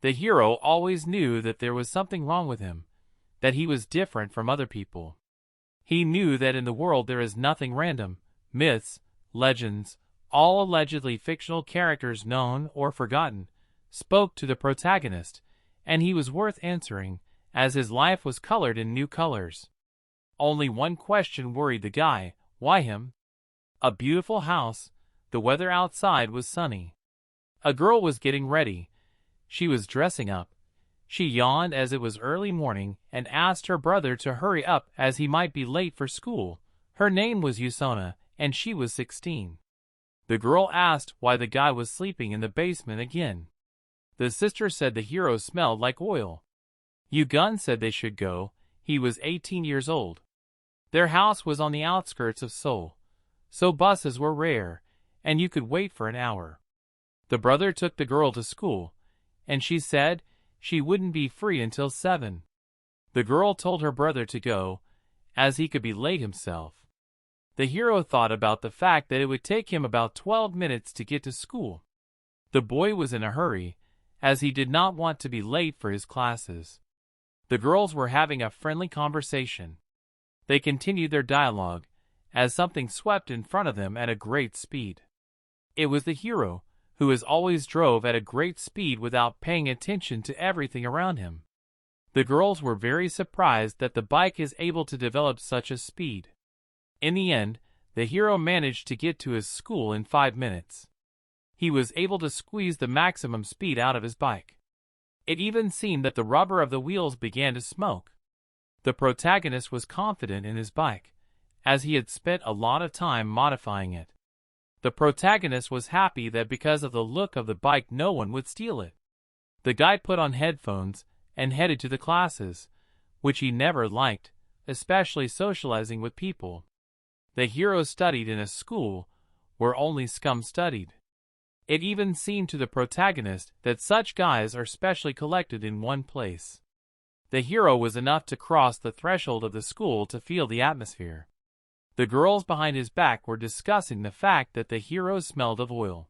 The hero always knew that there was something wrong with him, that he was different from other people. He knew that in the world there is nothing random. Myths, legends, all allegedly fictional characters known or forgotten, spoke to the protagonist, and he was worth answering, as his life was colored in new colors. Only one question worried the guy: why him? A beautiful house, the weather outside was sunny. A girl was getting ready. She was dressing up. She yawned as it was early morning and asked her brother to hurry up as he might be late for school. Her name was Yusona, and she was 16. The girl asked why the guy was sleeping in the basement again. The sister said the hero smelled like oil. Yugun said they should go. He was 18 years old. Their house was on the outskirts of Seoul, so buses were rare, and you could wait for an hour. The brother took the girl to school, and she said she wouldn't be free until 7. The girl told her brother to go, as he could be late himself. The hero thought about the fact that it would take him about 12 minutes to get to school. The boy was in a hurry, as he did not want to be late for his classes. The girls were having a friendly conversation. They continued their dialogue, as something swept in front of them at a great speed. It was the hero, who as always drove at a great speed without paying attention to everything around him. The girls were very surprised that the bike is able to develop such a speed. In the end, the hero managed to get to his school in 5 minutes. He was able to squeeze the maximum speed out of his bike. It even seemed that the rubber of the wheels began to smoke. The protagonist was confident in his bike, as he had spent a lot of time modifying it. The protagonist was happy that because of the look of the bike no one would steal it. The guy put on headphones and headed to the classes, which he never liked, especially socializing with people. The hero studied in a school where only scum studied. It even seemed to the protagonist that such guys are specially collected in one place. The hero was enough to cross the threshold of the school to feel the atmosphere. The girls behind his back were discussing the fact that the hero smelled of oil.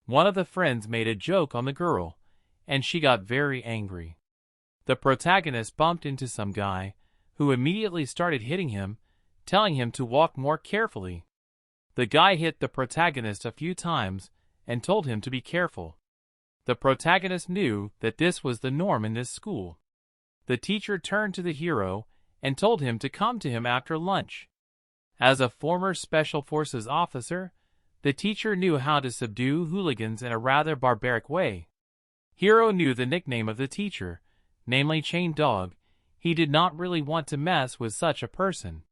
One of the friends made a joke on the girl, and she got very angry. The protagonist bumped into some guy, who immediately started hitting him, telling him to walk more carefully. The guy hit the protagonist a few times and told him to be careful. The protagonist knew that this was the norm in this school. The teacher turned to the hero and told him to come to him after lunch. As a former Special Forces officer, the teacher knew how to subdue hooligans in a rather barbaric way. Hero knew the nickname of the teacher, namely Chain Dog. He did not really want to mess with such a person.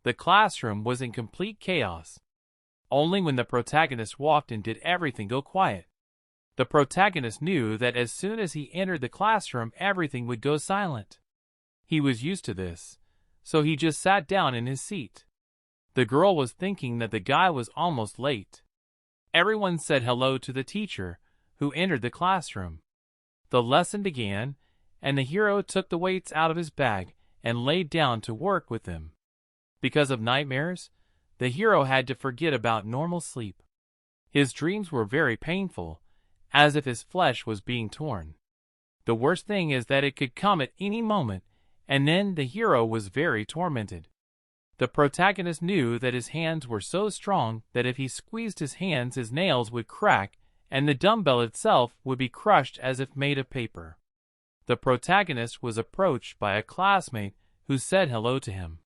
The classroom was in complete chaos. Only when the protagonist walked in did everything go quiet. The protagonist knew that as soon as he entered the classroom everything would go silent. He was used to this, so he just sat down in his seat. The girl was thinking that the guy was almost late. Everyone said hello to the teacher, who entered the classroom. The lesson began, and the hero took the weights out of his bag and laid down to work with them. Because of nightmares, the hero had to forget about normal sleep. His dreams were very painful, as if his flesh was being torn. The worst thing is that it could come at any moment, and then the hero was very tormented. The protagonist knew that his hands were so strong that if he squeezed his hands his nails would crack and the dumbbell itself would be crushed as if made of paper. The protagonist was approached by a classmate who said hello to him.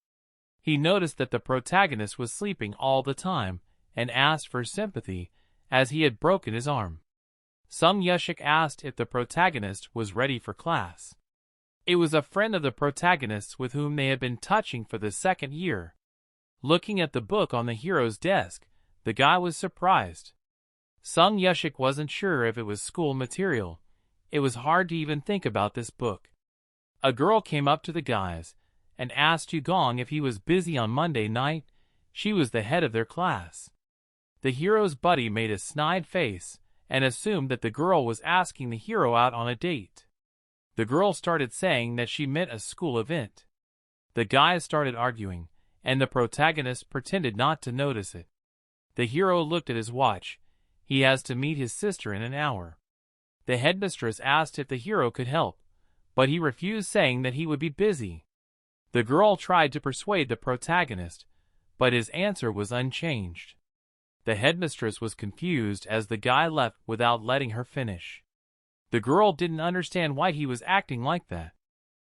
He noticed that the protagonist was sleeping all the time and asked for sympathy as he had broken his arm. Some Yushik asked if the protagonist was ready for class. It was a friend of the protagonist's with whom they had been touching for the 2nd year. Looking at the book on the hero's desk, the guy was surprised. Sung Yushik wasn't sure if it was school material. It was hard to even think about this book. A girl came up to the guys and asked Gong if he was busy on Monday night. She was the head of their class. The hero's buddy made a snide face and assumed that the girl was asking the hero out on a date. The girl started saying that she meant a school event. The guys started arguing, and the protagonist pretended not to notice it. The hero looked at his watch. He has to meet his sister in an hour. the headmistress asked if the hero could help, but he refused, saying that he would be busy. The girl tried to persuade the protagonist, but his answer was unchanged. The headmistress was confused as the guy left without letting her finish. The girl didn't understand why he was acting like that.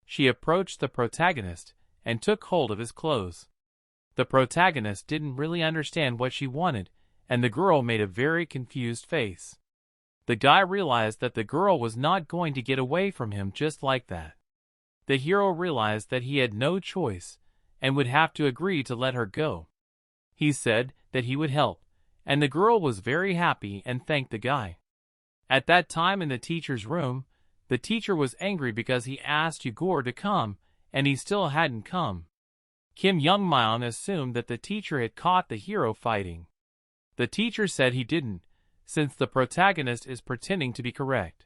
She approached the protagonist and took hold of his clothes. The protagonist didn't really understand what she wanted, and the girl made a very confused face. The guy realized that the girl was not going to get away from him just like that. The hero realized that he had no choice and would have to agree to let her go. He said that he would help, and the girl was very happy and thanked the guy. At that time in the teacher's room, the teacher was angry because he asked Yegor to come, and he still hadn't come. Kim Young-man assumed that the teacher had caught the hero fighting. The teacher said he didn't, since the protagonist is pretending to be correct.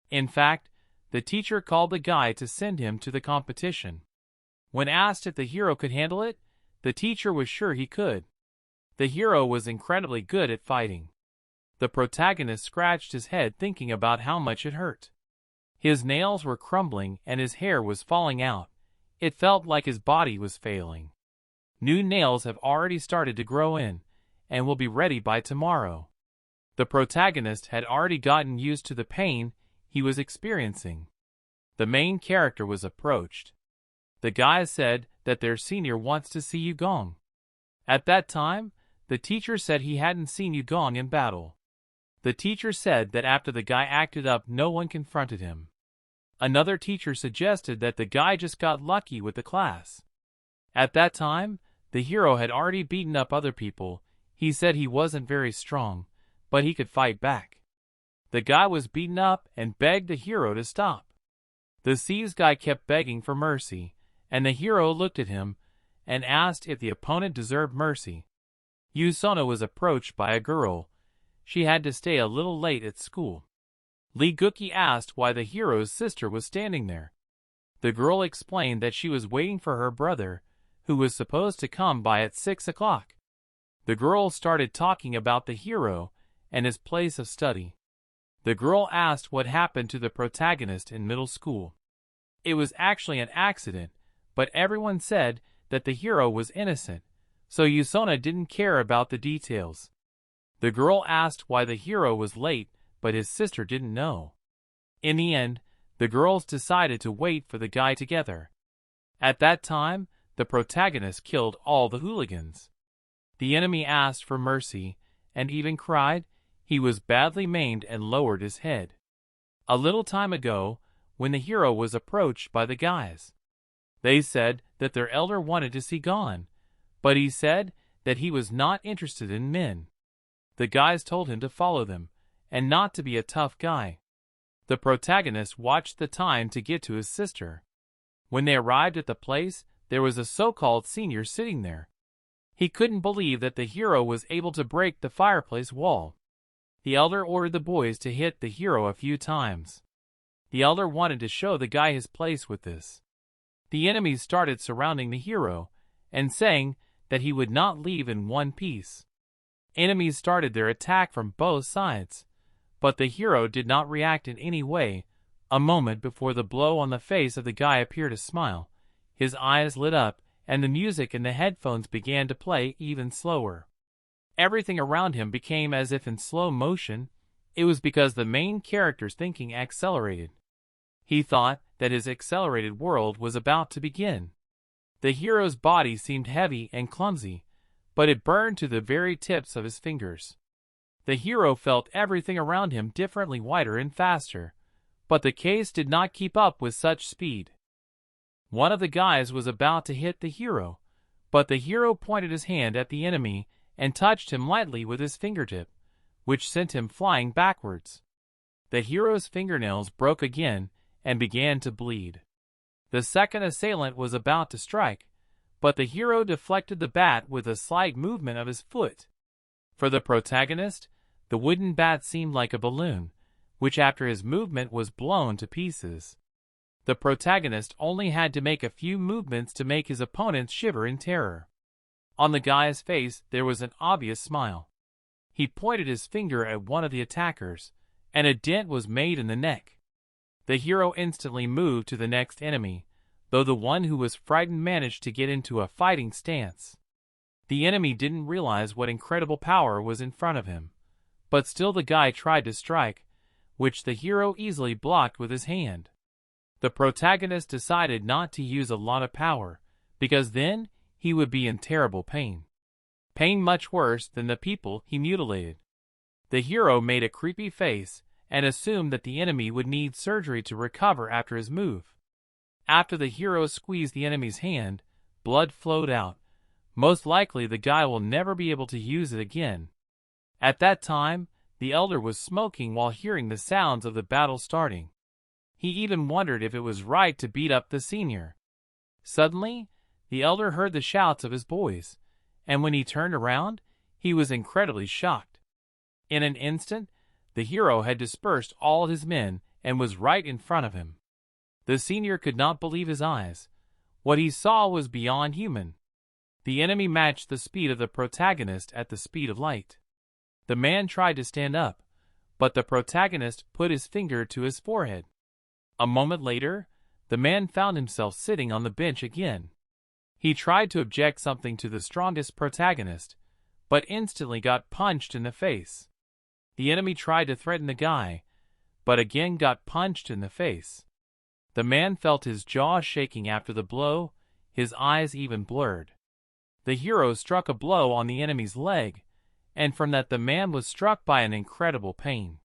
In fact, the teacher called the guy to send him to the competition. When asked if the hero could handle it, the teacher was sure he could. The hero was incredibly good at fighting. The protagonist scratched his head thinking about how much it hurt. His nails were crumbling and his hair was falling out. It felt like his body was failing. New nails have already started to grow in, and will be ready by tomorrow. The protagonist had already gotten used to the pain he was experiencing. The main character was approached. The guy said that their senior wants to see you, Gong. At that time, the teacher said he hadn't seen you, Gong, in battle. The teacher said that after the guy acted up, no one confronted him. Another teacher suggested that the guy just got lucky with the class. At that time, the hero had already beaten up other people. He said he wasn't very strong, but he could fight back. The guy was beaten up and begged the hero to stop. The seized guy kept begging for mercy, and the hero looked at him and asked if the opponent deserved mercy. Yusona was approached by a girl. She had to stay a little late at school. Lee Gookie asked why the hero's sister was standing there. The girl explained that she was waiting for her brother, who was supposed to come by at 6 o'clock. The girl started talking about the hero and his place of study. The girl asked what happened to the protagonist in middle school. It was actually an accident, but everyone said that the hero was innocent, so Yusona didn't care about the details. The girl asked why the hero was late, but his sister didn't know. In the end, the girls decided to wait for the guy together. At that time, the protagonist killed all the hooligans. The enemy asked for mercy, and even cried. He was badly maimed and lowered his head. A little time ago, when the hero was approached by the guys, they said that their elder wanted to see Gong, but he said that he was not interested in men. The guys told him to follow them, and not to be a tough guy. The protagonist watched the time to get to his sister. When they arrived at the place, there was a so-called senior sitting there. He couldn't believe that the hero was able to break the fireplace wall. The elder ordered the boys to hit the hero a few times. The elder wanted to show the guy his place with this. The enemies started surrounding the hero and saying that he would not leave in one piece. Enemies started their attack from both sides, but the hero did not react in any way. A moment before the blow on the face of the guy appeared a smile. His eyes lit up, and the music in the headphones began to play even slower. Everything around him became as if in slow motion. It was because the main character's thinking accelerated. He thought that his accelerated world was about to begin. The hero's body seemed heavy and clumsy, but it burned to the very tips of his fingers. The hero felt everything around him differently, wider and faster, but the case did not keep up with such speed. One of the guys was about to hit the hero, but the hero pointed his hand at the enemy and touched him lightly with his fingertip, which sent him flying backwards. The hero's fingernails broke again and began to bleed. The second assailant was about to strike, but the hero deflected the bat with a slight movement of his foot. For the protagonist, the wooden bat seemed like a balloon, which after his movement was blown to pieces. The protagonist only had to make a few movements to make his opponents shiver in terror. On the guy's face there was an obvious smile. He pointed his finger at one of the attackers, and a dent was made in the neck. The hero instantly moved to the next enemy, though the one who was frightened managed to get into a fighting stance. The enemy didn't realize what incredible power was in front of him, but still the guy tried to strike, which the hero easily blocked with his hand. The protagonist decided not to use a lot of power, because then he would be in terrible pain. Pain much worse than the people he mutilated. The hero made a creepy face and assumed that the enemy would need surgery to recover after his move. After the hero squeezed the enemy's hand, blood flowed out. Most likely the guy will never be able to use it again. At that time, the elder was smoking while hearing the sounds of the battle starting. He even wondered if it was right to beat up the senior. Suddenly, the elder heard the shouts of his boys, and when he turned around, he was incredibly shocked. In an instant, the hero had dispersed all his men and was right in front of him. The senior could not believe his eyes. What he saw was beyond human. The enemy matched the speed of the protagonist at the speed of light. The man tried to stand up, but the protagonist put his finger to his forehead. A moment later, the man found himself sitting on the bench again. He tried to object something to the strongest protagonist, but instantly got punched in the face. The enemy tried to threaten the guy, but again got punched in the face. The man felt his jaw shaking after the blow, his eyes even blurred. The hero struck a blow on the enemy's leg, and from that the man was struck by an incredible pain.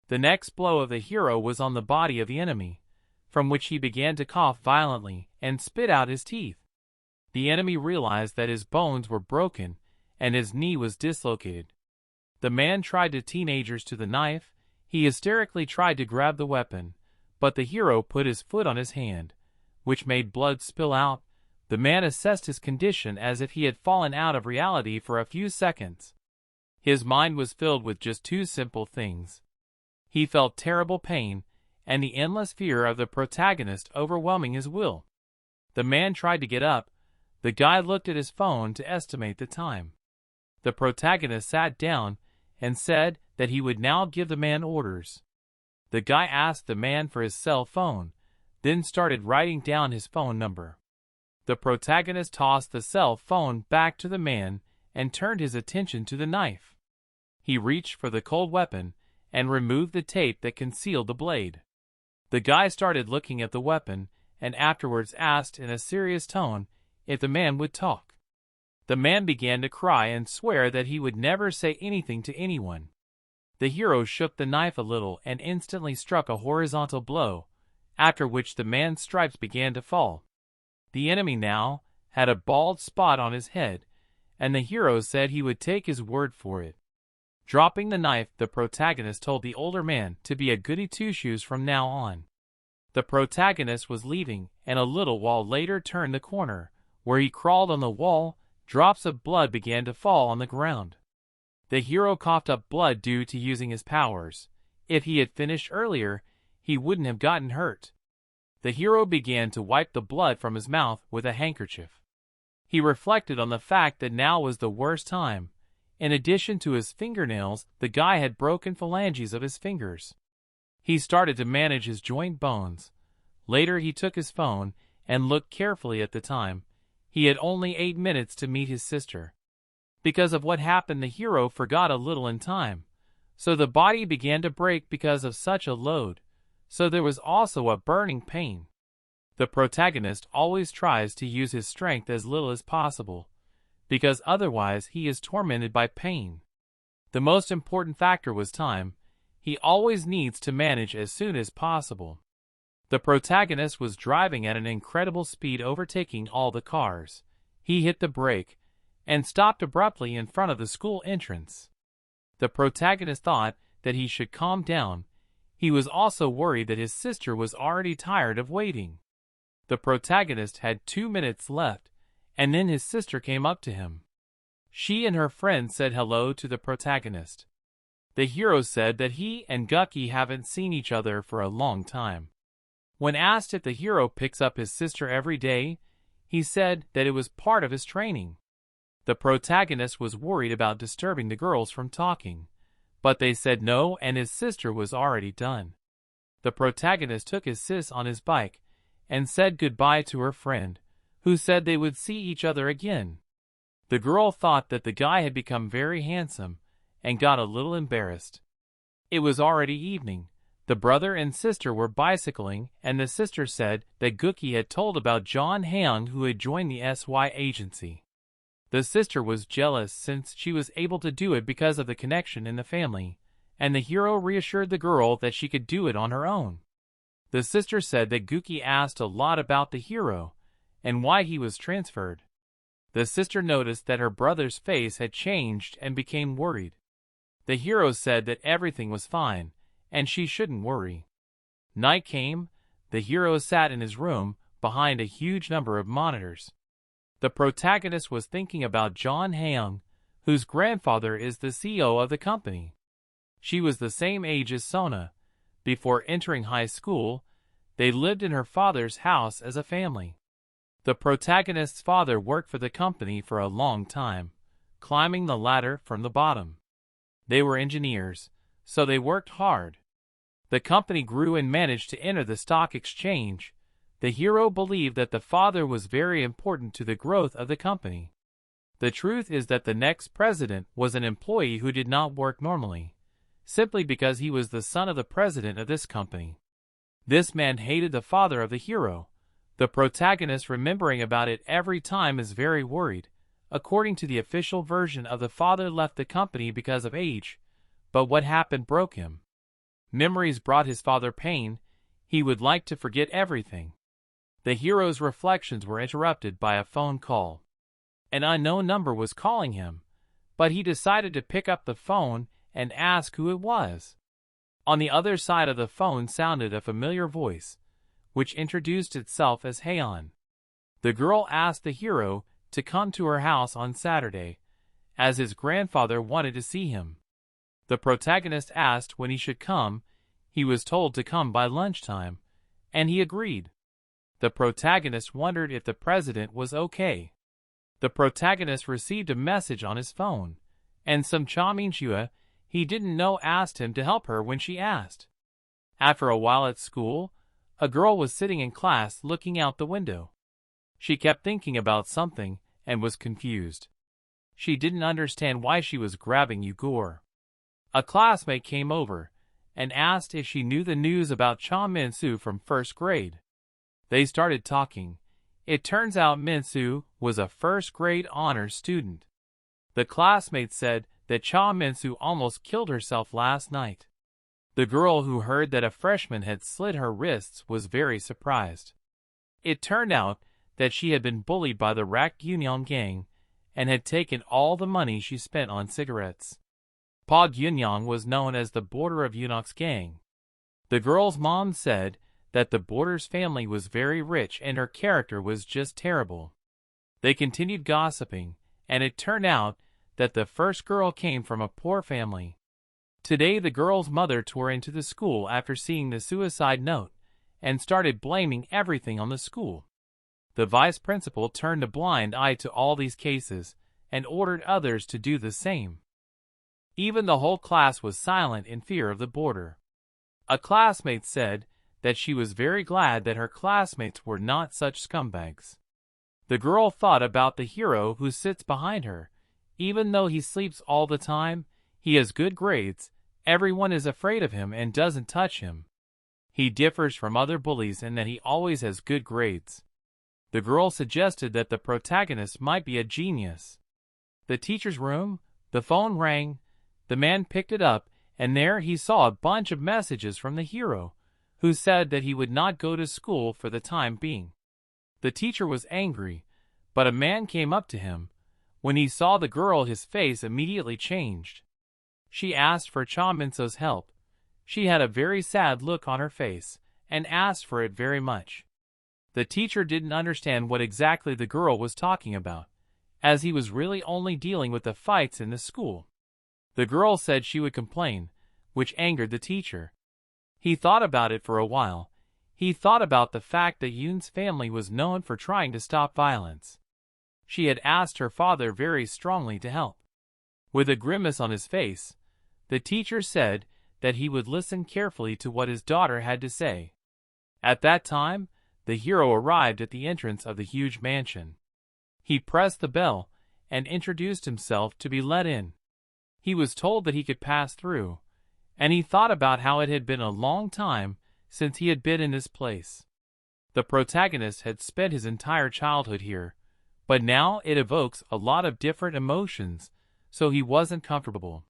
The next blow of the hero was on the body of the enemy, from which he began to cough violently and spit out his teeth. The enemy realized that his bones were broken and his knee was dislocated. The man tried to teenagers to the knife. He hysterically tried to grab the weapon, but the hero put his foot on his hand, which made blood spill out. The man assessed his condition as if he had fallen out of reality for a few seconds. His mind was filled with just two simple things. He felt terrible pain and the endless fear of the protagonist overwhelming his will. The man tried to get up. The guy looked at his phone to estimate the time. The protagonist sat down and said that he would now give the man orders. The guy asked the man for his cell phone, then started writing down his phone number. The protagonist tossed the cell phone back to the man and turned his attention to the knife. He reached for the cold weapon and removed the tape that concealed the blade. The guy started looking at the weapon and afterwards asked in a serious tone if the man would talk. The man began to cry and swear that he would never say anything to anyone. The hero shook the knife a little and instantly struck a horizontal blow, after which the man's stripes began to fall. The enemy now had a bald spot on his head, and the hero said he would take his word for it. Dropping the knife, the protagonist told the older man to be a goody two-shoes from now on. The protagonist was leaving, and a little while later turned the corner, where he crawled on the wall. Drops of blood began to fall on the ground. The hero coughed up blood due to using his powers. If he had finished earlier, he wouldn't have gotten hurt. The hero began to wipe the blood from his mouth with a handkerchief. He reflected on the fact that now was the worst time. In addition to his fingernails, the guy had broken phalanges of his fingers. He started to manage his joint bones. Later he took his phone and looked carefully at the time. He had only 8 minutes to meet his sister. Because of what happened, the hero forgot a little in time. So the body began to break because of such a load. So there was also a burning pain. The protagonist always tries to use his strength as little as possible, because otherwise he is tormented by pain. The most important factor was time. He always needs to manage as soon as possible. The protagonist was driving at an incredible speed, overtaking all the cars. He hit the brake and stopped abruptly in front of the school entrance. The protagonist thought that he should calm down. He was also worried that his sister was already tired of waiting. The protagonist had 2 minutes left, and then his sister came up to him. She and her friend said hello to the protagonist. The hero said that he and Gucky haven't seen each other for a long time. When asked if the hero picks up his sister every day, he said that it was part of his training. The protagonist was worried about disturbing the girls from talking, but they said no and his sister was already done. The protagonist took his sis on his bike and said goodbye to her friend, who said they would see each other again. The girl thought that the guy had become very handsome and got a little embarrassed. It was already evening. The brother and sister were bicycling, and the sister said that Gookie had told about John Haeung, who had joined the SY agency. The sister was jealous since she was able to do it because of the connection in the family, and the hero reassured the girl that she could do it on her own. The sister said that Gookie asked a lot about the hero and why he was transferred. The sister noticed that her brother's face had changed and became worried. The hero said that everything was fine, and she shouldn't worry. Night came. The hero sat in his room, behind a huge number of monitors. The protagonist was thinking about John Haeung, whose grandfather is the CEO of the company. She was the same age as Sona. Before entering high school, they lived in her father's house as a family. The protagonist's father worked for the company for a long time, climbing the ladder from the bottom. They were engineers, so they worked hard. The company grew and managed to enter the stock exchange. The hero believed that the father was very important to the growth of the company. The truth is that the next president was an employee who did not work normally, simply because he was the son of the president of this company. This man hated the father of the hero. The protagonist, remembering about it every time, is very worried. According to the official version of the father left the company because of age, but what happened broke him. Memories brought his father pain. He would like to forget everything. The hero's reflections were interrupted by a phone call. An unknown number was calling him, but he decided to pick up the phone and ask who it was. On the other side of the phone sounded a familiar voice, which introduced itself as Haeon. The girl asked the hero to come to her house on Saturday, as his grandfather wanted to see him. The protagonist asked when he should come. He was told to come by lunchtime, and he agreed. The protagonist wondered if the president was okay. The protagonist received a message on his phone, and some Chaminshua he didn't know asked him to help her when she asked. After a while at school, a girl was sitting in class looking out the window. She kept thinking about something and was confused. She didn't understand why she was grabbing Ugor. A classmate came over and asked if she knew the news about Cha Min-soo from first grade. They started talking. It turns out Min-soo was a first-grade honors student. The classmate said that Cha Min-soo almost killed herself last night. The girl, who heard that a freshman had slit her wrists, was very surprised. It turned out that she had been bullied by the Rak Gyunyeon gang and had taken all the money she spent on cigarettes. Pa Gyunyeon was known as the border of Yunok's gang. The girl's mom said that the border's family was very rich and her character was just terrible. They continued gossiping, and it turned out that the first girl came from a poor family. Today the girl's mother tore into the school after seeing the suicide note and started blaming everything on the school. The vice principal turned a blind eye to all these cases and ordered others to do the same. Even the whole class was silent in fear of the border. A classmate said that she was very glad that her classmates were not such scumbags. The girl thought about the hero who sits behind her. Even though he sleeps all the time, he has good grades, everyone is afraid of him and doesn't touch him. He differs from other bullies in that he always has good grades. The girl suggested that the protagonist might be a genius. The teacher's room, the phone rang. The man picked it up, and there he saw a bunch of messages from the hero, who said that he would not go to school for the time being. The teacher was angry, but a man came up to him. When he saw the girl, his face immediately changed. She asked for Cha Min-soo's help. She had a very sad look on her face, and asked for it very much. The teacher didn't understand what exactly the girl was talking about, as he was really only dealing with the fights in the school. The girl said she would complain, which angered the teacher. He thought about it for a while. He thought about the fact that Yoon's family was known for trying to stop violence. She had asked her father very strongly to help. With a grimace on his face, The teacher said that he would listen carefully to what his daughter had to say. At that time, the hero arrived at the entrance of the huge mansion. He pressed the bell and introduced himself to be let in. He was told that he could pass through, and he thought about how it had been a long time since he had been in this place. The protagonist had spent his entire childhood here, but now it evokes a lot of different emotions, so he wasn't comfortable.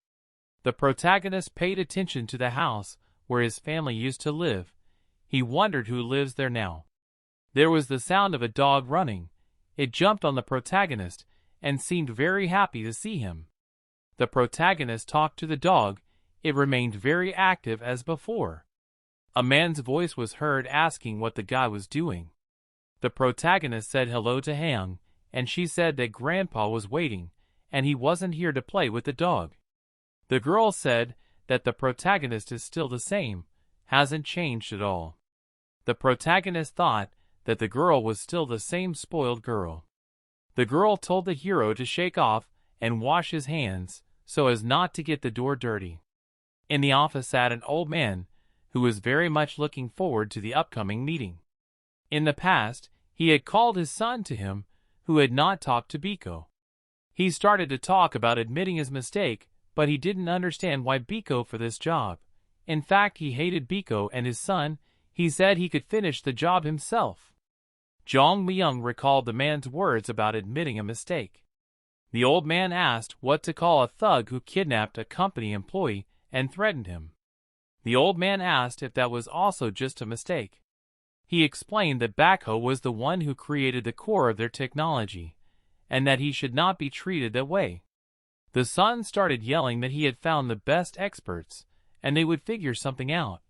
The protagonist paid attention to the house where his family used to live. He wondered who lives there now. There was the sound of a dog running. It jumped on the protagonist and seemed very happy to see him. The protagonist talked to the dog. It remained very active as before. A man's voice was heard asking what the guy was doing. The protagonist said hello to Hang, and she said that Grandpa was waiting, and he wasn't here to play with the dog. The girl said that the protagonist is still the same, hasn't changed at all. The protagonist thought that the girl was still the same spoiled girl. The girl told the hero to shake off and wash his hands so as not to get the door dirty. In the office sat an old man who was very much looking forward to the upcoming meeting. In the past, he had called his son to him who had not talked to Biko. He started to talk about admitting his mistake, but he didn't understand why Biko for this job. In fact, he hated Biko and his son. He said he could finish the job himself. Jong Myung recalled the man's words about admitting a mistake. The old man asked what to call a thug who kidnapped a company employee and threatened him. The old man asked if that was also just a mistake. He explained that Bakho was the one who created the core of their technology, and that he should not be treated that way. The son started yelling that he had found the best experts, and they would figure something out,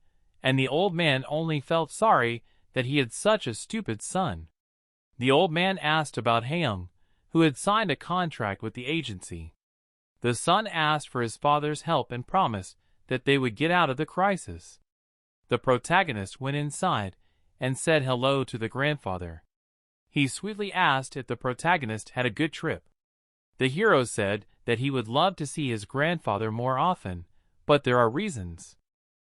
and the old man only felt sorry that he had such a stupid son. The old man asked about Haeung, who had signed a contract with the agency. The son asked for his father's help and promised that they would get out of the crisis. The protagonist went inside and said hello to the grandfather. He sweetly asked if the protagonist had a good trip. The hero said that he would love to see his grandfather more often, but there are reasons.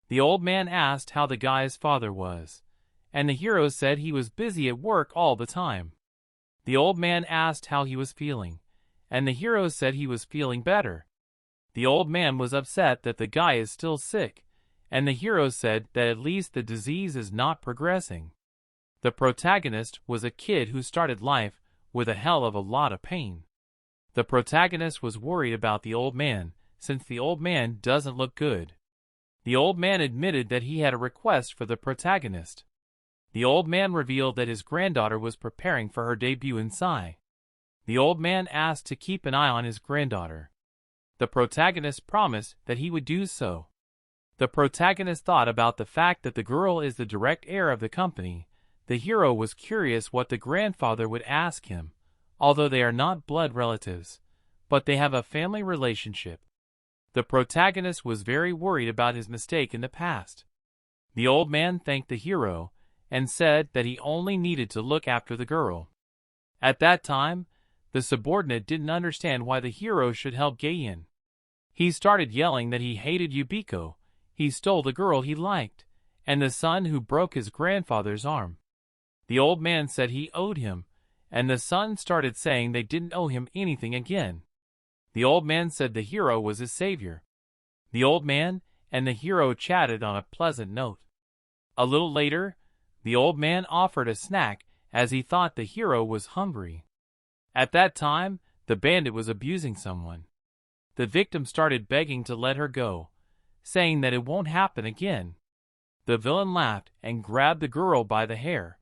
The old man asked how the guy's father was, and the hero said he was busy at work all the time. The old man asked how he was feeling, and the hero said he was feeling better. The old man was upset that the guy is still sick, and the hero said that at least the disease is not progressing. The protagonist was a kid who started life with a hell of a lot of pain. The protagonist was worried about the old man, since the old man doesn't look good. The old man admitted that he had a request for the protagonist. The old man revealed that his granddaughter was preparing for her debut in Psy. The old man asked to keep an eye on his granddaughter. The protagonist promised that he would do so. The protagonist thought about the fact that the girl is the direct heir of the company. The hero was curious what the grandfather would ask him, although they are not blood relatives, but they have a family relationship. The protagonist was very worried about his mistake in the past. The old man thanked the hero and said that he only needed to look after the girl. At that time, the subordinate didn't understand why the hero should help Gaein. He started yelling that he hated Yubiko. He stole the girl he liked, and the son who broke his grandfather's arm. The old man said he owed him, and the son started saying they didn't owe him anything again. The old man said the hero was his savior. The old man and the hero chatted on a pleasant note. A little later, the old man offered a snack as he thought the hero was hungry. At that time, the bandit was abusing someone. The victim started begging to let her go, saying that it won't happen again. The villain laughed and grabbed the girl by the hair.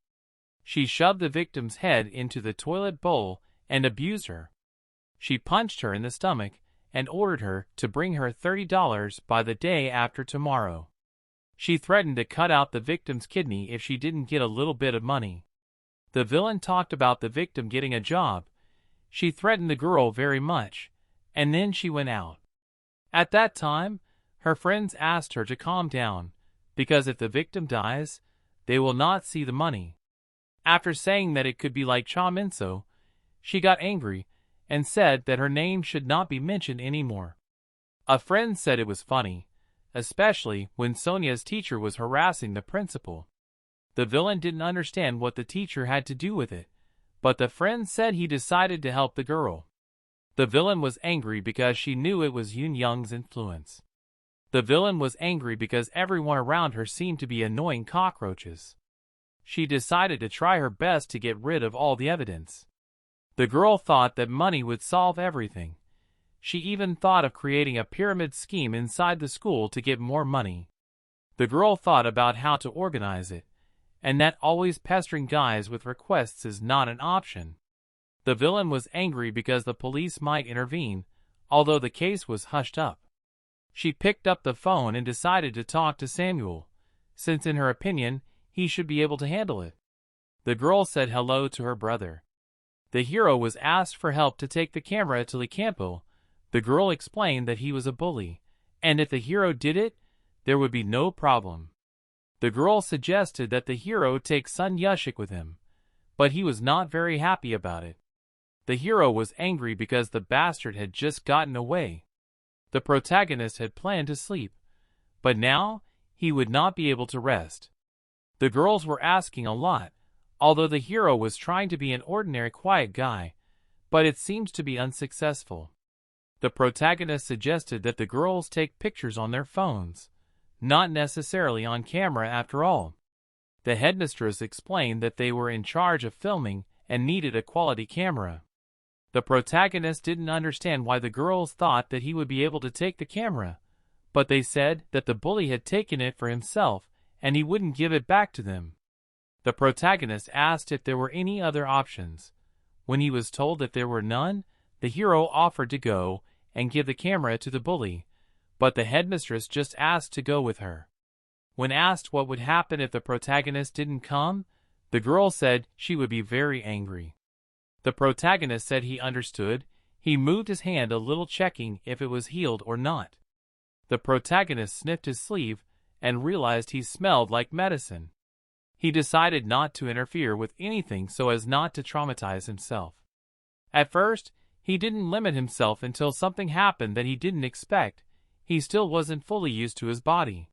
She shoved the victim's head into the toilet bowl and abused her. She punched her in the stomach and ordered her to bring her $30 by the day after tomorrow. She threatened to cut out the victim's kidney if she didn't get a little bit of money. The villain talked about the victim getting a job. She threatened the girl very much, and then she went out. At that time, her friends asked her to calm down, because if the victim dies, they will not see the money. After saying that it could be like Cha Minso, she got angry and said that her name should not be mentioned anymore. A friend said it was funny, especially when Sonia's teacher was harassing the principal. The villain didn't understand what the teacher had to do with it, but the friend said he decided to help the girl. The villain was angry because she knew it was Yun Young's influence. The villain was angry because everyone around her seemed to be annoying cockroaches. She decided to try her best to get rid of all the evidence. The girl thought that money would solve everything. She even thought of creating a pyramid scheme inside the school to get more money. The girl thought about how to organize it, and that always pestering guys with requests is not an option. The villain was angry because the police might intervene, although the case was hushed up. She picked up the phone and decided to talk to Samuel, since in her opinion, he should be able to handle it. The girl said hello to her brother. The hero was asked for help to take the camera to the campo. The girl explained that he was a bully, and if the hero did it, there would be no problem. The girl suggested that the hero take Sun Yushik with him, but he was not very happy about it. The hero was angry because the bastard had just gotten away. The protagonist had planned to sleep, but now he would not be able to rest. The girls were asking a lot, although the hero was trying to be an ordinary quiet guy, but it seemed to be unsuccessful. The protagonist suggested that the girls take pictures on their phones, not necessarily on camera after all. The headmistress explained that they were in charge of filming and needed a quality camera. The protagonist didn't understand why the girls thought that he would be able to take the camera, but they said that the bully had taken it for himself and he wouldn't give it back to them. The protagonist asked if there were any other options. When he was told that there were none, the hero offered to go and give the camera to the bully, but the headmistress just asked to go with her. When asked what would happen if the protagonist didn't come, the girl said she would be very angry. The protagonist said he understood. He moved his hand a little, checking if it was healed or not. The protagonist sniffed his sleeve and realized he smelled like medicine. He decided not to interfere with anything so as not to traumatize himself. At first, he didn't limit himself until something happened that he didn't expect. He still wasn't fully used to his body.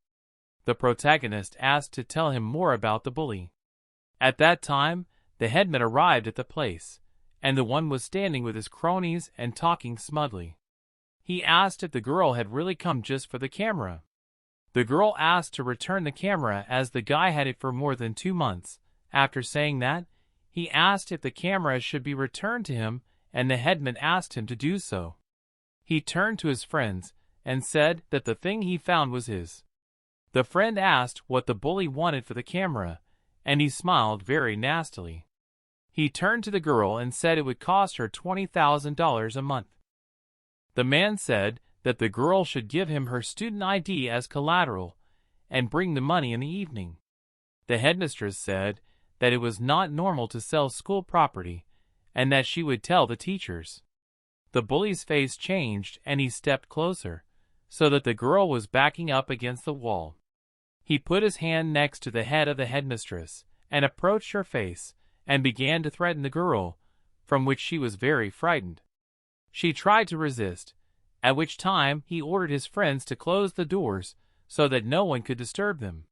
The protagonist asked to tell him more about the bully. At that time, the headman arrived at the place, and the one was standing with his cronies and talking smugly. He asked if the girl had really come just for the camera. The girl asked to return the camera as the guy had it for more than 2 months. After saying that, he asked if the camera should be returned to him, and the headman asked him to do so. He turned to his friends and said that the thing he found was his. The friend asked what the bully wanted for the camera, and he smiled very nastily. He turned to the girl and said it would cost her $20,000 a month. The man said that the girl should give him her student ID as collateral and bring the money in the evening. The headmistress said that it was not normal to sell school property and that she would tell the teachers. The bully's face changed and he stepped closer, so that the girl was backing up against the wall. He put his hand next to the head of the headmistress and approached her face and began to threaten the girl, from which she was very frightened. She tried to resist, at which time he ordered his friends to close the doors so that no one could disturb them.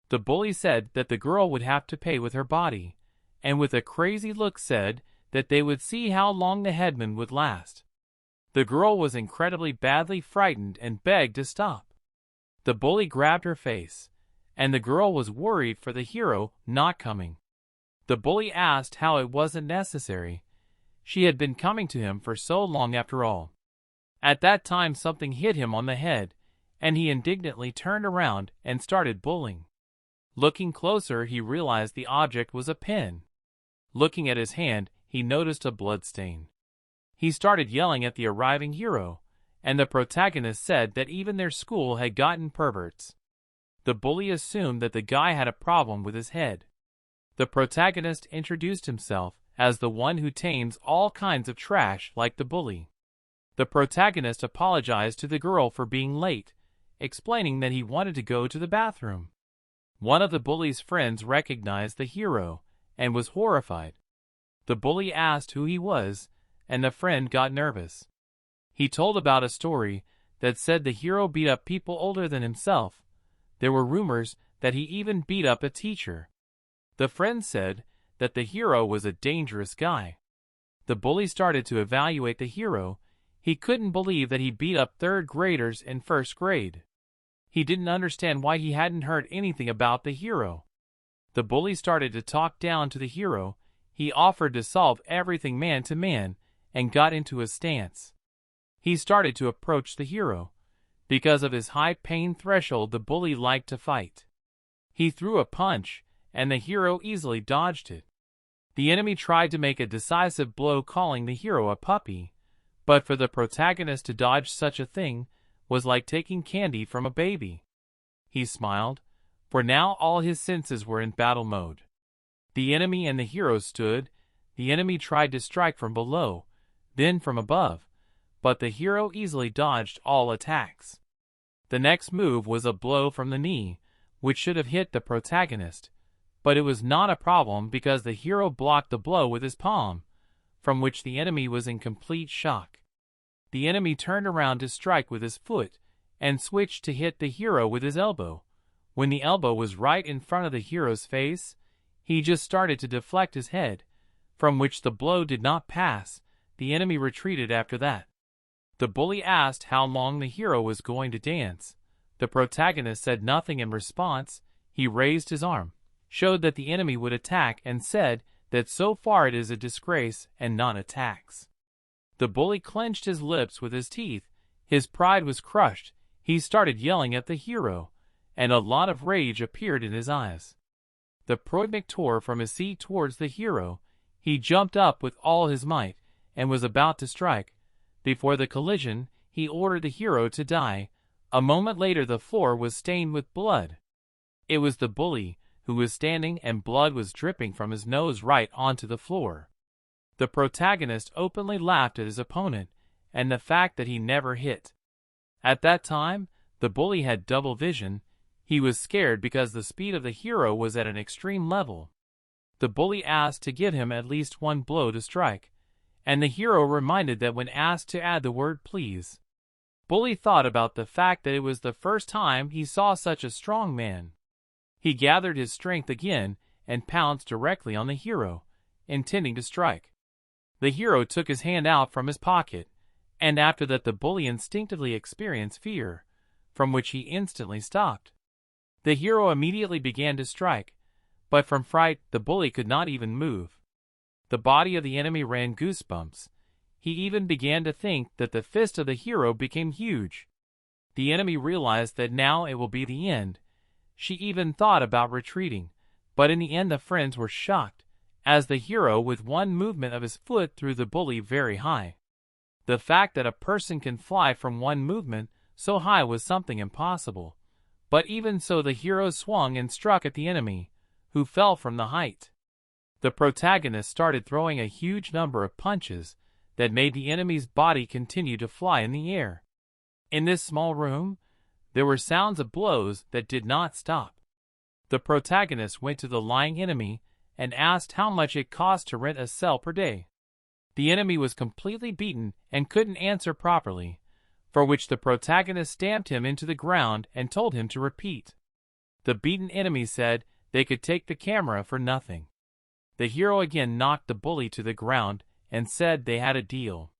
The bully said that the girl would have to pay with her body, and with a crazy look said that they would see how long the headman would last. The girl was incredibly badly frightened and begged to stop. The bully grabbed her face, and the girl was worried for the hero not coming. The bully asked how it wasn't necessary. She had been coming to him for so long after all. At that time something hit him on the head, and he indignantly turned around and started bullying. Looking closer, he realized the object was a pen. Looking at his hand, he noticed a blood stain. He started yelling at the arriving hero, and the protagonist said that even their school had gotten perverts. The bully assumed that the guy had a problem with his head. The protagonist introduced himself as the one who tames all kinds of trash like the bully. The protagonist apologized to the girl for being late, explaining that he wanted to go to the bathroom. One of the bully's friends recognized the hero and was horrified. The bully asked who he was, and the friend got nervous. He told about a story that said the hero beat up people older than himself. There were rumors that he even beat up a teacher. The friends said that the hero was a dangerous guy. The bully started to evaluate the hero. He couldn't believe that he beat up third graders in first grade. He didn't understand why he hadn't heard anything about the hero. The bully started to talk down to the hero. He offered to solve everything man to man and got into a stance. He started to approach the hero. Because of his high pain threshold, the bully liked to fight. He threw a punch, and the hero easily dodged it. The enemy tried to make a decisive blow, calling the hero a puppy, but for the protagonist to dodge such a thing was like taking candy from a baby. He smiled, for now all his senses were in battle mode. The enemy and the hero stood. The enemy tried to strike from below, then from above, but the hero easily dodged all attacks. The next move was a blow from the knee, which should have hit the protagonist, but it was not a problem because the hero blocked the blow with his palm, from which the enemy was in complete shock. The enemy turned around to strike with his foot and switched to hit the hero with his elbow. When the elbow was right in front of the hero's face, he just started to deflect his head, from which the blow did not pass. The enemy retreated after that. The bully asked how long the hero was going to dance. The protagonist said nothing in response. He raised his arm, showed that the enemy would attack, and said that so far it is a disgrace and not attacks. The bully clenched his lips with his teeth. His pride was crushed. He started yelling at the hero, and a lot of rage appeared in his eyes. The protagonist tore from his seat towards the hero. He jumped up with all his might and was about to strike. Before the collision, he ordered the hero to die. A moment later, the floor was stained with blood. It was the bully who was standing, and blood was dripping from his nose right onto the floor. The protagonist openly laughed at his opponent and the fact that he never hit. At that time, the bully had double vision. He was scared because the speed of the hero was at an extreme level. The bully asked to give him at least one blow to strike, and the hero reminded that when asked to add the word please. Bully thought about the fact that it was the first time he saw such a strong man. He gathered his strength again and pounced directly on the hero, intending to strike. The hero took his hand out from his pocket, and after that the bully instinctively experienced fear, from which he instantly stopped. The hero immediately began to strike, but from fright the bully could not even move. The body of the enemy ran goosebumps. He even began to think that the fist of the hero became huge. The enemy realized that now it will be the end. She even thought about retreating, but in the end the friends were shocked, as the hero with one movement of his foot threw the bully very high. The fact that a person can fly from one movement so high was something impossible, but even so the hero swung and struck at the enemy, who fell from the height. The protagonist started throwing a huge number of punches that made the enemy's body continue to fly in the air. In this small room, there were sounds of blows that did not stop. The protagonist went to the lying enemy and asked how much it cost to rent a cell per day. The enemy was completely beaten and couldn't answer properly, for which the protagonist stamped him into the ground and told him to repeat. The beaten enemy said they could take the camera for nothing. The hero again knocked the bully to the ground and said they had a deal.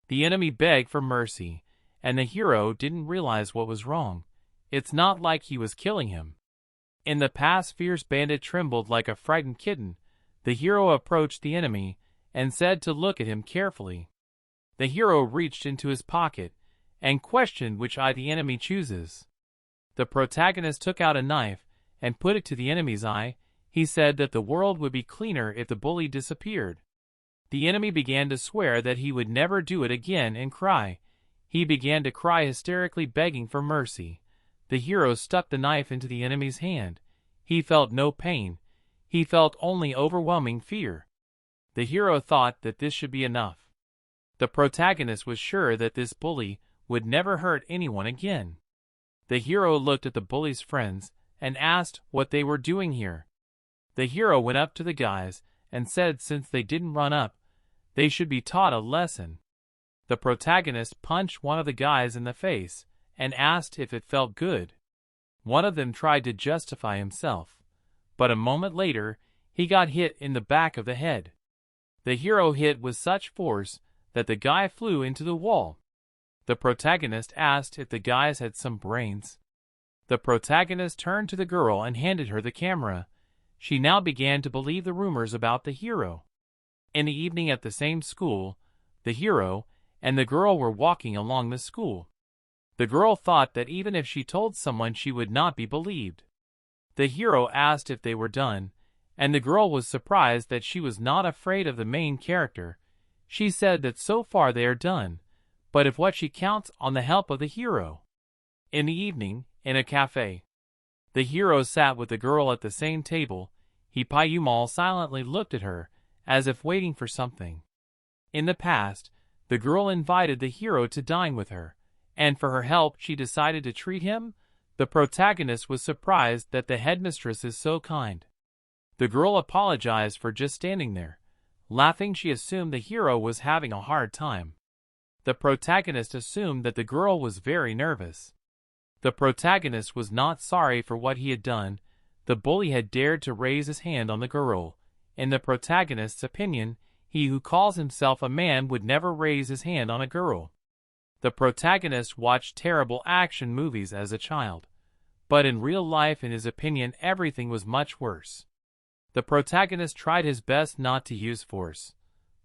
The enemy begged for mercy, and the hero didn't realize what was wrong. It's not like he was killing him. In the past, fierce bandit trembled like a frightened kitten. The hero approached the enemy and said to look at him carefully. The hero reached into his pocket and questioned which eye the enemy chooses. The protagonist took out a knife and put it to the enemy's eye. He said that the world would be cleaner if the bully disappeared. The enemy began to swear that he would never do it again and cry. He began to cry hysterically, begging for mercy. The hero stuck the knife into the enemy's hand. He felt no pain. He felt only overwhelming fear. The hero thought that this should be enough. The protagonist was sure that this bully would never hurt anyone again. The hero looked at the bully's friends and asked what they were doing here. The hero went up to the guys and said since they didn't run up, they should be taught a lesson. The protagonist punched one of the guys in the face. and asked if it felt good. One of them tried to justify himself, but a moment later, he got hit in the back of the head. The hero hit with such force that the guy flew into the wall. The protagonist asked if the guys had some brains. The protagonist turned to the girl and handed her the camera. She now began to believe the rumors about the hero. In the evening at the same school, the hero and the girl were walking along the school. The girl thought that even if she told someone she would not be believed. The hero asked if they were done, and the girl was surprised that she was not afraid of the main character. She said that so far they are done, but if what she counts on the help of the hero. In the evening, in a cafe, the hero sat with the girl at the same table. He Payumal silently looked at her, as if waiting for something. In the past, the girl invited the hero to dine with her, and for her help she decided to treat him. The protagonist was surprised that the headmistress is so kind. The girl apologized for just standing there. Laughing, she assumed the hero was having a hard time. The protagonist assumed that the girl was very nervous. The protagonist was not sorry for what he had done. The bully had dared to raise his hand on the girl. In the protagonist's opinion, he who calls himself a man would never raise his hand on a girl. The protagonist watched terrible action movies as a child, but in real life, in his opinion, everything was much worse. The protagonist tried his best not to use force,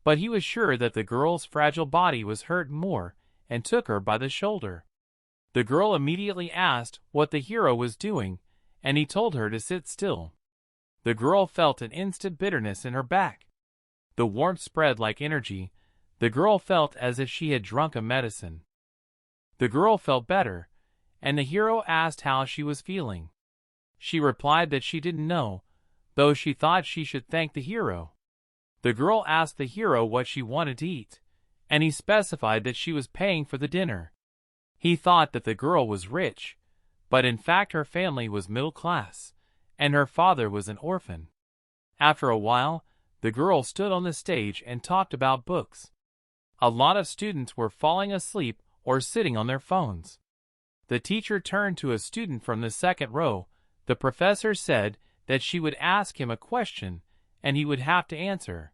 but he was sure that the girl's fragile body was hurt more and took her by the shoulder. The girl immediately asked what the hero was doing, and he told her to sit still. The girl felt an instant bitterness in her back. The warmth spread like energy. The girl felt as if she had drunk a medicine. The girl felt better, and the hero asked how she was feeling. She replied that she didn't know, though she thought she should thank the hero. The girl asked the hero what she wanted to eat, and he specified that she was paying for the dinner. He thought that the girl was rich, but in fact her family was middle class, and her father was an orphan. After a while, the girl stood on the stage and talked about books. A lot of students were falling asleep or sitting on their phones. The teacher turned to a student from the second row. The professor said that she would ask him a question, and he would have to answer.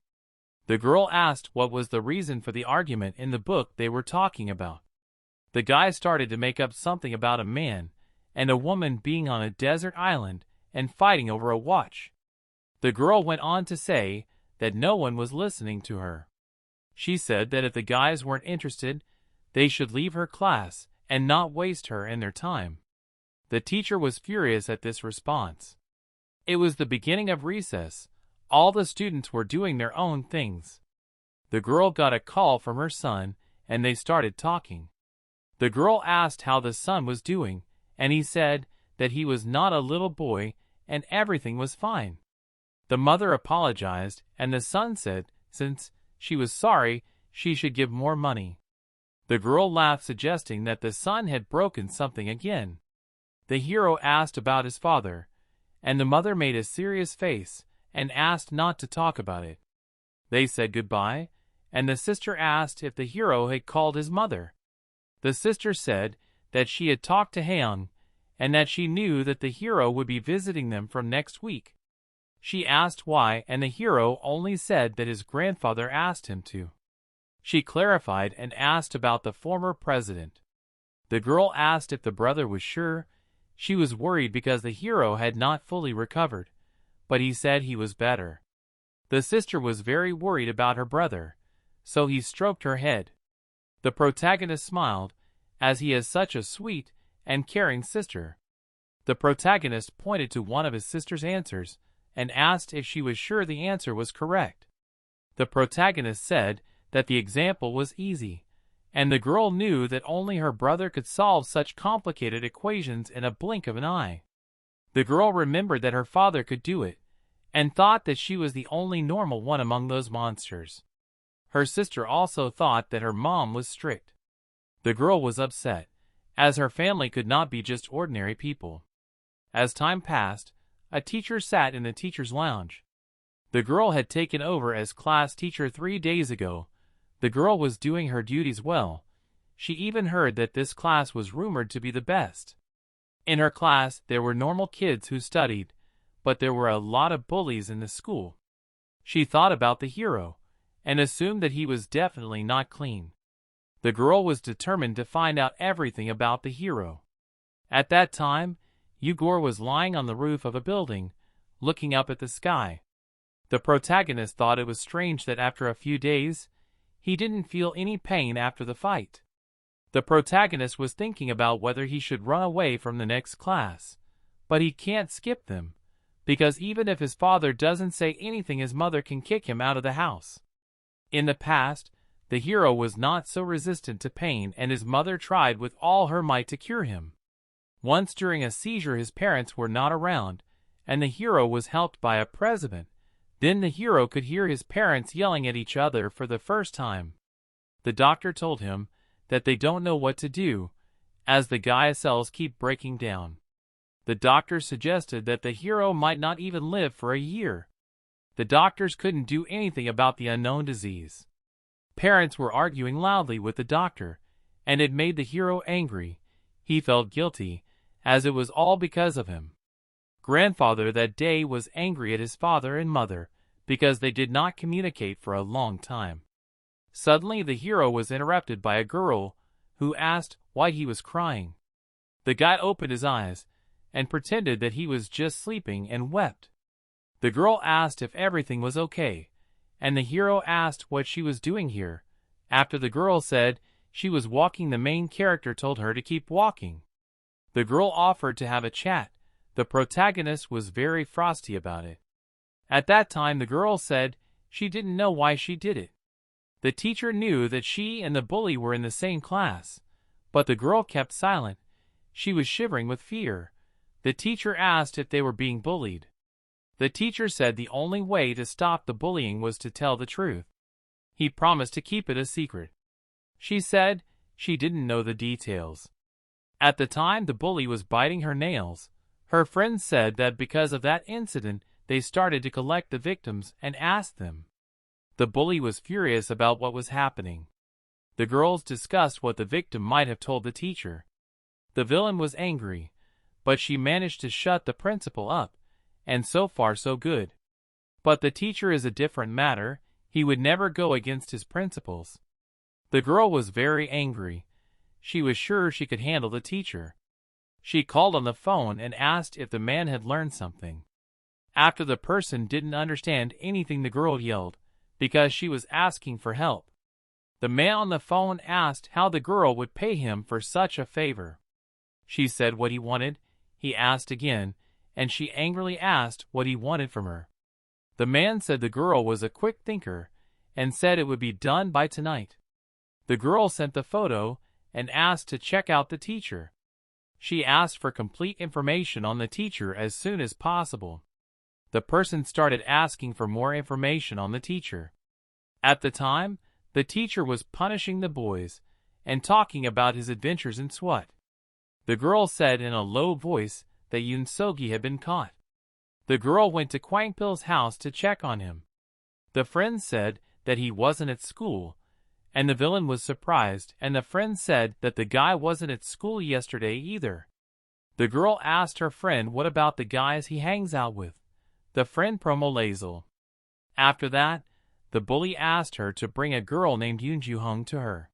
The girl asked what was the reason for the argument in the book they were talking about. The guy started to make up something about a man and a woman being on a desert island and fighting over a watch. The girl went on to say that no one was listening to her. She said that if the guys weren't interested, they should leave her class and not waste her and their time. The teacher was furious at this response. It was the beginning of recess. All the students were doing their own things. The girl got a call from her son, and they started talking. The girl asked how the son was doing, and he said that he was not a little boy and everything was fine. The mother apologized, and the son said, since she was sorry, she should give more money. The girl laughed, suggesting that the son had broken something again. The hero asked about his father, and the mother made a serious face and asked not to talk about it. They said goodbye, and the sister asked if the hero had called his mother. The sister said that she had talked to Haeyoung, and that she knew that the hero would be visiting them from next week. She asked why, and the hero only said that his grandfather asked him to. She clarified and asked about the former president. The girl asked if the brother was sure. She was worried because the hero had not fully recovered, but he said he was better. The sister was very worried about her brother, so he stroked her head. The protagonist smiled, as he has such a sweet and caring sister. The protagonist pointed to one of his sister's answers and asked if she was sure the answer was correct. The protagonist said that the example was easy, and the girl knew that only her brother could solve such complicated equations in a blink of an eye. The girl remembered that her father could do it, and thought that she was the only normal one among those monsters. Her sister also thought that her mom was strict. The girl was upset, as her family could not be just ordinary people. As time passed, a teacher sat in the teacher's lounge. The girl had taken over as class teacher 3 days ago. The girl was doing her duties well. She even heard that this class was rumored to be the best. In her class, there were normal kids who studied, but there were a lot of bullies in the school. She thought about the hero, and assumed that he was definitely not clean. The girl was determined to find out everything about the hero. At that time, Yegor was lying on the roof of a building, looking up at the sky. The protagonist thought it was strange that after a few days, he didn't feel any pain after the fight. The protagonist was thinking about whether he should run away from the next class, but he can't skip them, because even if his father doesn't say anything, his mother can kick him out of the house. In the past, the hero was not so resistant to pain, and his mother tried with all her might to cure him. Once during a seizure, his parents were not around, and the hero was helped by a president. Then the hero could hear his parents yelling at each other for the first time. The doctor told him that they don't know what to do, as the Gaia cells keep breaking down. The doctor suggested that the hero might not even live for a year. The doctors couldn't do anything about the unknown disease. Parents were arguing loudly with the doctor, and it made the hero angry. He felt guilty, as it was all because of him. Grandfather that day was angry at his father and mother, because they did not communicate for a long time. Suddenly the hero was interrupted by a girl, who asked why he was crying. The guy opened his eyes, and pretended that he was just sleeping and wept. The girl asked if everything was okay, and the hero asked what she was doing here. After the girl said she was walking, the main character told her to keep walking. The girl offered to have a chat. The protagonist was very frosty about it. At that time the girl said she didn't know why she did it. The teacher knew that she and the bully were in the same class, but the girl kept silent. She was shivering with fear. The teacher asked if they were being bullied. The teacher said the only way to stop the bullying was to tell the truth. He promised to keep it a secret. She said she didn't know the details. At the time the bully was biting her nails. Her friends said that because of that incident, they started to collect the victims and asked them. The bully was furious about what was happening. The girls discussed what the victim might have told the teacher. The villain was angry, but she managed to shut the principal up, and so far so good. But the teacher is a different matter. He would never go against his principles. The girl was very angry. She was sure she could handle the teacher. She called on the phone and asked if the man had learned something. After the person didn't understand anything, the girl yelled, because she was asking for help. The man on the phone asked how the girl would pay him for such a favor. She said what he wanted. He asked again, and she angrily asked what he wanted from her. The man said the girl was a quick thinker, and said it would be done by tonight. The girl sent the photo and asked to check out the teacher. She asked for complete information on the teacher as soon as possible. The person started asking for more information on the teacher. At the time, the teacher was punishing the boys and talking about his adventures in SWAT. The girl said in a low voice that Yunsogi had been caught. The girl went to Kwangpil's house to check on him. The friend said that he wasn't at school, and the villain was surprised, and the friend said that the guy wasn't at school yesterday either. The girl asked her friend what about the guys he hangs out with. The friend promolazel. After that, the bully asked her to bring a girl named Yunju-hung to her.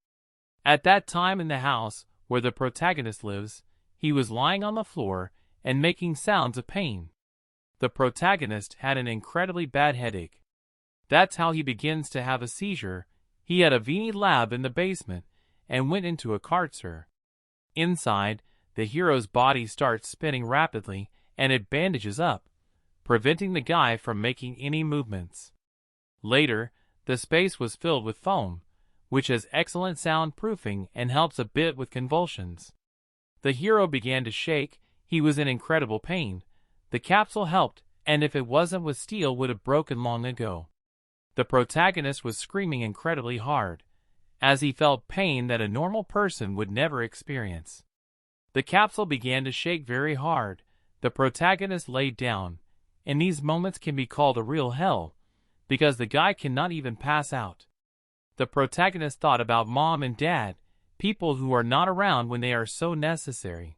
At that time in the house where the protagonist lives, he was lying on the floor and making sounds of pain. The protagonist had an incredibly bad headache. That's how he begins to have a seizure. He had a Vini lab in the basement and went into a karcher. Inside, the hero's body starts spinning rapidly and it bandages up, preventing the guy from making any movements. Later, the space was filled with foam, which has excellent soundproofing and helps a bit with convulsions. The hero began to shake. He was in incredible pain. The capsule helped, and if it wasn't with steel, would have broken long ago. The protagonist was screaming incredibly hard, as he felt pain that a normal person would never experience. The capsule began to shake very hard. The protagonist laid down, and these moments can be called a real hell, because the guy cannot even pass out. The protagonist thought about mom and dad, people who are not around when they are so necessary.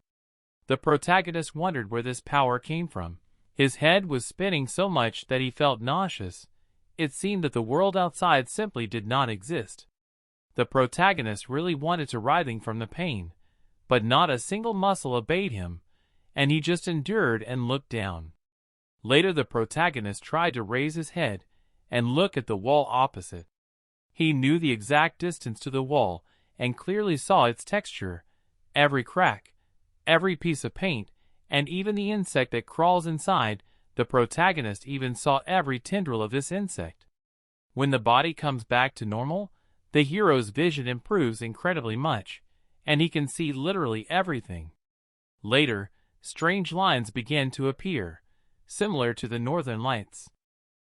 The protagonist wondered where this power came from. His head was spinning so much that he felt nauseous. It seemed that the world outside simply did not exist. The protagonist really wanted to writhing from the pain, but not a single muscle obeyed him, and he just endured and looked down. Later the protagonist tried to raise his head and look at the wall opposite. He knew the exact distance to the wall and clearly saw its texture, every crack, every piece of paint, and even the insect that crawls inside. The protagonist even saw every tendril of this insect. When the body comes back to normal, the hero's vision improves incredibly much, and he can see literally everything. Later, strange lines began to appear, similar to the northern lights.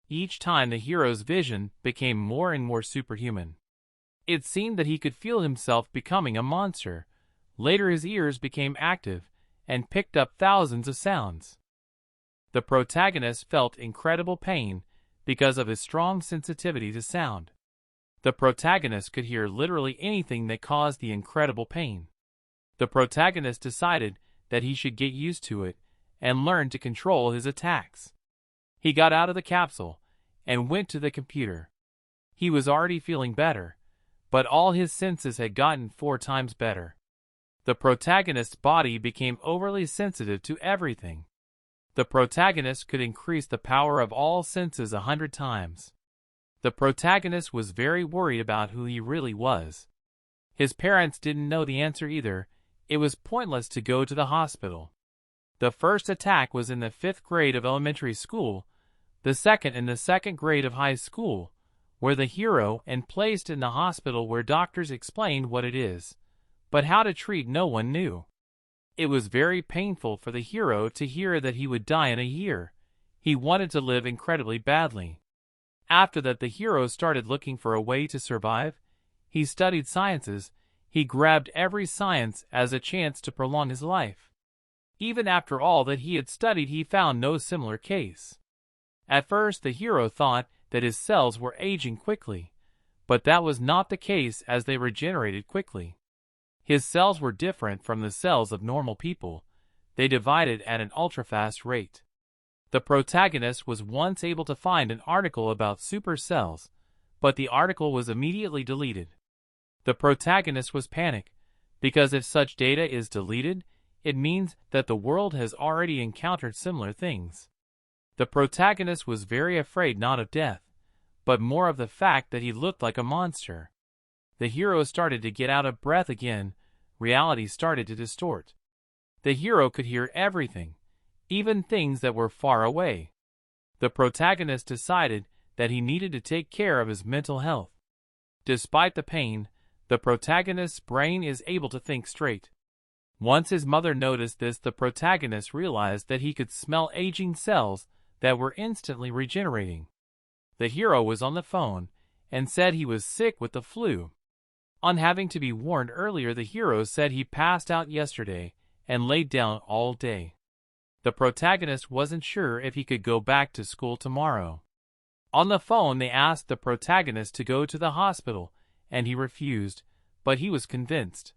Each time the hero's vision became more and more superhuman. It seemed that he could feel himself becoming a monster. Later his ears became active and picked up thousands of sounds. The protagonist felt incredible pain because of his strong sensitivity to sound. The protagonist could hear literally anything that caused the incredible pain. The protagonist decided that he should get used to it and learn to control his attacks. He got out of the capsule and went to the computer. He was already feeling better, but all his senses had gotten 4 times better. The protagonist's body became overly sensitive to everything. The protagonist could increase the power of all senses 100 times. The protagonist was very worried about who he really was. His parents didn't know the answer either. It was pointless to go to the hospital. The first attack was in the 5th grade of elementary school, the second in the 2nd grade of high school, where the hero and placed in the hospital where doctors explained what it is, but how to treat no one knew. It was very painful for the hero to hear that he would die in a year. He wanted to live incredibly badly. After that, the hero started looking for a way to survive. He studied sciences. He grabbed every science as a chance to prolong his life. Even after all that he had studied, he found no similar case. At first, the hero thought that his cells were aging quickly, but that was not the case as they regenerated quickly. His cells were different from the cells of normal people. They divided at an ultra-fast rate. The protagonist was once able to find an article about super cells, but the article was immediately deleted. The protagonist was panicked, because if such data is deleted, it means that the world has already encountered similar things. The protagonist was very afraid not of death, but more of the fact that he looked like a monster. The hero started to get out of breath again. Reality started to distort. The hero could hear everything, even things that were far away. The protagonist decided that he needed to take care of his mental health. Despite the pain, the protagonist's brain is able to think straight. Once his mother noticed this, the protagonist realized that he could smell aging cells that were instantly regenerating. The hero was on the phone and said he was sick with the flu. On having to be warned earlier, the hero said he passed out yesterday and laid down all day. The protagonist wasn't sure if he could go back to school tomorrow. On the phone, they asked the protagonist to go to the hospital, and he refused, but he was convinced.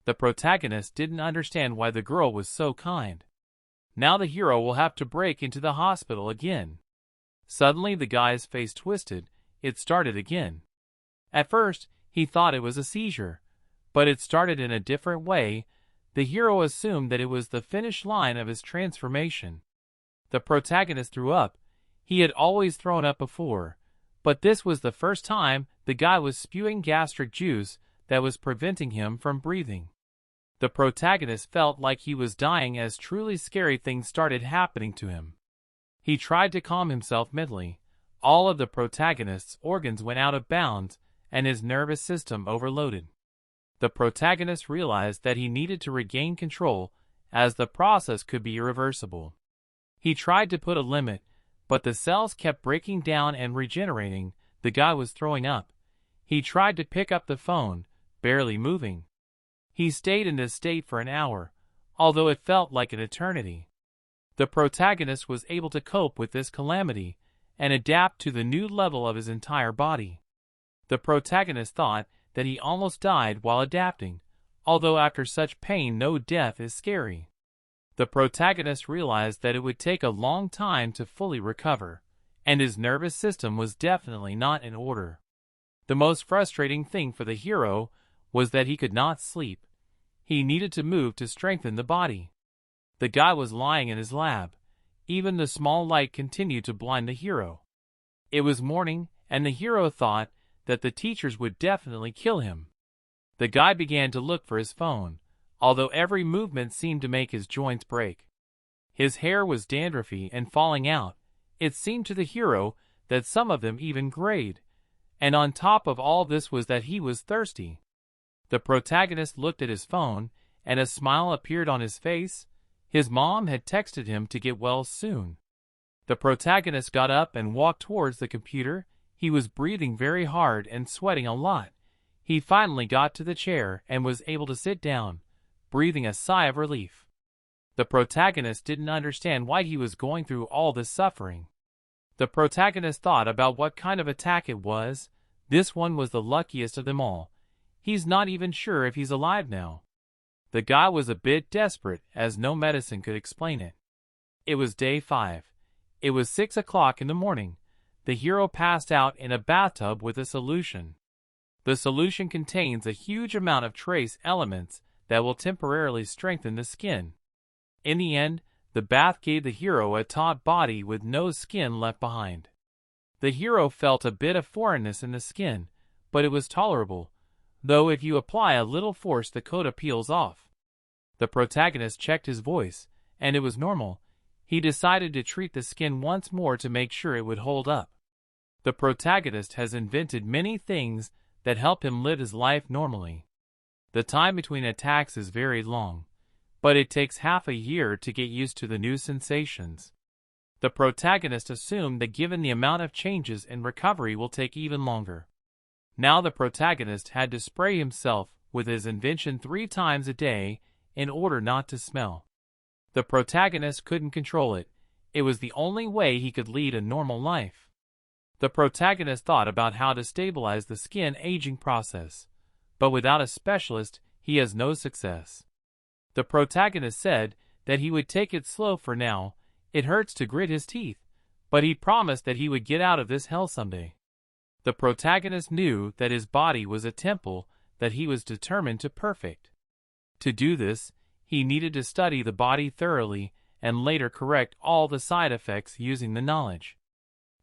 The protagonist didn't understand why the girl was so kind. Now the hero will have to break into the hospital again. Suddenly the guy's face twisted. It started again. At first, he thought it was a seizure, but it started in a different way. The hero assumed that it was the finish line of his transformation. The protagonist threw up. He had always thrown up before, but this was the first time the guy was spewing gastric juice that was preventing him from breathing. The protagonist felt like he was dying as truly scary things started happening to him. He tried to calm himself mentally. All of the protagonist's organs went out of bounds, and his nervous system overloaded. The protagonist realized that he needed to regain control, as the process could be irreversible. He tried to put a limit, but the cells kept breaking down and regenerating. The guy was throwing up. He tried to pick up the phone, barely moving. He stayed in this state for an hour, although it felt like an eternity. The protagonist was able to cope with this calamity and adapt to the new level of his entire body. The protagonist thought that he almost died while adapting, although after such pain no death is scary. The protagonist realized that it would take a long time to fully recover, and his nervous system was definitely not in order. The most frustrating thing for the hero was that he could not sleep. He needed to move to strengthen the body. The guy was lying in his lab. Even the small light continued to blind the hero. It was morning, and the hero thought that the teachers would definitely kill him. The guy began to look for his phone, although every movement seemed to make his joints break. His hair was dandruffy and falling out. It seemed to the hero that some of them even grayed. And on top of all this was that he was thirsty. The protagonist looked at his phone, and a smile appeared on his face. His mom had texted him to get well soon. The protagonist got up and walked towards the computer. He was breathing very hard and sweating a lot. He finally got to the chair and was able to sit down, breathing a sigh of relief. The protagonist didn't understand why he was going through all this suffering. The protagonist thought about what kind of attack it was. This one was the luckiest of them all. He's not even sure if he's alive now. The guy was a bit desperate, as no medicine could explain it. It was day 5. It was 6 o'clock in the morning. The hero passed out in a bathtub with a solution. The solution contains a huge amount of trace elements that will temporarily strengthen the skin. In the end, the bath gave the hero a taut body with no skin left behind. The hero felt a bit of foreignness in the skin, but it was tolerable, though if you apply a little force the coat peels off. The protagonist checked his voice, and it was normal. He decided to treat the skin once more to make sure it would hold up. The protagonist has invented many things that help him live his life normally. The time between attacks is very long, but it takes half a year to get used to the new sensations. The protagonist assumed that given the amount of changes and recovery will take even longer. Now the protagonist had to spray himself with his invention 3 times a day in order not to smell. The protagonist couldn't control it. It was the only way he could lead a normal life. The protagonist thought about how to stabilize the skin aging process, but without a specialist, he has no success. The protagonist said that he would take it slow for now. It hurts to grit his teeth, but he promised that he would get out of this hell someday. The protagonist knew that his body was a temple that he was determined to perfect. To do this, he needed to study the body thoroughly and later correct all the side effects using the knowledge.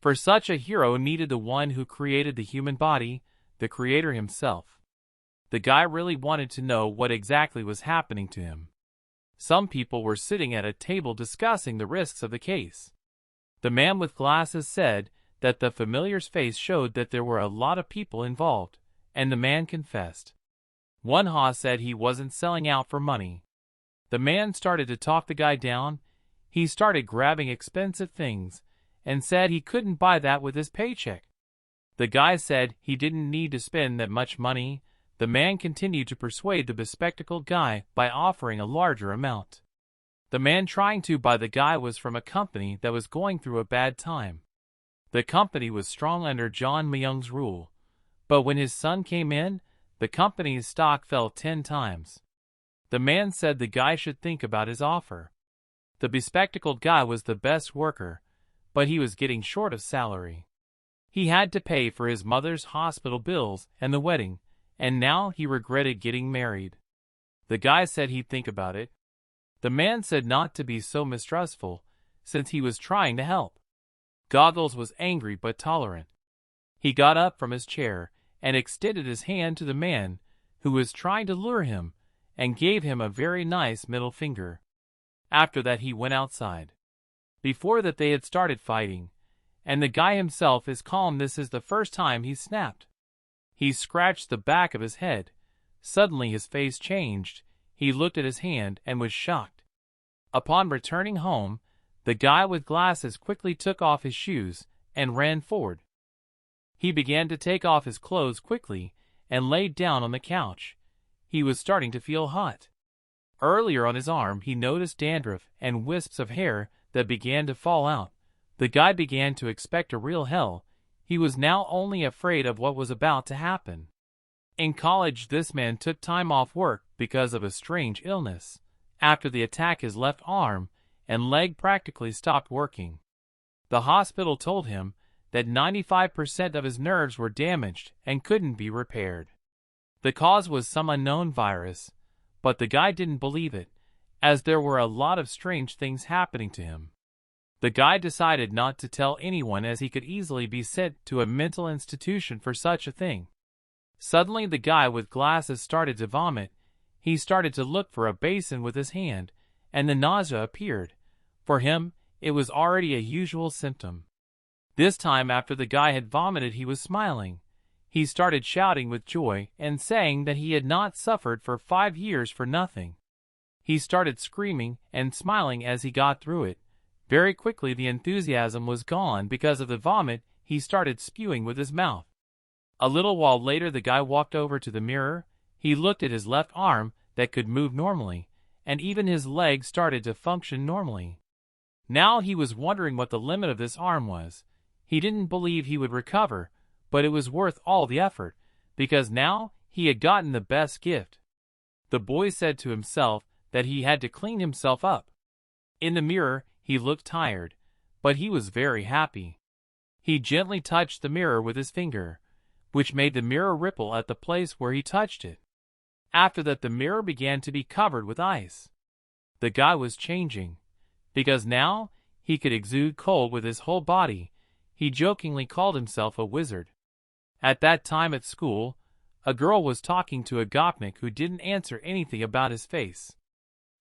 For such a hero needed the one who created the human body, the creator himself. The guy really wanted to know what exactly was happening to him. Some people were sitting at a table discussing the risks of the case. The man with glasses said that the familiar's face showed that there were a lot of people involved, and the man confessed. One Ha said he wasn't selling out for money. The man started to talk the guy down. He started grabbing expensive things and said he couldn't buy that with his paycheck. The guy said he didn't need to spend that much money. The man continued to persuade the bespectacled guy by offering a larger amount. The man trying to buy the guy was from a company that was going through a bad time. The company was strong under John Myung's rule, but when his son came in, the company's stock fell 10 times. The man said the guy should think about his offer. The bespectacled guy was the best worker, but he was getting short of salary. He had to pay for his mother's hospital bills and the wedding, and now he regretted getting married. The guy said he'd think about it. The man said not to be so mistrustful, since he was trying to help. Goggles was angry but tolerant. He got up from his chair and extended his hand to the man who was trying to lure him and gave him a very nice middle finger. After that he went outside. Before that they had started fighting, and the guy himself is calm. This is the first time he snapped. He scratched the back of his head. Suddenly his face changed. He looked at his hand and was shocked. Upon returning home, the guy with glasses quickly took off his shoes and ran forward. He began to take off his clothes quickly and laid down on the couch. He was starting to feel hot. Earlier on his arm he noticed dandruff and wisps of hair that began to fall out. The guy began to expect a real hell. He was now only afraid of what was about to happen. In college, this man took time off work because of a strange illness. After the attack, his left arm and leg practically stopped working. The hospital told him that 95% of his nerves were damaged and couldn't be repaired. The cause was some unknown virus, but the guy didn't believe it, as there were a lot of strange things happening to him. The guy decided not to tell anyone, as he could easily be sent to a mental institution for such a thing. Suddenly, the guy with glasses started to vomit. He started to look for a basin with his hand, and the nausea appeared. For him, it was already a usual symptom. This time, after the guy had vomited, he was smiling. He started shouting with joy and saying that he had not suffered for 5 years for nothing. He started screaming and smiling as he got through it. Very quickly, the enthusiasm was gone because of the vomit he started spewing with his mouth. A little while later, the guy walked over to the mirror. He looked at his left arm that could move normally, and even his leg started to function normally. Now he was wondering what the limit of this arm was. He didn't believe he would recover, but it was worth all the effort, because now he had gotten the best gift. The boy said to himself that he had to clean himself up. In the mirror, he looked tired, but he was very happy. He gently touched the mirror with his finger, which made the mirror ripple at the place where he touched it. After that, the mirror began to be covered with ice. The guy was changing, because now he could exude cold with his whole body. He jokingly called himself a wizard. At that time at school, a girl was talking to a gopnik who didn't answer anything about his face.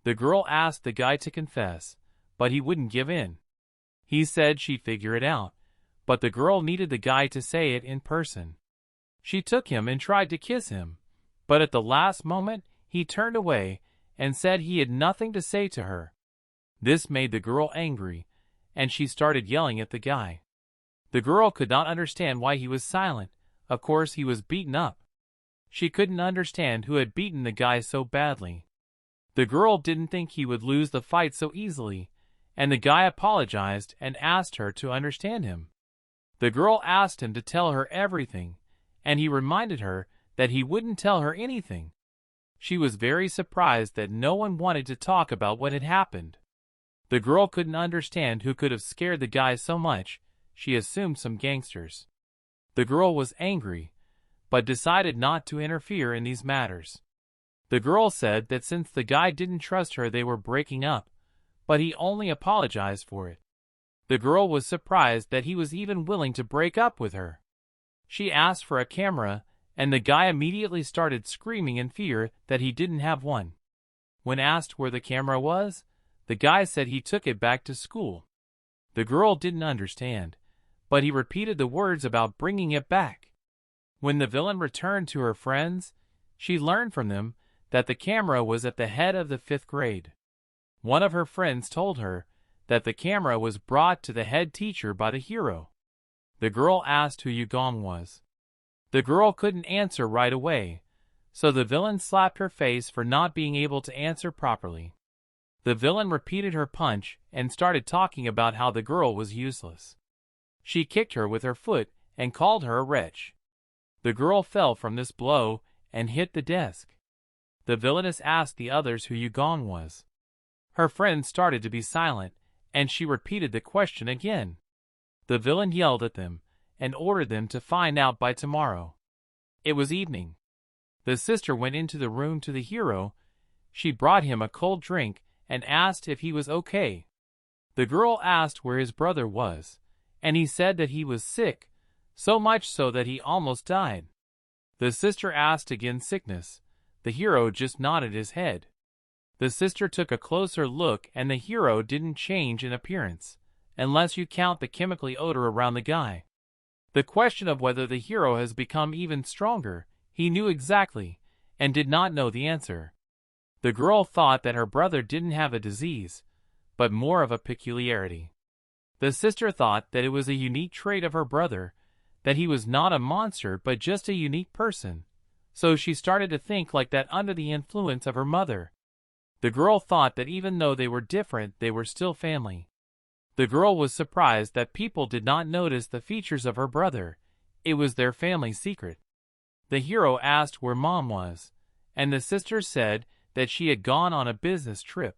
The girl asked the guy to confess, but he wouldn't give in. He said she'd figure it out, but the girl needed the guy to say it in person. She took him and tried to kiss him, but at the last moment he turned away and said he had nothing to say to her. This made the girl angry, and she started yelling at the guy. The girl could not understand why he was silent. Of course, he was beaten up. She couldn't understand who had beaten the guy so badly. The girl didn't think he would lose the fight so easily, and the guy apologized and asked her to understand him. The girl asked him to tell her everything, and he reminded her that he wouldn't tell her anything. She was very surprised that no one wanted to talk about what had happened. The girl couldn't understand who could have scared the guy so much. She assumed some gangsters. The girl was angry, but decided not to interfere in these matters. The girl said that since the guy didn't trust her, they were breaking up, but he only apologized for it. The girl was surprised that he was even willing to break up with her. She asked for a camera, and the guy immediately started screaming in fear that he didn't have one. When asked where the camera was, the guy said he took it back to school. The girl didn't understand, but he repeated the words about bringing it back. When the villain returned to her friends, she learned from them that the camera was at the head of the 5th grade. One of her friends told her that the camera was brought to the head teacher by the hero. The girl asked who Gong was. The girl couldn't answer right away, so the villain slapped her face for not being able to answer properly. The villain repeated her punch and started talking about how the girl was useless. She kicked her with her foot and called her a wretch. The girl fell from this blow and hit the desk. The villainess asked the others who Gong was. Her friends started to be silent, and she repeated the question again. The villain yelled at them and ordered them to find out by tomorrow. It was evening. The sister went into the room to the hero. She brought him a cold drink and asked if he was okay. The girl asked where his brother was, and he said that he was sick, so much so that he almost died. The sister asked again sickness. The hero just nodded his head. The sister took a closer look, and the hero didn't change in appearance, unless you count the chemically odor around the guy. The question of whether the hero has become even stronger, he knew exactly, and did not know the answer. The girl thought that her brother didn't have a disease, but more of a peculiarity. The sister thought that it was a unique trait of her brother, that he was not a monster but just a unique person. So she started to think like that under the influence of her mother. The girl thought that even though they were different, they were still family. The girl was surprised that people did not notice the features of her brother. It was their family secret. The hero asked where Mom was, and the sister said that she had gone on a business trip.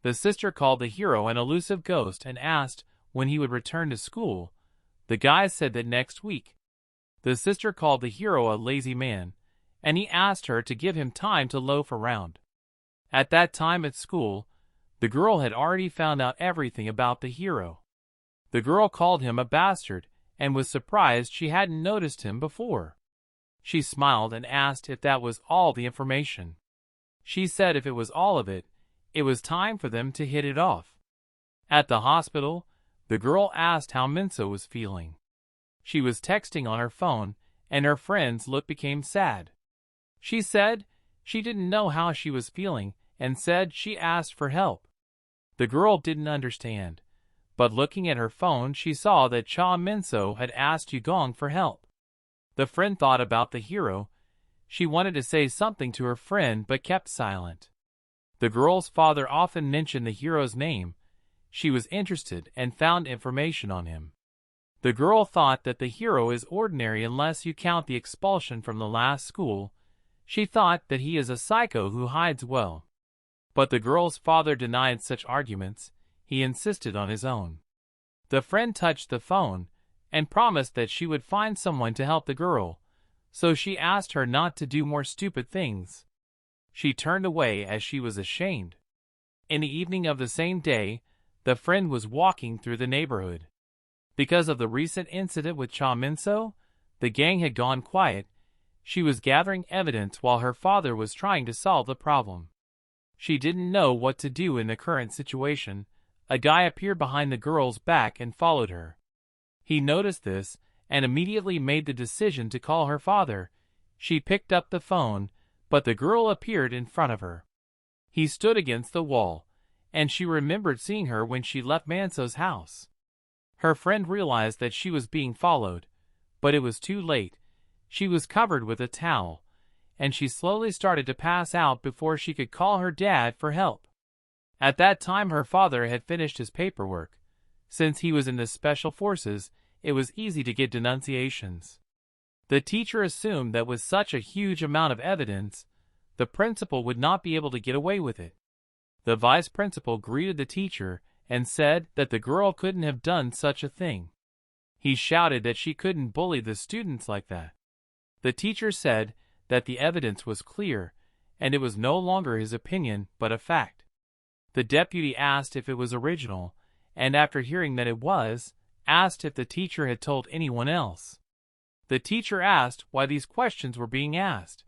The sister called the hero an elusive ghost and asked when he would return to school. The guy said that next week. The sister called the hero a lazy man, and he asked her to give him time to loaf around. At that time at school, the girl had already found out everything about the hero. The girl called him a bastard and was surprised she hadn't noticed him before. She smiled and asked if that was all the information. She said if it was all of it, it was time for them to hit it off. At the hospital, the girl asked how Minso was feeling. She was texting on her phone, and her friend's look became sad. She said she didn't know how she was feeling and said she asked for help. The girl didn't understand, but looking at her phone she saw that Cha Minso had asked Gong for help. The friend thought about the hero. She wanted to say something to her friend but kept silent. The girl's father often mentioned the hero's name. She was interested and found information on him. The girl thought that the hero is ordinary unless you count the expulsion from the last school. She thought that he is a psycho who hides well. But the girl's father denied such arguments. He insisted on his own. The friend touched the phone and promised that she would find someone to help the girl, so she asked her not to do more stupid things. She turned away as she was ashamed. In the evening of the same day, the friend was walking through the neighborhood. Because of the recent incident with Cha Minso, the gang had gone quiet. She was gathering evidence while her father was trying to solve the problem. She didn't know what to do in the current situation. A guy appeared behind the girl's back and followed her. He noticed this and immediately made the decision to call her father. She picked up the phone, but the girl appeared in front of her. He stood against the wall, and she remembered seeing her when she left Manso's house. Her friend realized that she was being followed, but it was too late. She was covered with a towel, and she slowly started to pass out before she could call her dad for help. At that time her father had finished his paperwork. Since he was in the special forces, it was easy to get denunciations. The teacher assumed that with such a huge amount of evidence, the principal would not be able to get away with it. The vice principal greeted the teacher and said that the girl couldn't have done such a thing. He shouted that she couldn't bully the students like that. The teacher said that the evidence was clear, and it was no longer his opinion but a fact. The deputy asked if it was original, and after hearing that it was, asked if the teacher had told anyone else. The teacher asked why these questions were being asked.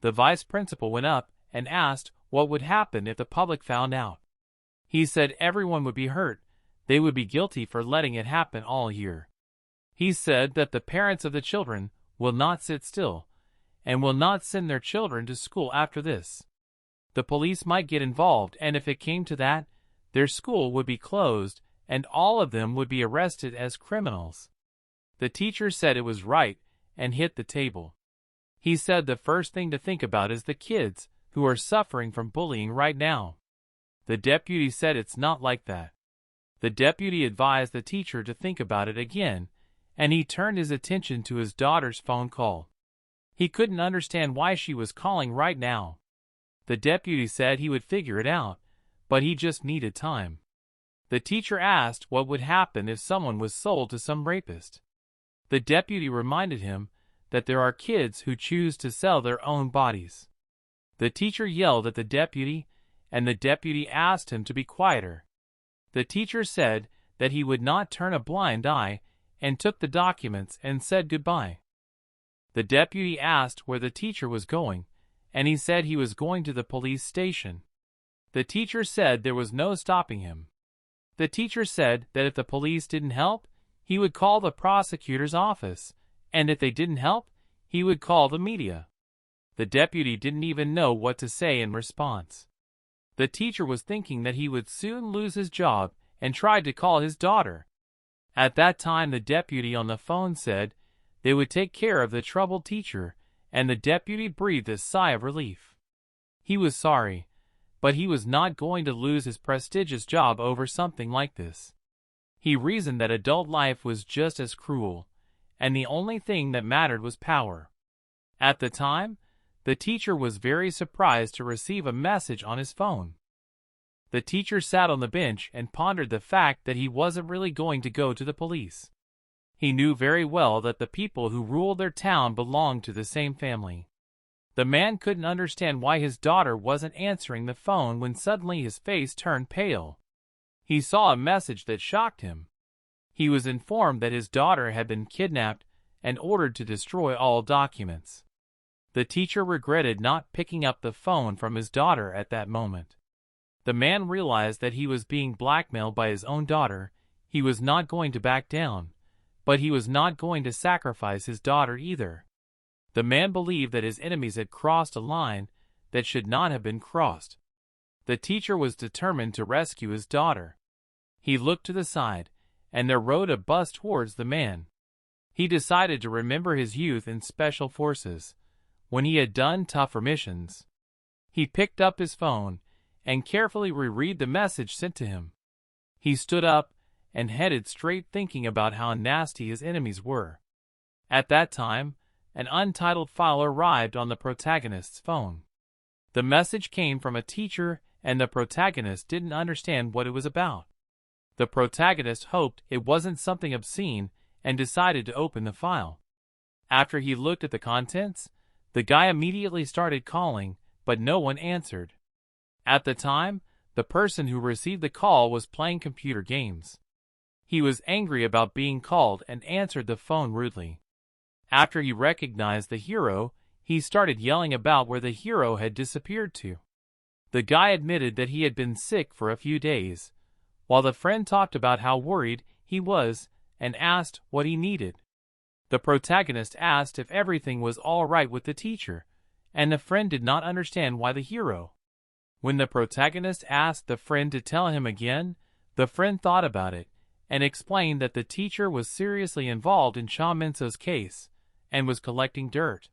The vice principal went up and asked what would happen if the public found out. He said everyone would be hurt. They would be guilty for letting it happen all year. He said that the parents of the children will not sit still and will not send their children to school after this. The police might get involved, and if it came to that, their school would be closed and all of them would be arrested as criminals. The teacher said it was right and hit the table. He said the first thing to think about is the kids who are suffering from bullying right now. The deputy said it's not like that. The deputy advised the teacher to think about it again, and he turned his attention to his daughter's phone call. He couldn't understand why she was calling right now. The deputy said he would figure it out, but he just needed time. The teacher asked what would happen if someone was sold to some rapist. The deputy reminded him that there are kids who choose to sell their own bodies. The teacher yelled at the deputy, and the deputy asked him to be quieter. The teacher said that he would not turn a blind eye and took the documents and said goodbye. The deputy asked where the teacher was going, and he said he was going to the police station. The teacher said there was no stopping him. The teacher said that if the police didn't help, he would call the prosecutor's office, and if they didn't help, he would call the media. The deputy didn't even know what to say in response. The teacher was thinking that he would soon lose his job and tried to call his daughter. At that time the deputy on the phone said they would take care of the troubled teacher, and the deputy breathed a sigh of relief. He was sorry, but he was not going to lose his prestigious job over something like this. He reasoned that adult life was just as cruel, and the only thing that mattered was power. At the time, the teacher was very surprised to receive a message on his phone. The teacher sat on the bench and pondered the fact that he wasn't really going to go to the police. He knew very well that the people who ruled their town belonged to the same family. The man couldn't understand why his daughter wasn't answering the phone when suddenly his face turned pale. He saw a message that shocked him. He was informed that his daughter had been kidnapped and ordered to destroy all documents. The teacher regretted not picking up the phone from his daughter at that moment. The man realized that he was being blackmailed by his own daughter. He was not going to back down, but he was not going to sacrifice his daughter either. The man believed that his enemies had crossed a line that should not have been crossed. The teacher was determined to rescue his daughter. He looked to the side, and there rode a bus towards the man. He decided to remember his youth in special forces, when he had done tougher missions. He picked up his phone and carefully reread the message sent to him. He stood up and headed straight, thinking about how nasty his enemies were. At that time, an untitled file arrived on the protagonist's phone. The message came from a teacher, and the protagonist didn't understand what it was about. The protagonist hoped it wasn't something obscene and decided to open the file. After he looked at the contents, the guy immediately started calling, but no one answered. At the time, the person who received the call was playing computer games. He was angry about being called and answered the phone rudely. After he recognized the hero, he started yelling about where the hero had disappeared to. The guy admitted that he had been sick for a few days, while the friend talked about how worried he was and asked what he needed. The protagonist asked if everything was all right with the teacher, and the friend did not understand why the hero. When the protagonist asked the friend to tell him again, the friend thought about it and explained that the teacher was seriously involved in Cha Minso's case and was collecting dirt.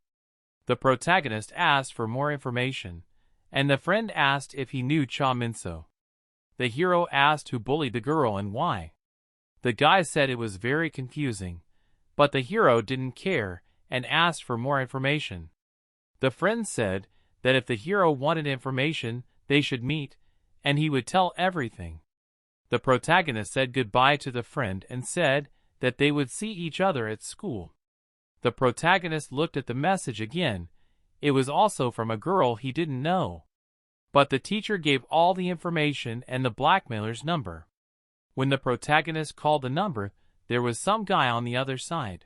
The protagonist asked for more information, and the friend asked if he knew Cha Minso. The hero asked who bullied the girl and why. The guy said it was very confusing, but the hero didn't care and asked for more information. The friend said that if the hero wanted information, they should meet, and he would tell everything. The protagonist said goodbye to the friend and said that they would see each other at school. The protagonist looked at the message again. It was also from a girl he didn't know. But the teacher gave all the information and the blackmailer's number. When the protagonist called the number, there was some guy on the other side.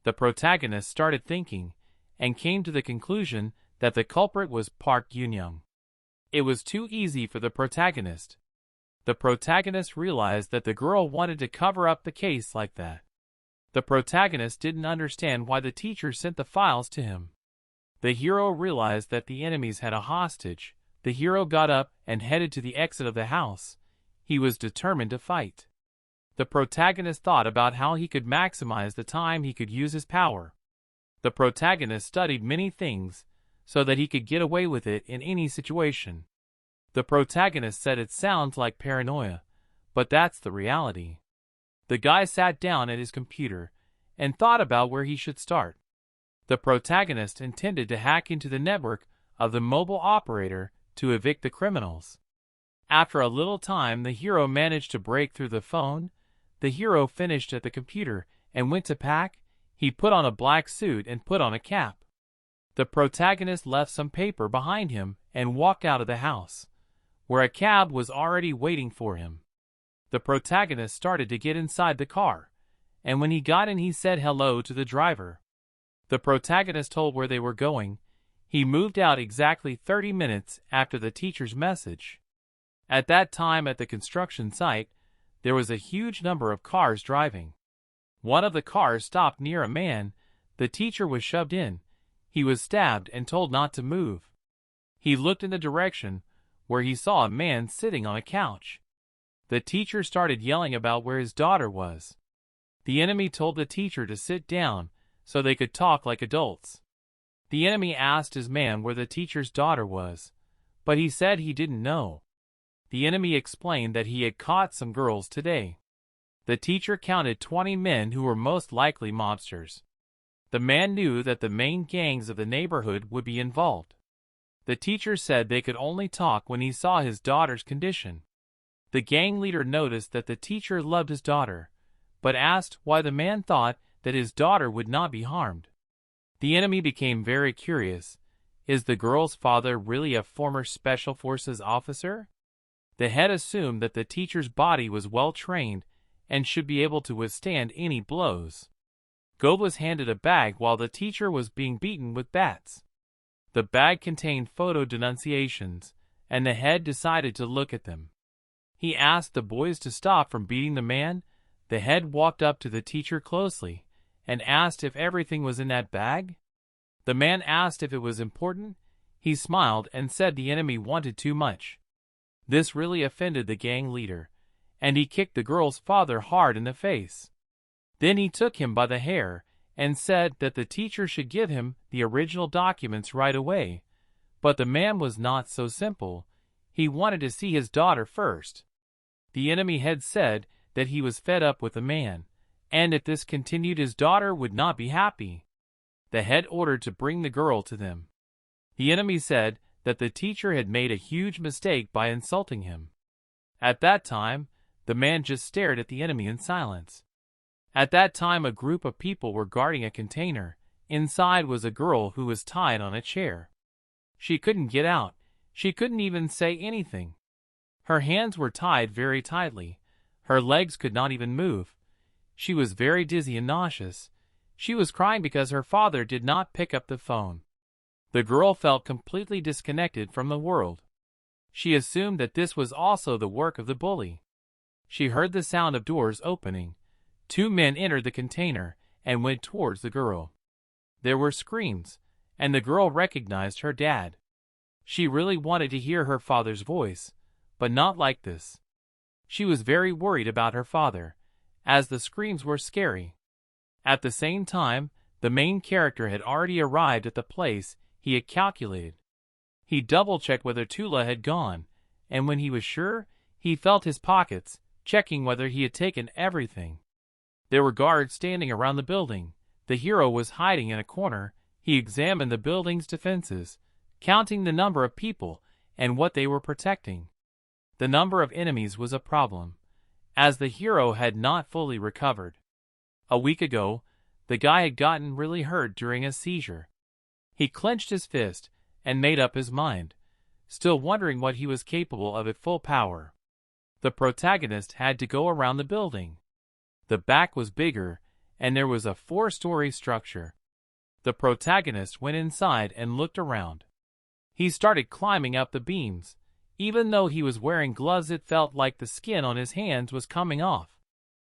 The protagonist started thinking and came to the conclusion that the culprit was Park Yoon-young. It was too easy for the protagonist. The protagonist realized that the girl wanted to cover up the case like that. The protagonist didn't understand why the teacher sent the files to him. The hero realized that the enemies had a hostage. The hero got up and headed to the exit of the house. He was determined to fight. The protagonist thought about how he could maximize the time he could use his power. The protagonist studied many things so that he could get away with it in any situation. The protagonist said it sounds like paranoia, but that's the reality. The guy sat down at his computer and thought about where he should start. The protagonist intended to hack into the network of the mobile operator to evict the criminals. After a little time, the hero managed to break through the phone. The hero finished at the computer and went to pack. He put on a black suit and put on a cap. The protagonist left some paper behind him and walked out of the house, where a cab was already waiting for him. The protagonist started to get inside the car, and when he got in he said hello to the driver. The protagonist told where they were going. He moved out exactly 30 minutes after the teacher's message. At that time at the construction site, there was a huge number of cars driving. One of the cars stopped near a man. The teacher was shoved in. He was stabbed and told not to move. He looked in the direction where he saw a man sitting on a couch. The teacher started yelling about where his daughter was. The enemy told the teacher to sit down so they could talk like adults. The enemy asked his man where the teacher's daughter was, but he said he didn't know. The enemy explained that he had caught some girls today. The teacher counted 20 men who were most likely mobsters. The man knew that the main gangs of the neighborhood would be involved. The teacher said they could only talk when he saw his daughter's condition. The gang leader noticed that the teacher loved his daughter, but asked why the man thought that his daughter would not be harmed. The enemy became very curious. Is the girl's father really a former Special Forces officer? The head assumed that the teacher's body was well trained and should be able to withstand any blows. Gong was handed a bag while the teacher was being beaten with bats. The bag contained photo denunciations, and the head decided to look at them. He asked the boys to stop from beating the man. The head walked up to the teacher closely and asked if everything was in that bag. The man asked if it was important. He smiled and said the enemy wanted too much. This really offended the gang leader, and he kicked the girl's father hard in the face. Then he took him by the hair and said that the teacher should give him the original documents right away. But the man was not so simple. He wanted to see his daughter first. The enemy head said that he was fed up with the man, and if this continued his daughter would not be happy. The head ordered to bring the girl to them. The enemy said that the teacher had made a huge mistake by insulting him. At that time, the man just stared at the enemy in silence. At that time, a group of people were guarding a container. Inside was a girl who was tied on a chair. She couldn't get out. She couldn't even say anything. Her hands were tied very tightly. Her legs could not even move. She was very dizzy and nauseous. She was crying because her father did not pick up the phone. The girl felt completely disconnected from the world. She assumed that this was also the work of the bully. She heard the sound of doors opening. 2 men entered the container and went towards the girl. There were screams, and the girl recognized her dad. She really wanted to hear her father's voice, but not like this. She was very worried about her father, as the screams were scary. At the same time, the main character had already arrived at the place he had calculated. He double-checked whether Tula had gone, and when he was sure, he felt his pockets, checking whether he had taken everything. There were guards standing around the building. The hero was hiding in a corner. He examined the building's defenses, counting the number of people and what they were protecting. The number of enemies was a problem, as the hero had not fully recovered. A week ago, the guy had gotten really hurt during a seizure. He clenched his fist and made up his mind, still wondering what he was capable of at full power. The protagonist had to go around the building. The back was bigger, and there was a 4-story structure. The protagonist went inside and looked around. He started climbing up the beams. Even though he was wearing gloves, it felt like the skin on his hands was coming off.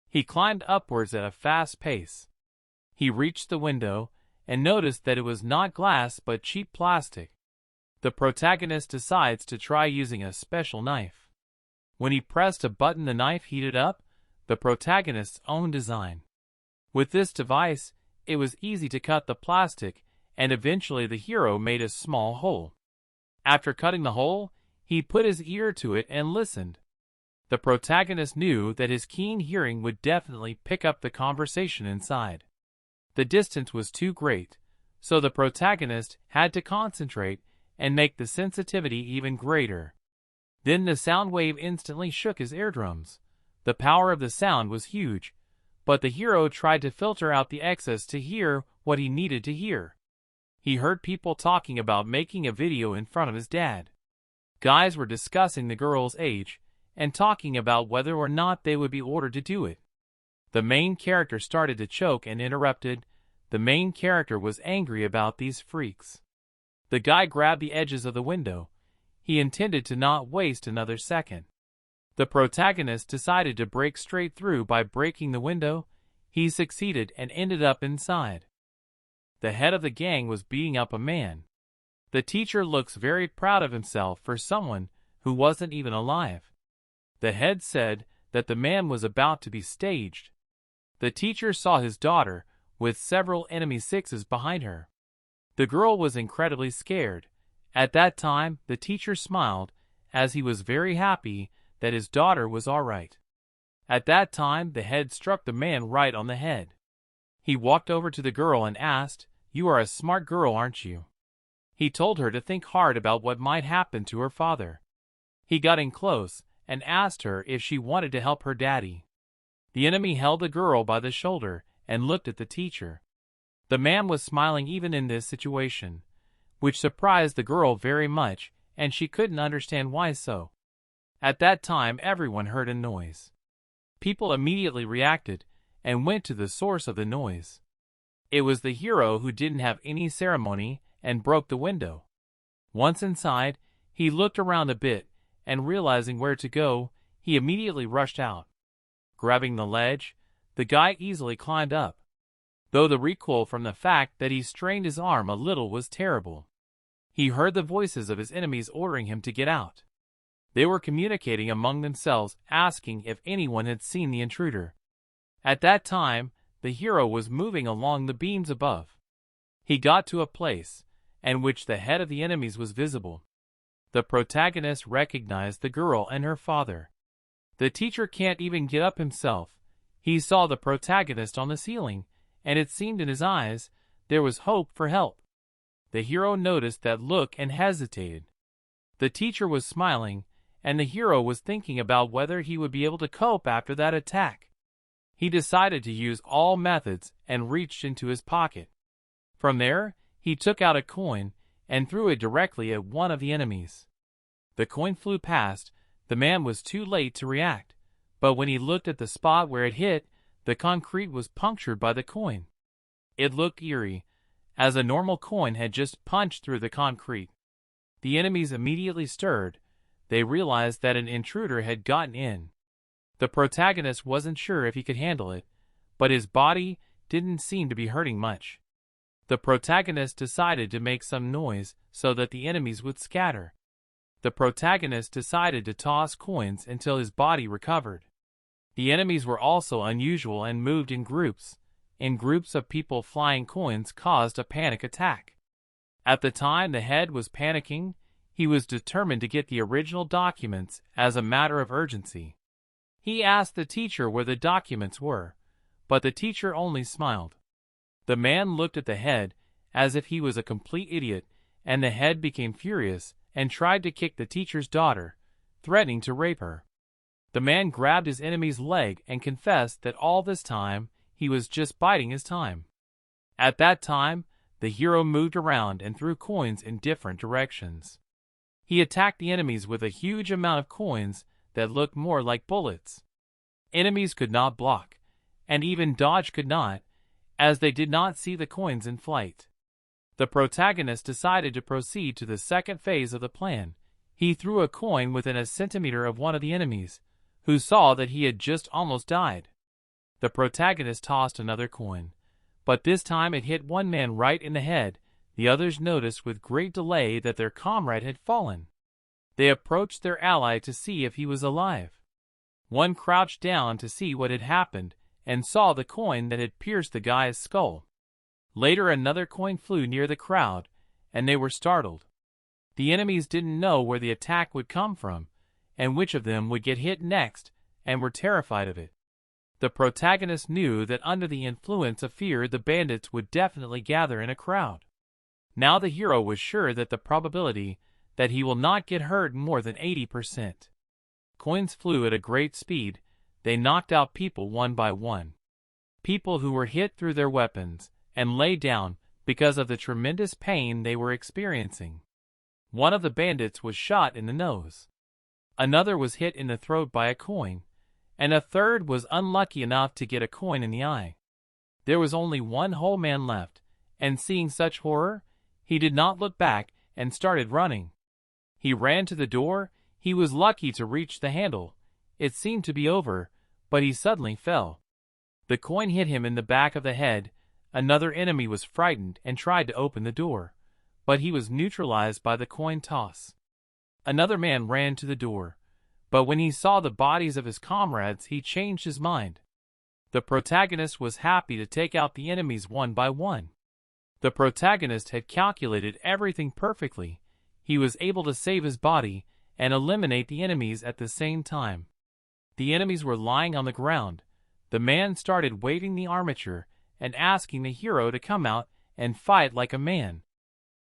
He climbed upwards at a fast pace. He reached the window and noticed that it was not glass but cheap plastic. The protagonist decides to try using a special knife. When he pressed a button, the knife heated up, the protagonist's own design. With this device, it was easy to cut the plastic, and eventually the hero made a small hole. After cutting the hole, he put his ear to it and listened. The protagonist knew that his keen hearing would definitely pick up the conversation inside. The distance was too great, so the protagonist had to concentrate and make the sensitivity even greater. Then the sound wave instantly shook his eardrums. The power of the sound was huge, but the hero tried to filter out the excess to hear what he needed to hear. He heard people talking about making a video in front of his dad. Guys were discussing the girl's age and talking about whether or not they would be ordered to do it. The main character started to choke and interrupted. The main character was angry about these freaks. The guy grabbed the edges of the window. He intended to not waste another second. The protagonist decided to break straight through by breaking the window. He succeeded and ended up inside. The head of the gang was beating up a man. The teacher looks very proud of himself for someone who wasn't even alive. The head said that the man was about to be staged. The teacher saw his daughter with several enemy sixes behind her. The girl was incredibly scared. At that time, the teacher smiled, as he was very happy that his daughter was all right. At that time, the head struck the man right on the head. He walked over to the girl and asked, "You are a smart girl, aren't you?" He told her to think hard about what might happen to her father. He got in close and asked her if she wanted to help her daddy. The enemy held the girl by the shoulder and looked at the teacher. The man was smiling even in this situation, which surprised the girl very much, and she couldn't understand why so. At that time everyone heard a noise. People immediately reacted and went to the source of the noise. It was the hero who didn't have any ceremony and broke the window. Once inside, he looked around a bit, and realizing where to go, he immediately rushed out. Grabbing the ledge, the guy easily climbed up, though the recoil from the fact that he strained his arm a little was terrible. He heard the voices of his enemies ordering him to get out. They were communicating among themselves, asking if anyone had seen the intruder. At that time, the hero was moving along the beams above. He got to a place in which the head of the enemies was visible. The protagonist recognized the girl and her father. The teacher can't even get up himself. He saw the protagonist on the ceiling, and it seemed in his eyes there was hope for help. The hero noticed that look and hesitated. The teacher was smiling, and the hero was thinking about whether he would be able to cope after that attack. He decided to use all methods and reached into his pocket. From there, he took out a coin and threw it directly at one of the enemies. The coin flew past. The man was too late to react, but when he looked at the spot where it hit, the concrete was punctured by the coin. It looked eerie, as a normal coin had just punched through the concrete. The enemies immediately stirred. They realized that an intruder had gotten in. The protagonist wasn't sure if he could handle it, but his body didn't seem to be hurting much. The protagonist decided to make some noise so that the enemies would scatter. The protagonist decided to toss coins until his body recovered. The enemies were also unusual and moved in groups. In groups of people, flying coins caused a panic attack. At the time the head was panicking, he was determined to get the original documents as a matter of urgency. He asked the teacher where the documents were, but the teacher only smiled. The man looked at the head as if he was a complete idiot, and the head became furious and tried to kick the teacher's daughter, threatening to rape her. The man grabbed his enemy's leg and confessed that all this time he was just biding his time. At that time, the hero moved around and threw coins in different directions. He attacked the enemies with a huge amount of coins that looked more like bullets. Enemies could not block, and even dodge could not, as they did not see the coins in flight. The protagonist decided to proceed to the second phase of the plan. He threw a coin within a centimeter of one of the enemies, who saw that he had just almost died. The protagonist tossed another coin, but this time it hit one man right in the head. The others noticed with great delay that their comrade had fallen. They approached their ally to see if he was alive. One crouched down to see what had happened and saw the coin that had pierced the guy's skull. Later another coin flew near the crowd, and they were startled. The enemies didn't know where the attack would come from, and which of them would get hit next, and were terrified of it. The protagonist knew that under the influence of fear the bandits would definitely gather in a crowd. Now the hero was sure that the probability that he will not get hurt more than 80%. Coins flew at a great speed. They knocked out people one by one. People who were hit threw their weapons and lay down because of the tremendous pain they were experiencing. One of the bandits was shot in the nose. Another was hit in the throat by a coin, and a third was unlucky enough to get a coin in the eye. There was only one whole man left, and seeing such horror, he did not look back and started running. He ran to the door. He was lucky to reach the handle. It seemed to be over, but he suddenly fell. The coin hit him in the back of the head. Another enemy was frightened and tried to open the door, but he was neutralized by the coin toss. Another man ran to the door, but when he saw the bodies of his comrades, he changed his mind. The protagonist was happy to take out the enemies one by one. The protagonist had calculated everything perfectly. He was able to save his body and eliminate the enemies at the same time. The enemies were lying on the ground. The man started waving the armature and asking the hero to come out and fight like a man.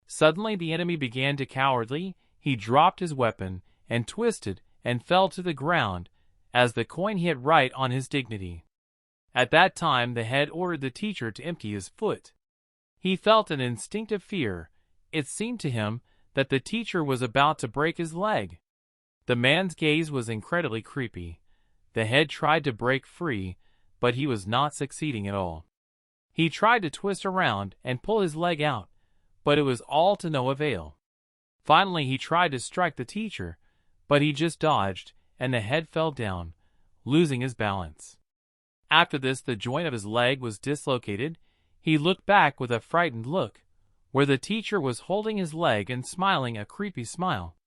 Suddenly the enemy began to cowardly, he dropped his weapon, and twisted, and fell to the ground, as the coin hit right on his dignity. At that time the head ordered the teacher to empty his foot. He felt an instinctive fear. It seemed to him that the teacher was about to break his leg. The man's gaze was incredibly creepy. The head tried to break free, but he was not succeeding at all. He tried to twist around and pull his leg out, but it was all to no avail. Finally he tried to strike the teacher, but he just dodged, and the head fell down, losing his balance. After this, the joint of his leg was dislocated. He looked back with a frightened look, where the teacher was holding his leg and smiling a creepy smile.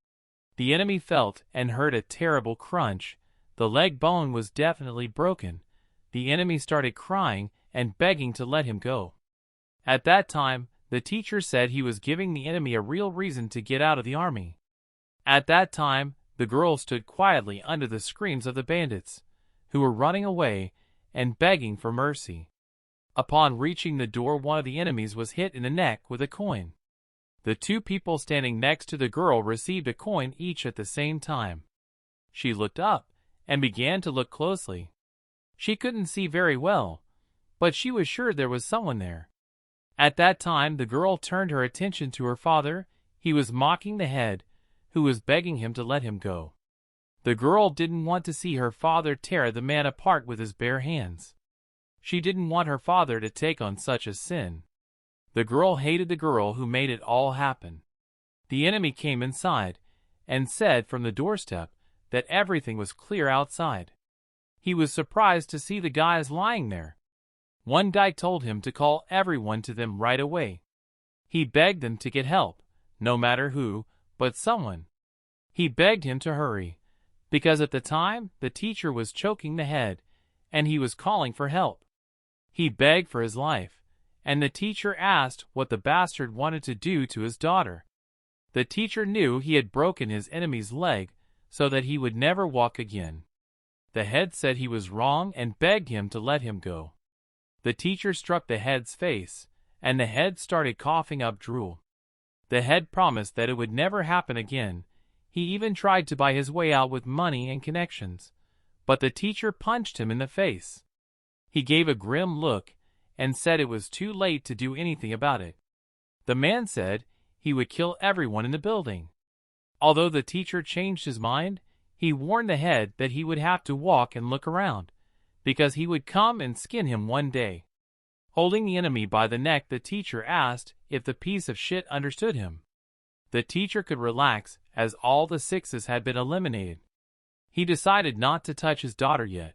The enemy felt and heard a terrible crunch. The leg bone was definitely broken. The enemy started crying and begging to let him go. At that time, the teacher said he was giving the enemy a real reason to get out of the army. At that time, the girl stood quietly under the screams of the bandits, who were running away and begging for mercy. Upon reaching the door, one of the enemies was hit in the neck with a coin. The two people standing next to the girl received a coin each at the same time. She looked up and began to look closely. She couldn't see very well, but she was sure there was someone there. At that time, the girl turned her attention to her father. He was mocking the head, who was begging him to let him go. The girl didn't want to see her father tear the man apart with his bare hands. She didn't want her father to take on such a sin. The girl hated the girl who made it all happen. The enemy came inside and said from the doorstep that everything was clear outside. He was surprised to see the guys lying there. One guy told him to call everyone to them right away. He begged them to get help, no matter who, but someone. He begged him to hurry, because at the time the teacher was choking the head, and he was calling for help. He begged for his life, and the teacher asked what the bastard wanted to do to his daughter. The teacher knew he had broken his enemy's leg so that he would never walk again. The head said he was wrong and begged him to let him go. The teacher struck the head's face, and the head started coughing up drool. The head promised that it would never happen again. He even tried to buy his way out with money and connections, but the teacher punched him in the face. He gave a grim look and said it was too late to do anything about it. The man said he would kill everyone in the building. Although the teacher changed his mind, he warned the head that he would have to walk and look around, because he would come and skin him one day. Holding the enemy by the neck, the teacher asked if the piece of shit understood him. The teacher could relax as all the sixes had been eliminated. He decided not to touch his daughter yet,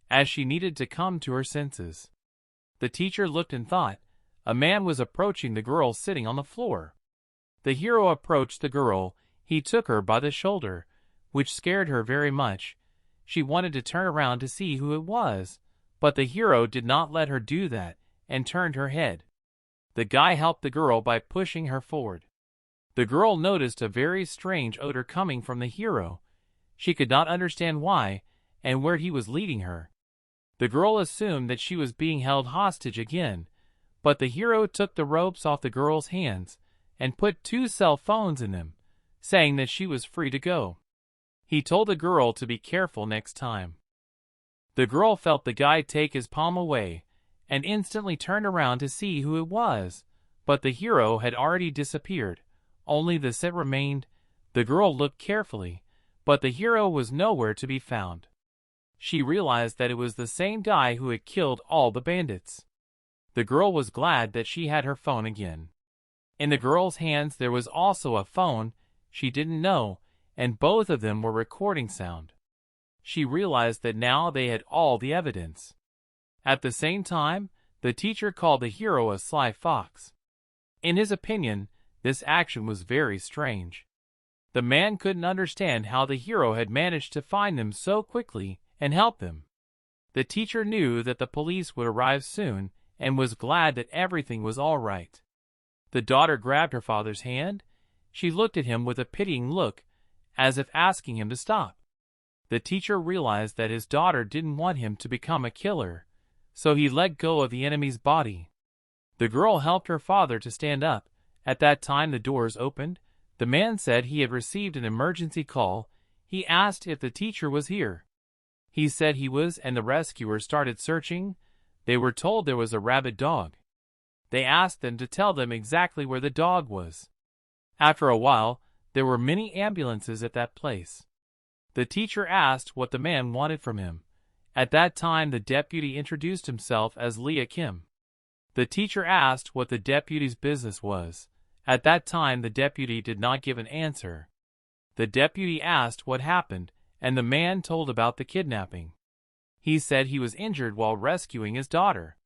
as she needed to come to her senses. The teacher looked and thought. A man was approaching the girl sitting on the floor. The hero approached the girl. He took her by the shoulder, which scared her very much. She wanted to turn around to see who it was, but the hero did not let her do that and turned her head. The guy helped the girl by pushing her forward. The girl noticed a very strange odor coming from the hero. She could not understand why and where he was leading her. The girl assumed that she was being held hostage again, but the hero took the ropes off the girl's hands and put 2 cell phones in them, saying that she was free to go. He told the girl to be careful next time. The girl felt the guy take his palm away and instantly turned around to see who it was, but the hero had already disappeared. Only the scent remained. The girl looked carefully, but the hero was nowhere to be found. She realized that it was the same guy who had killed all the bandits. The girl was glad that she had her phone again. In the girl's hands there was also a phone she didn't know, and both of them were recording sound. She realized that now they had all the evidence. At the same time, the teacher called the hero a sly fox. In his opinion, this action was very strange. The man couldn't understand how the hero had managed to find them so quickly and help them. The teacher knew that the police would arrive soon and was glad that everything was all right. The daughter grabbed her father's hand. She looked at him with a pitying look, as if asking him to stop. The teacher realized that his daughter didn't want him to become a killer, so he let go of the enemy's body. The girl helped her father to stand up. At that time the doors opened. The man said he had received an emergency call. He asked if the teacher was here. He said he was, and the rescuers started searching. They were told there was a rabid dog. They asked them to tell them exactly where the dog was. After a while, there were many ambulances at that place. The teacher asked what the man wanted from him. At that time the deputy introduced himself as Leah Kim. The teacher asked what the deputy's business was. At that time the deputy did not give an answer. The deputy asked what happened, and the man told about the kidnapping. He said he was injured while rescuing his daughter.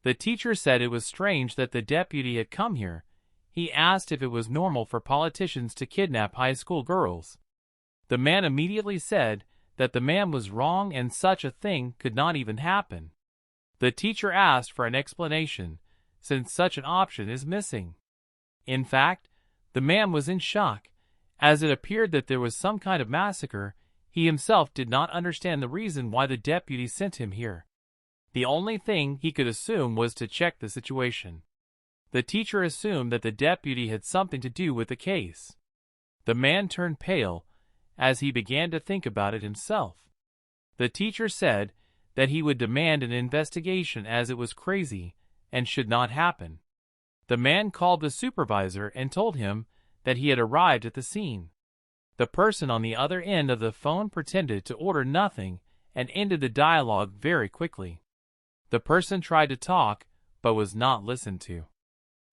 The teacher said it was strange that the deputy had come here. He asked if it was normal for politicians to kidnap high school girls. The man immediately said that the man was wrong and such a thing could not even happen. The teacher asked for an explanation, since such an option is missing. In fact, the man was in shock, as it appeared that there was some kind of massacre. He himself did not understand the reason why the deputy sent him here. The only thing he could assume was to check the situation. The teacher assumed that the deputy had something to do with the case. The man turned pale as he began to think about it himself. The teacher said that he would demand an investigation as it was crazy and should not happen. The man called the supervisor and told him that he had arrived at the scene. The person on the other end of the phone pretended to order nothing and ended the dialogue very quickly. The person tried to talk, but was not listened to.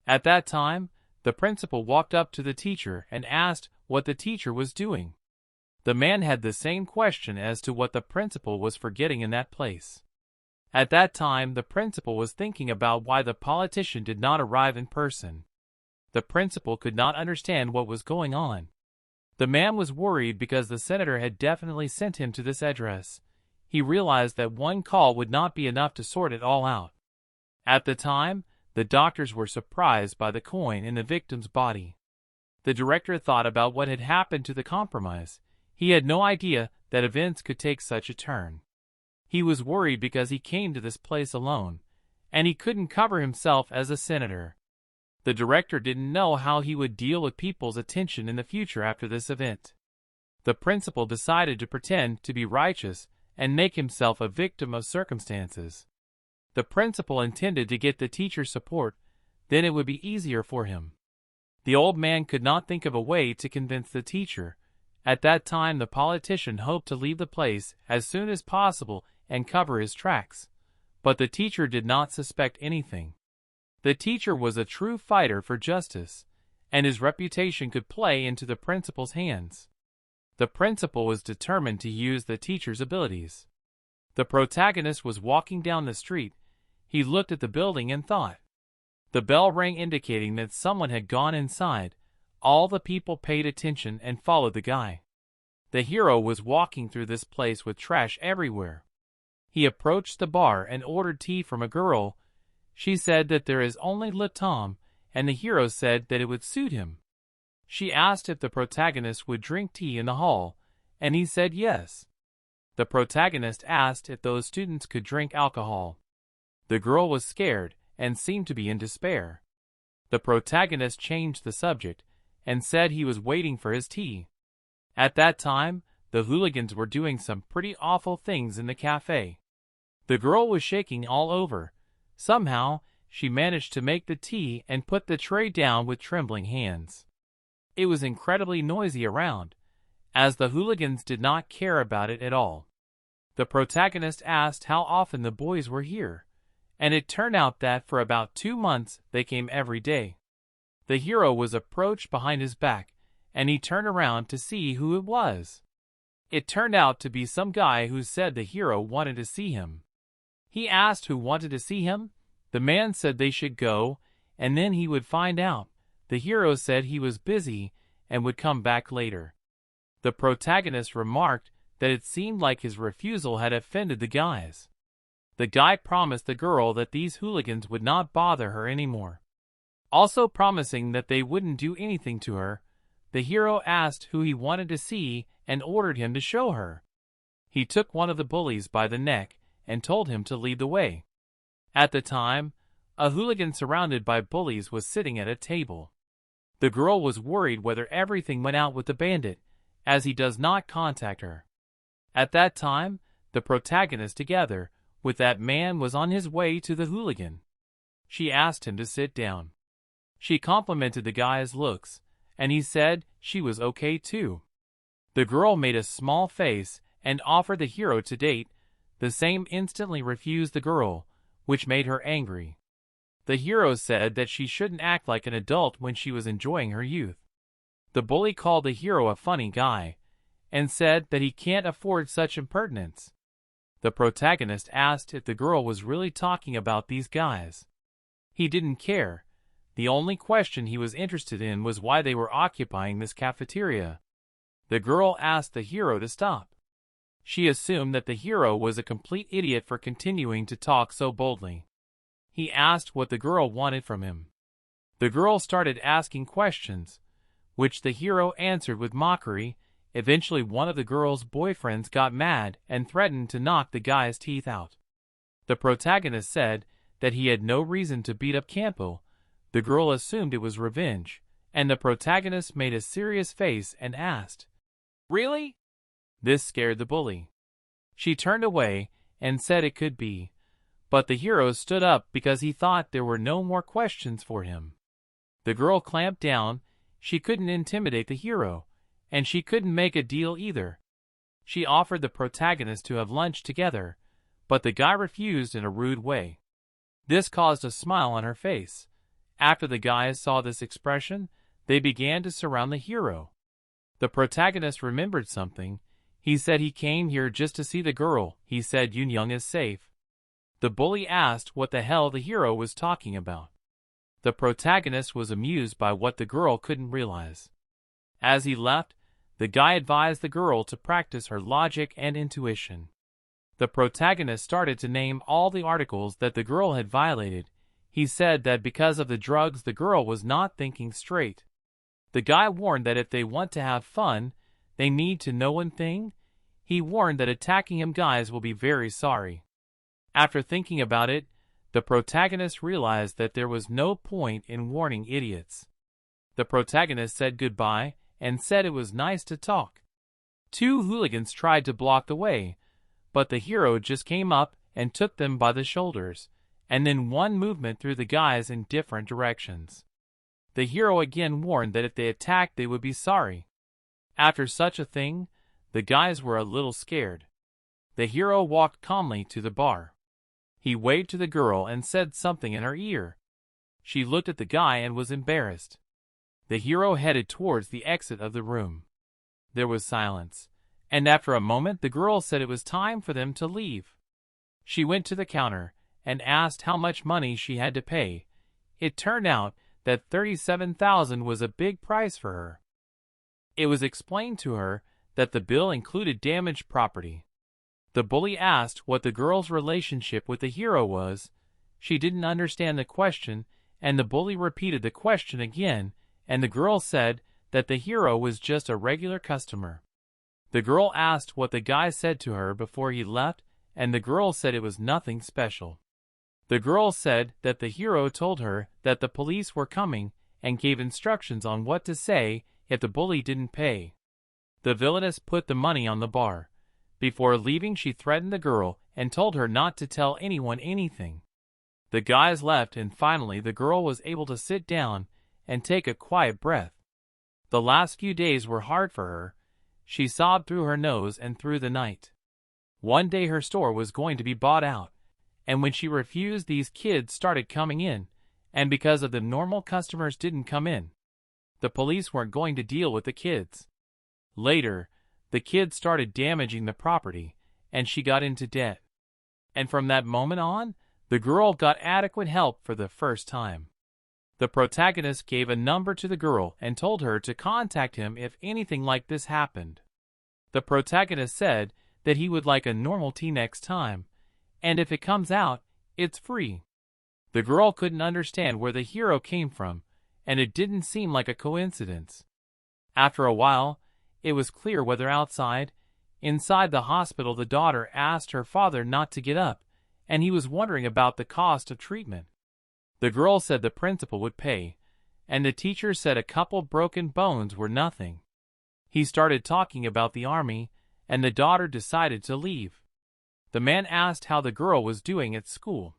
At that time, the principal walked up to the teacher and asked what the teacher was doing. The man had the same question as to what the principal was forgetting in that place. At that time, the principal was thinking about why the politician did not arrive in person. The principal could not understand what was going on. The man was worried because the senator had definitely sent him to this address. He realized that one call would not be enough to sort it all out. At the time, the doctors were surprised by the coin in the victim's body. The director thought about what had happened to the compromise. He had no idea that events could take such a turn. He was worried because he came to this place alone, and he couldn't cover himself as a senator. The director didn't know how he would deal with people's attention in the future after this event. The principal decided to pretend to be righteous and make himself a victim of circumstances. The principal intended to get the teacher's support, then it would be easier for him. The old man could not think of a way to convince the teacher. At that time the politician hoped to leave the place as soon as possible and cover his tracks, but the teacher did not suspect anything. The teacher was a true fighter for justice, and his reputation could play into the principal's hands. The principal was determined to use the teacher's abilities. The protagonist was walking down the street. He looked at the building and thought. The bell rang indicating that someone had gone inside. All the people paid attention and followed the guy. The hero was walking through this place with trash everywhere. He approached the bar and ordered tea from a girl. She said that there is only Le Tom, and the hero said that it would suit him. She asked if the protagonist would drink tea in the hall, and he said yes. The protagonist asked if those students could drink alcohol. The girl was scared and seemed to be in despair. The protagonist changed the subject and said he was waiting for his tea. At that time, the hooligans were doing some pretty awful things in the cafe. The girl was shaking all over. Somehow, she managed to make the tea and put the tray down with trembling hands. It was incredibly noisy around, as the hooligans did not care about it at all. The protagonist asked how often the boys were here, and it turned out that for about 2 months they came every day. The hero was approached behind his back, and he turned around to see who it was. It turned out to be some guy who said the hero wanted to see him. He asked who wanted to see him. The man said they should go, and then he would find out. The hero said he was busy and would come back later. The protagonist remarked that it seemed like his refusal had offended the guys. The guy promised the girl that these hooligans would not bother her anymore, also promising that they wouldn't do anything to her. The hero asked who he wanted to see and ordered him to show her. He took one of the bullies by the neck and told him to lead the way. At the time, a hooligan surrounded by bullies was sitting at a table. The girl was worried whether everything went out with the bandit, as he does not contact her. At that time, the protagonist together with that man was on his way to the hooligan. She asked him to sit down. She complimented the guy's looks, and he said she was okay too. The girl made a small face and offered the hero to date. The same instantly refused the girl, which made her angry. The hero said that she shouldn't act like an adult when she was enjoying her youth. The bully called the hero a funny guy, and said that he can't afford such impertinence. The protagonist asked if the girl was really talking about these guys. He didn't care. The only question he was interested in was why they were occupying this cafeteria. The girl asked the hero to stop. She assumed that the hero was a complete idiot for continuing to talk so boldly. He asked what the girl wanted from him. The girl started asking questions, which the hero answered with mockery. Eventually one of the girl's boyfriends got mad and threatened to knock the guy's teeth out. The protagonist said that he had no reason to beat up Campo. The girl assumed it was revenge, and the protagonist made a serious face and asked, "Really?" This scared the bully. She turned away and said it could be, but the hero stood up because he thought there were no more questions for him. The girl clamped down. She couldn't intimidate the hero, and she couldn't make a deal either. She offered the protagonist to have lunch together, but the guy refused in a rude way. This caused a smile on her face. After the guys saw this expression, they began to surround the hero. The protagonist remembered something. He said he came here just to see the girl. He said Yun Young is safe. The bully asked what the hell the hero was talking about. The protagonist was amused by what the girl couldn't realize. As he left, the guy advised the girl to practice her logic and intuition. The protagonist started to name all the articles that the girl had violated. He said that because of the drugs the girl was not thinking straight. The guy warned that if they want to have fun, they need to know one thing. He warned that attacking him guys will be very sorry. After thinking about it, the protagonist realized that there was no point in warning idiots. The protagonist said goodbye and said it was nice to talk. Two hooligans tried to block the way, but the hero just came up and took them by the shoulders, and then one movement threw the guys in different directions. The hero again warned that if they attacked they would be sorry. After such a thing, the guys were a little scared. The hero walked calmly to the bar. He waved to the girl and said something in her ear. She looked at the guy and was embarrassed. The hero headed towards the exit of the room. There was silence, and after a moment the girl said it was time for them to leave. She went to the counter and asked how much money she had to pay. It turned out that 37,000 was a big price for her. It was explained to her that the bill included damaged property. The bully asked what the girl's relationship with the hero was. She didn't understand the question, and the bully repeated the question again, and the girl said that the hero was just a regular customer. The girl asked what the guy said to her before he left, and the girl said it was nothing special. The girl said that the hero told her that the police were coming and gave instructions on what to say if the bully didn't pay. The villainess put the money on the bar. Before leaving, she threatened the girl and told her not to tell anyone anything. The guys left, and finally the girl was able to sit down and take a quiet breath. The last few days were hard for her. She sobbed through her nose and through the night. One day her store was going to be bought out, and when she refused, these kids started coming in, and because of the normal customers didn't come in. The police weren't going to deal with the kids. Later, the kids started damaging the property, and she got into debt. And from that moment on, the girl got adequate help for the first time. The protagonist gave a number to the girl and told her to contact him if anything like this happened. The protagonist said that he would like a normal tea next time, and if it comes out, it's free. The girl couldn't understand where the hero came from, and it didn't seem like a coincidence. After a while, it was clear whether inside the hospital the daughter asked her father not to get up, and he was wondering about the cost of treatment. The girl said the principal would pay, and the teacher said a couple broken bones were nothing. He started talking about the army, and the daughter decided to leave. The man asked how the girl was doing at school.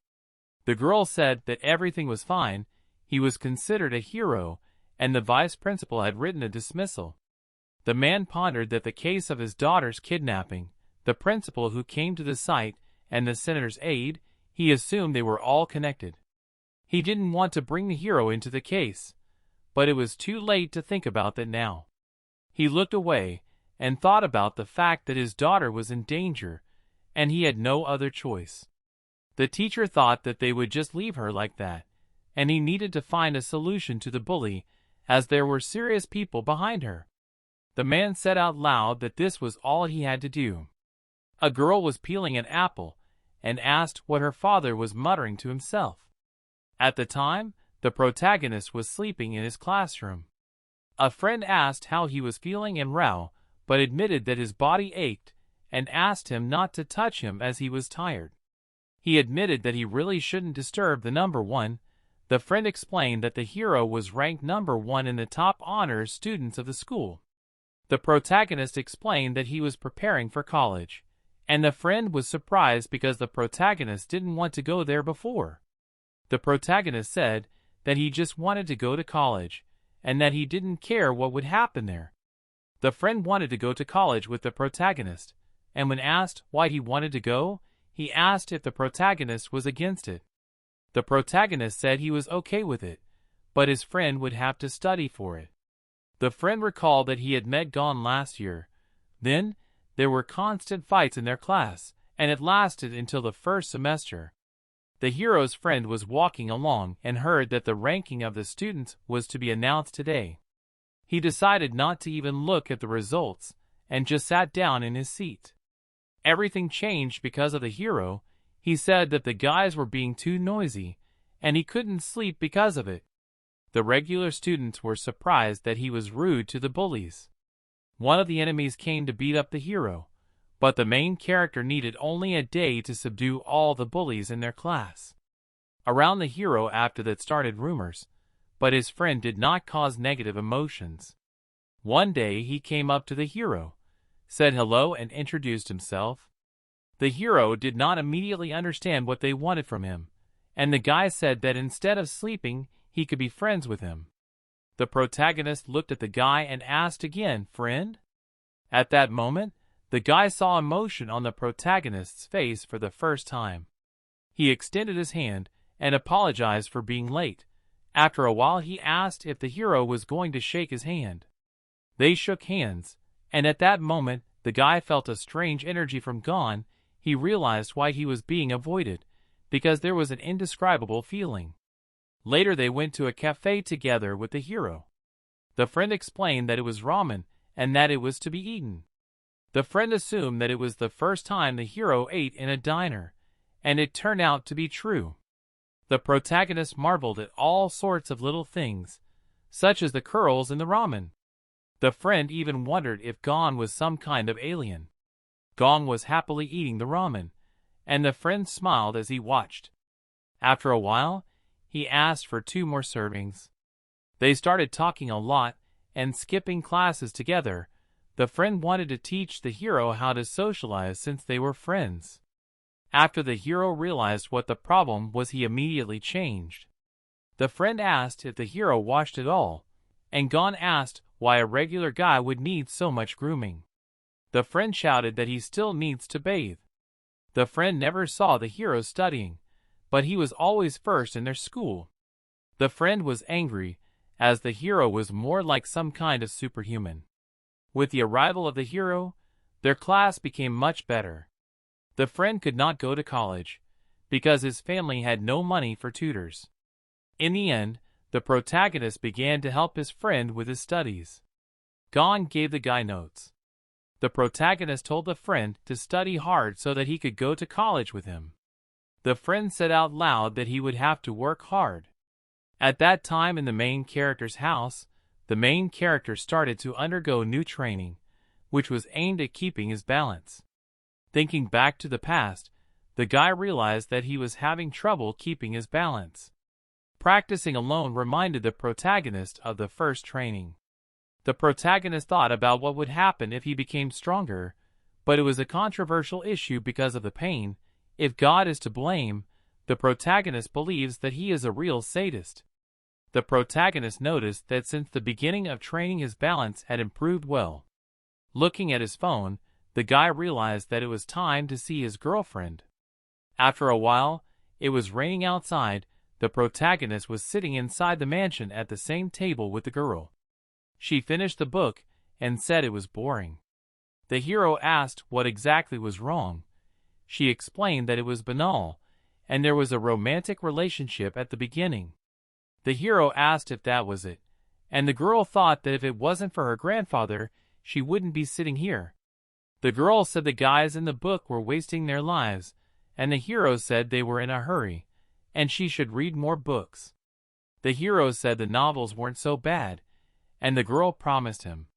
The girl said that everything was fine, he was considered a hero, and the vice principal had written a dismissal. The man pondered that the case of his daughter's kidnapping, the principal who came to the site, and the senator's aide, he assumed they were all connected. He didn't want to bring the hero into the case, but it was too late to think about that now. He looked away and thought about the fact that his daughter was in danger, and he had no other choice. The teacher thought that they would just leave her like that, and he needed to find a solution to the bully, as there were serious people behind her. The man said out loud that this was all he had to do. A girl was peeling an apple, and asked what her father was muttering to himself. At the time, the protagonist was sleeping in his classroom. A friend asked how he was feeling in Rao, but admitted that his body ached, and asked him not to touch him as he was tired. He admitted that he really shouldn't disturb the number one. The friend explained that the hero was ranked number one in the top honors students of the school. The protagonist explained that he was preparing for college, and the friend was surprised because the protagonist didn't want to go there before. The protagonist said that he just wanted to go to college, and that he didn't care what would happen there. The friend wanted to go to college with the protagonist, and when asked why he wanted to go, he asked if the protagonist was against it. The protagonist said he was okay with it, but his friend would have to study for it. The friend recalled that he had met Gong last year. Then, there were constant fights in their class, and it lasted until the first semester. The hero's friend was walking along and heard that the ranking of the students was to be announced today. He decided not to even look at the results, and just sat down in his seat. Everything changed because of the hero. He said that the guys were being too noisy, and he couldn't sleep because of it. The regular students were surprised that he was rude to the bullies. One of the enemies came to beat up the hero, but the main character needed only a day to subdue all the bullies in their class. Around the hero after that started rumors, but his friend did not cause negative emotions. One day he came up to the hero, said hello and introduced himself. The hero did not immediately understand what they wanted from him, and the guy said that instead of sleeping, he could be friends with him. The protagonist looked at the guy and asked again, "Friend?" At that moment, the guy saw emotion on the protagonist's face for the first time. He extended his hand and apologized for being late. After a while he asked if the hero was going to shake his hand. They shook hands, and at that moment the guy felt a strange energy from Gong. He realized why he was being avoided, because there was an indescribable feeling. Later they went to a cafe together with the hero. The friend explained that it was ramen, and that it was to be eaten. The friend assumed that it was the first time the hero ate in a diner, and it turned out to be true. The protagonist marveled at all sorts of little things, such as the curls in the ramen. The friend even wondered if Gong was some kind of alien. Gong was happily eating the ramen, and the friend smiled as he watched. After a while, he asked for 2 more servings. They started talking a lot and skipping classes together. The friend wanted to teach the hero how to socialize since they were friends. After the hero realized what the problem was, he immediately changed. The friend asked if the hero washed at all, and Gong asked why a regular guy would need so much grooming. The friend shouted that he still needs to bathe. The friend never saw the hero studying, but he was always first in their school. The friend was angry, as the hero was more like some kind of superhuman. With the arrival of the hero, their class became much better. The friend could not go to college, because his family had no money for tutors. In the end, the protagonist began to help his friend with his studies. Gong gave the guy notes. The protagonist told the friend to study hard so that he could go to college with him. The friend said out loud that he would have to work hard. At that time in the main character's house, the main character started to undergo new training, which was aimed at keeping his balance. Thinking back to the past, The guy realized that he was having trouble keeping his balance. Practicing alone reminded the protagonist of the first training. The protagonist thought about what would happen if he became stronger, but it was a controversial issue because of the pain. If God is to blame, the protagonist believes that he is a real sadist. The protagonist noticed that since the beginning of training his balance had improved well. Looking at his phone, the guy realized that it was time to see his girlfriend. After a while, it was raining outside. The protagonist was sitting inside the mansion at the same table with the girl. She finished the book and said it was boring. The hero asked what exactly was wrong. She explained that it was banal, and there was a romantic relationship at the beginning. The hero asked if that was it, and the girl thought that if it wasn't for her grandfather, she wouldn't be sitting here. The girl said the guys in the book were wasting their lives, and the hero said they were in a hurry, and she should read more books. The hero said the novels weren't so bad, and the girl promised him.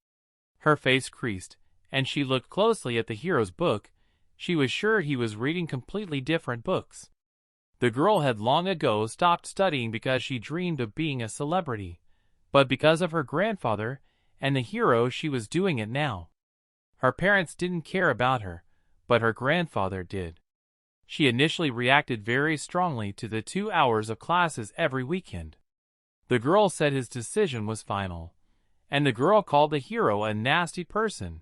Her face creased, and she looked closely at the hero's book. She was sure he was reading completely different books. The girl had long ago stopped studying because she dreamed of being a celebrity, but because of her grandfather and the hero she was doing it now. Her parents didn't care about her, but her grandfather did. She initially reacted very strongly to the 2 hours of classes every weekend. The girl said his decision was final, and the girl called the hero a nasty person.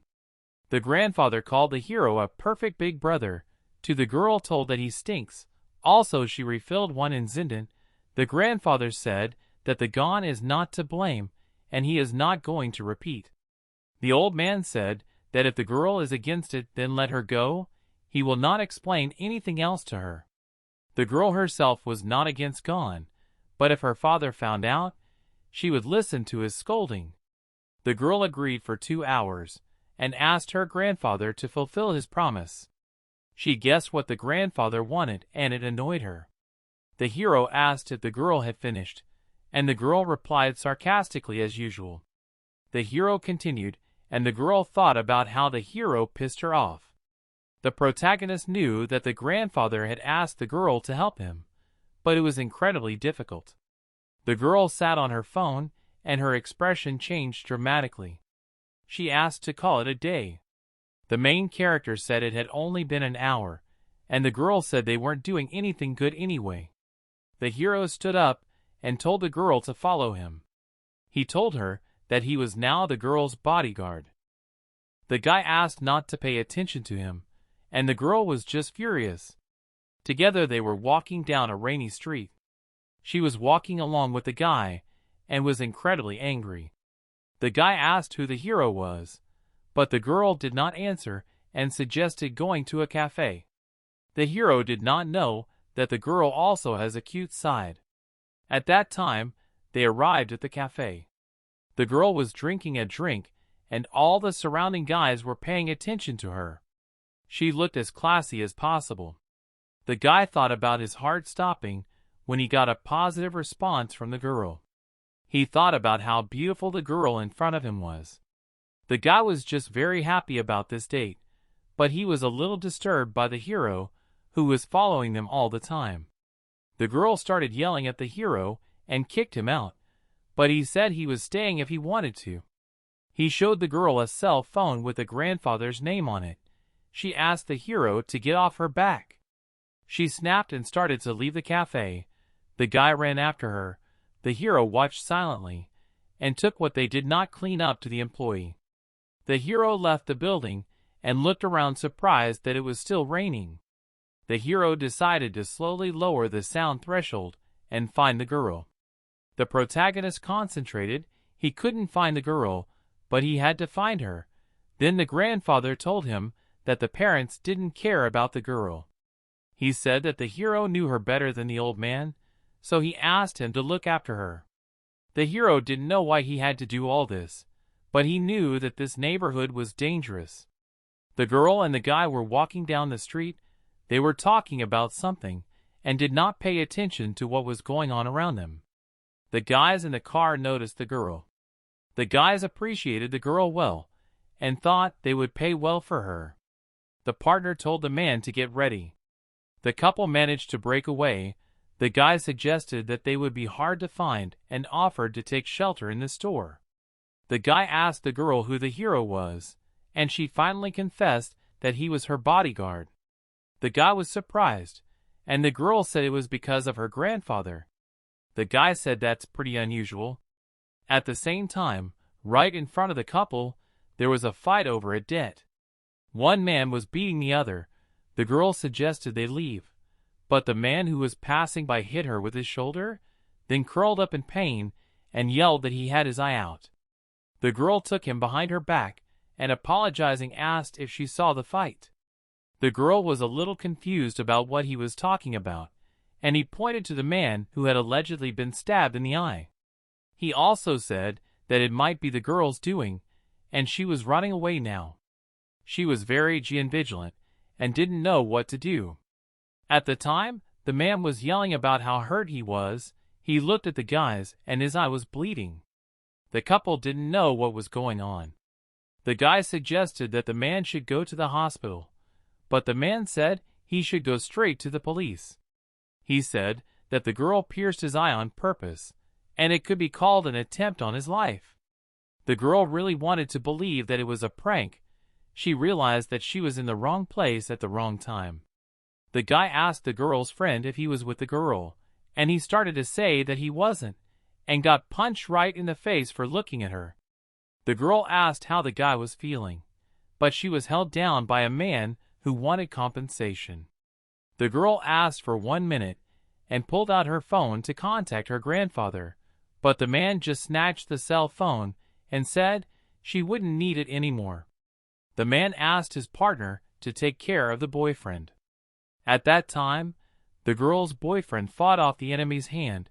The grandfather called the hero a perfect big brother. To the girl told that he stinks. Also she refilled one in Zindan. The grandfather said that the Gong is not to blame, and he is not going to repeat. The old man said that if the girl is against it, then let her go. He will not explain anything else to her. The girl herself was not against Gong, but if her father found out, she would listen to his scolding. The girl agreed for 2 hours, and asked her grandfather to fulfill his promise. She guessed what the grandfather wanted, and it annoyed her. The hero asked if the girl had finished, and the girl replied sarcastically as usual. The hero continued, and the girl thought about how the hero pissed her off. The protagonist knew that the grandfather had asked the girl to help him, but it was incredibly difficult. The girl sat on her phone, and her expression changed dramatically. She asked to call it a day. The main character said it had only been an hour, and the girl said they weren't doing anything good anyway. The hero stood up and told the girl to follow him. He told her that he was now the girl's bodyguard. The guy asked not to pay attention to him, and the girl was just furious. Together they were walking down a rainy street. She was walking along with the guy and was incredibly angry. The guy asked who the hero was, but the girl did not answer and suggested going to a cafe. The hero did not know that the girl also has a cute side. At that time, they arrived at the cafe. The girl was drinking a drink, and all the surrounding guys were paying attention to her. She looked as classy as possible. The guy thought about his heart stopping when he got a positive response from the girl. He thought about how beautiful the girl in front of him was. The guy was just very happy about this date, but he was a little disturbed by the hero, who was following them all the time. The girl started yelling at the hero and kicked him out, but he said he was staying if he wanted to. He showed the girl a cell phone with the grandfather's name on it. She asked the hero to get off her back. She snapped and started to leave the cafe. The guy ran after her. The hero watched silently and took what they did not clean up to the employee. The hero left the building and looked around surprised that it was still raining. The hero decided to slowly lower the sound threshold and find the girl. The protagonist concentrated. He couldn't find the girl, but he had to find her. Then the grandfather told him that the parents didn't care about the girl. He said that the hero knew her better than the old man, so he asked him to look after her. The hero didn't know why he had to do all this, but he knew that this neighborhood was dangerous. The girl and the guy were walking down the street. They were talking about something and did not pay attention to what was going on around them. The guys in the car noticed the girl. The guys appreciated the girl well and thought they would pay well for her. The partner told the man to get ready. The couple managed to break away. The guy suggested that they would be hard to find and offered to take shelter in the store. The guy asked the girl who the hero was, and she finally confessed that he was her bodyguard. The guy was surprised, and the girl said it was because of her grandfather. The guy said that's pretty unusual. At the same time, right in front of the couple, there was a fight over a debt. One man was beating the other. The girl suggested they leave, but the man who was passing by hit her with his shoulder, then curled up in pain and yelled that he had his eye out. The girl took him behind her back and, apologizing, asked if she saw the fight. The girl was a little confused about what he was talking about, and he pointed to the man who had allegedly been stabbed in the eye. He also said that it might be the girl's doing, and she was running away now. She was very vigilant and didn't know what to do. At the time, the man was yelling about how hurt he was. He looked at the guys and his eye was bleeding. The couple didn't know what was going on. The guy suggested that the man should go to the hospital, but the man said he should go straight to the police. He said that the girl pierced his eye on purpose, and it could be called an attempt on his life. The girl really wanted to believe that it was a prank. She realized that she was in the wrong place at the wrong time. The guy asked the girl's friend if he was with the girl, and he started to say that he wasn't, and got punched right in the face for looking at her. The girl asked how the guy was feeling, but she was held down by a man who wanted compensation. The girl asked for 1 minute and pulled out her phone to contact her grandfather, but the man just snatched the cell phone and said she wouldn't need it anymore. The man asked his partner to take care of the boyfriend. At that time, the girl's boyfriend fought off the enemy's hand,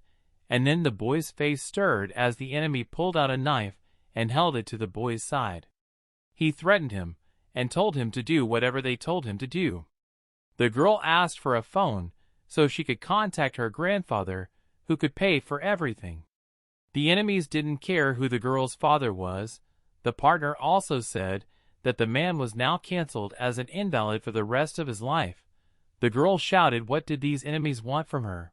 and then the boy's face stirred as the enemy pulled out a knife and held it to the boy's side. He threatened him and told him to do whatever they told him to do. The girl asked for a phone so she could contact her grandfather, who could pay for everything. The enemies didn't care who the girl's father was. The partner also said that the man was now canceled as an invalid for the rest of his life. The girl shouted, "What did these enemies want from her?"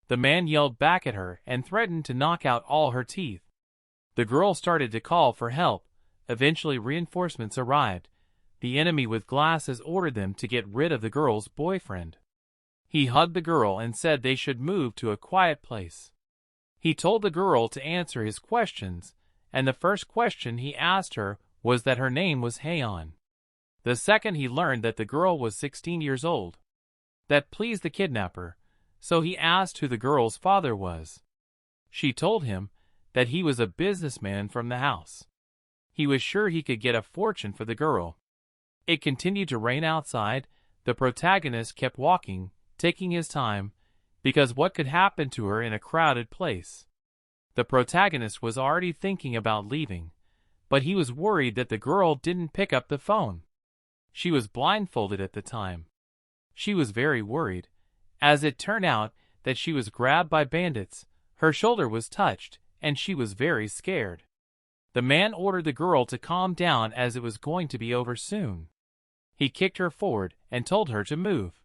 The man yelled back at her and threatened to knock out all her teeth. The girl started to call for help. Eventually reinforcements arrived. The enemy with glasses ordered them to get rid of the girl's boyfriend. He hugged the girl and said they should move to a quiet place. He told the girl to answer his questions, and the first question he asked her was that her name was Haeon. The second, he learned that the girl was 16 years old. That pleased the kidnapper, so he asked who the girl's father was. She told him that he was a businessman from the house. He was sure he could get a fortune for the girl. It continued to rain outside. The protagonist kept walking, taking his time, because what could happen to her in a crowded place? The protagonist was already thinking about leaving, but he was worried that the girl didn't pick up the phone. She was blindfolded at the time. She was very worried. As it turned out that she was grabbed by bandits, her shoulder was touched, and she was very scared. The man ordered the girl to calm down as it was going to be over soon. He kicked her forward and told her to move.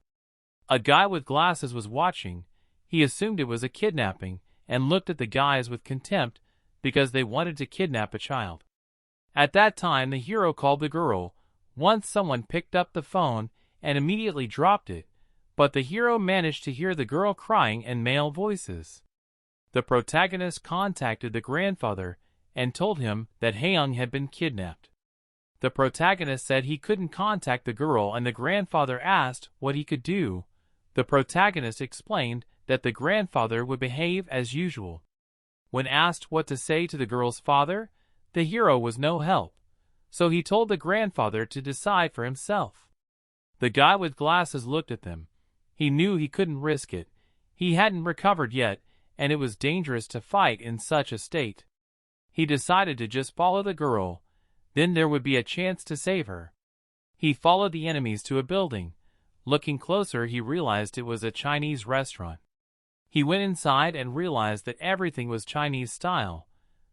A guy with glasses was watching. He assumed it was a kidnapping and looked at the guys with contempt because they wanted to kidnap a child. At that time, the hero called the girl. Once someone picked up the phone and immediately dropped it, but the hero managed to hear the girl crying in male voices. The protagonist contacted the grandfather and told him that Haeyoung had been kidnapped. The protagonist said he couldn't contact the girl, and the grandfather asked what he could do. The protagonist explained that the grandfather would behave as usual. When asked what to say to the girl's father, the hero was no help, so he told the grandfather to decide for himself. The guy with glasses looked at them. He knew he couldn't risk it. He hadn't recovered yet, and it was dangerous to fight in such a state. He decided to just follow the girl. Then there would be a chance to save her. He followed the enemies to a building. Looking closer, he realized it was a Chinese restaurant. He went inside and realized that everything was Chinese style.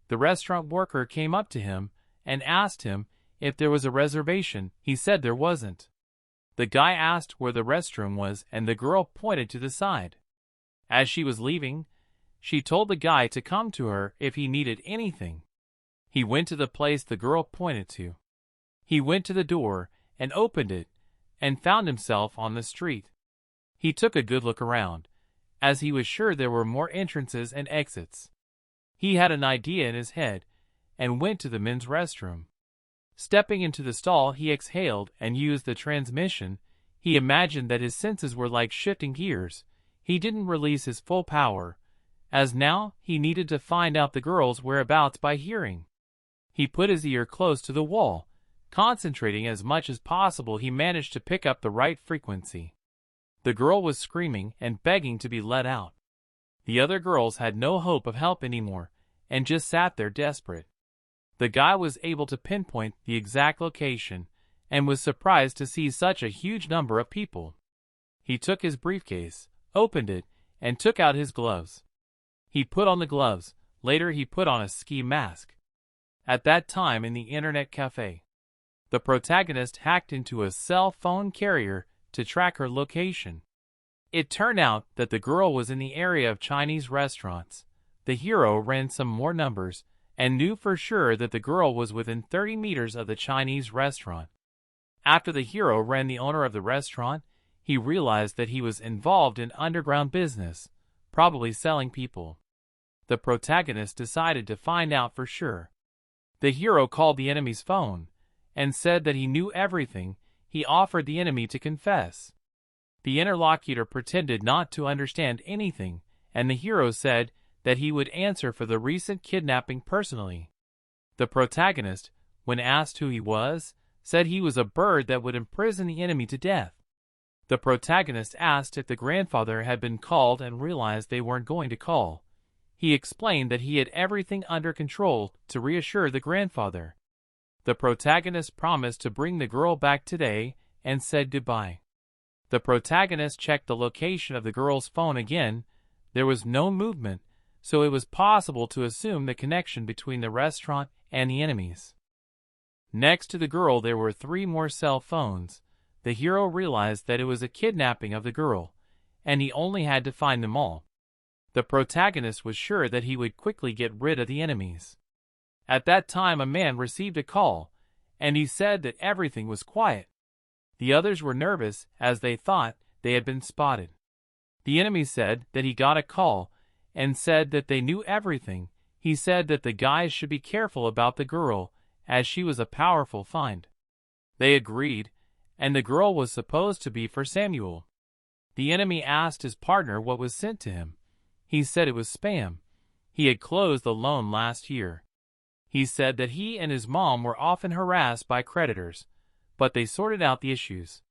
The restaurant worker came up to him and asked him if there was a reservation. He said there wasn't. The guy asked where the restroom was and the girl pointed to the side. As she was leaving, she told the guy to come to her if he needed anything. He went to the place the girl pointed to. He went to the door and opened it and found himself on the street. He took a good look around, as he was sure there were more entrances and exits. He had an idea in his head and went to the men's restroom. Stepping into the stall, he exhaled and used the transmission. He imagined that his senses were like shifting gears. He didn't release his full power, as now he needed to find out the girl's whereabouts by hearing. He put his ear close to the wall. Concentrating as much as possible, he managed to pick up the right frequency. The girl was screaming and begging to be let out. The other girls had no hope of help anymore and just sat there desperate. The guy was able to pinpoint the exact location and was surprised to see such a huge number of people. He took his briefcase, opened it, and took out his gloves. He put on the gloves. Later he put on a ski mask. At that time in the internet cafe, the protagonist hacked into a cell phone carrier to track her location. It turned out that the girl was in the area of Chinese restaurants. The hero ran some more numbers and knew for sure that the girl was within 30 meters of the Chinese restaurant. After the hero ran the owner of the restaurant, he realized that he was involved in underground business, probably selling people. The protagonist decided to find out for sure. The hero called the enemy's phone and said that he knew everything. He offered the enemy to confess. The interlocutor pretended not to understand anything, and the hero said that he would answer for the recent kidnapping personally. The protagonist, when asked who he was, said he was a bird that would imprison the enemy to death. The protagonist asked if the grandfather had been called and realized they weren't going to call. He explained that he had everything under control to reassure the grandfather. The protagonist promised to bring the girl back today and said goodbye. The protagonist checked the location of the girl's phone again. There was no movement, so it was possible to assume the connection between the restaurant and the enemies. Next to the girl there were 3 more cell phones. The hero realized that it was a kidnapping of the girl, and he only had to find them all. The protagonist was sure that he would quickly get rid of the enemies. At that time a man received a call, and he said that everything was quiet. The others were nervous as they thought they had been spotted. The enemy said that he got a call and said that they knew everything. He said that the guys should be careful about the girl as she was a powerful find. They agreed, and the girl was supposed to be for Samuel. The enemy asked his partner what was sent to him. He said it was spam. He had closed the loan last year. He said that he and his mom were often harassed by creditors, but they sorted out the issues.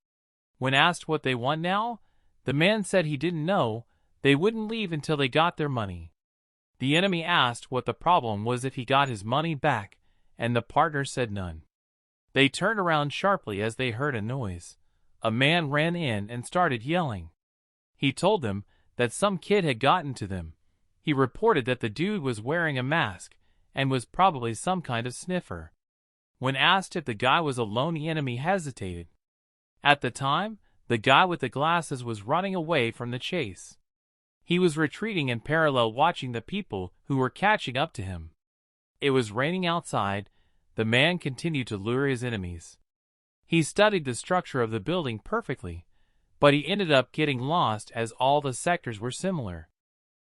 When asked what they want now, the man said he didn't know. They wouldn't leave until they got their money. The enemy asked what the problem was if he got his money back, and the partner said none. They turned around sharply as they heard a noise. A man ran in and started yelling. He told them that some kid had gotten to them. He reported that the dude was wearing a mask and was probably some kind of sniffer. When asked if the guy was alone, the enemy hesitated. At the time, the guy with the glasses was running away from the chase. He was retreating in parallel, watching the people who were catching up to him. It was raining outside. The man continued to lure his enemies. He studied the structure of the building perfectly, but he ended up getting lost as all the sectors were similar.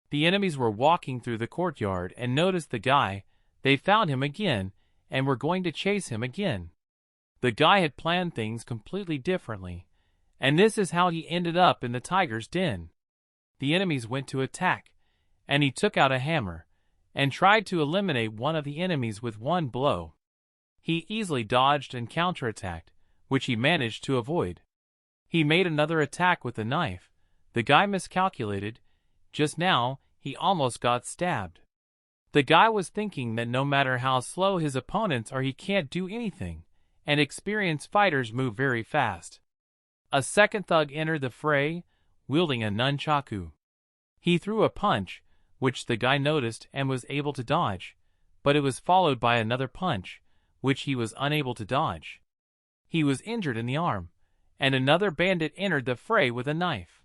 The enemies were walking through the courtyard and noticed the guy. They found him again and were going to chase him again. The guy had planned things completely differently, and this is how he ended up in the tiger's den. The enemies went to attack, and he took out a hammer and tried to eliminate one of the enemies with one blow. He easily dodged and counterattacked, which he managed to avoid. He made another attack with the knife. The guy miscalculated. Just now, he almost got stabbed. The guy was thinking that no matter how slow his opponents are, he can't do anything, and experienced fighters move very fast. A second thug entered the fray, wielding a nunchaku. He threw a punch, which the guy noticed and was able to dodge, but it was followed by another punch, which he was unable to dodge. He was injured in the arm, and another bandit entered the fray with a knife.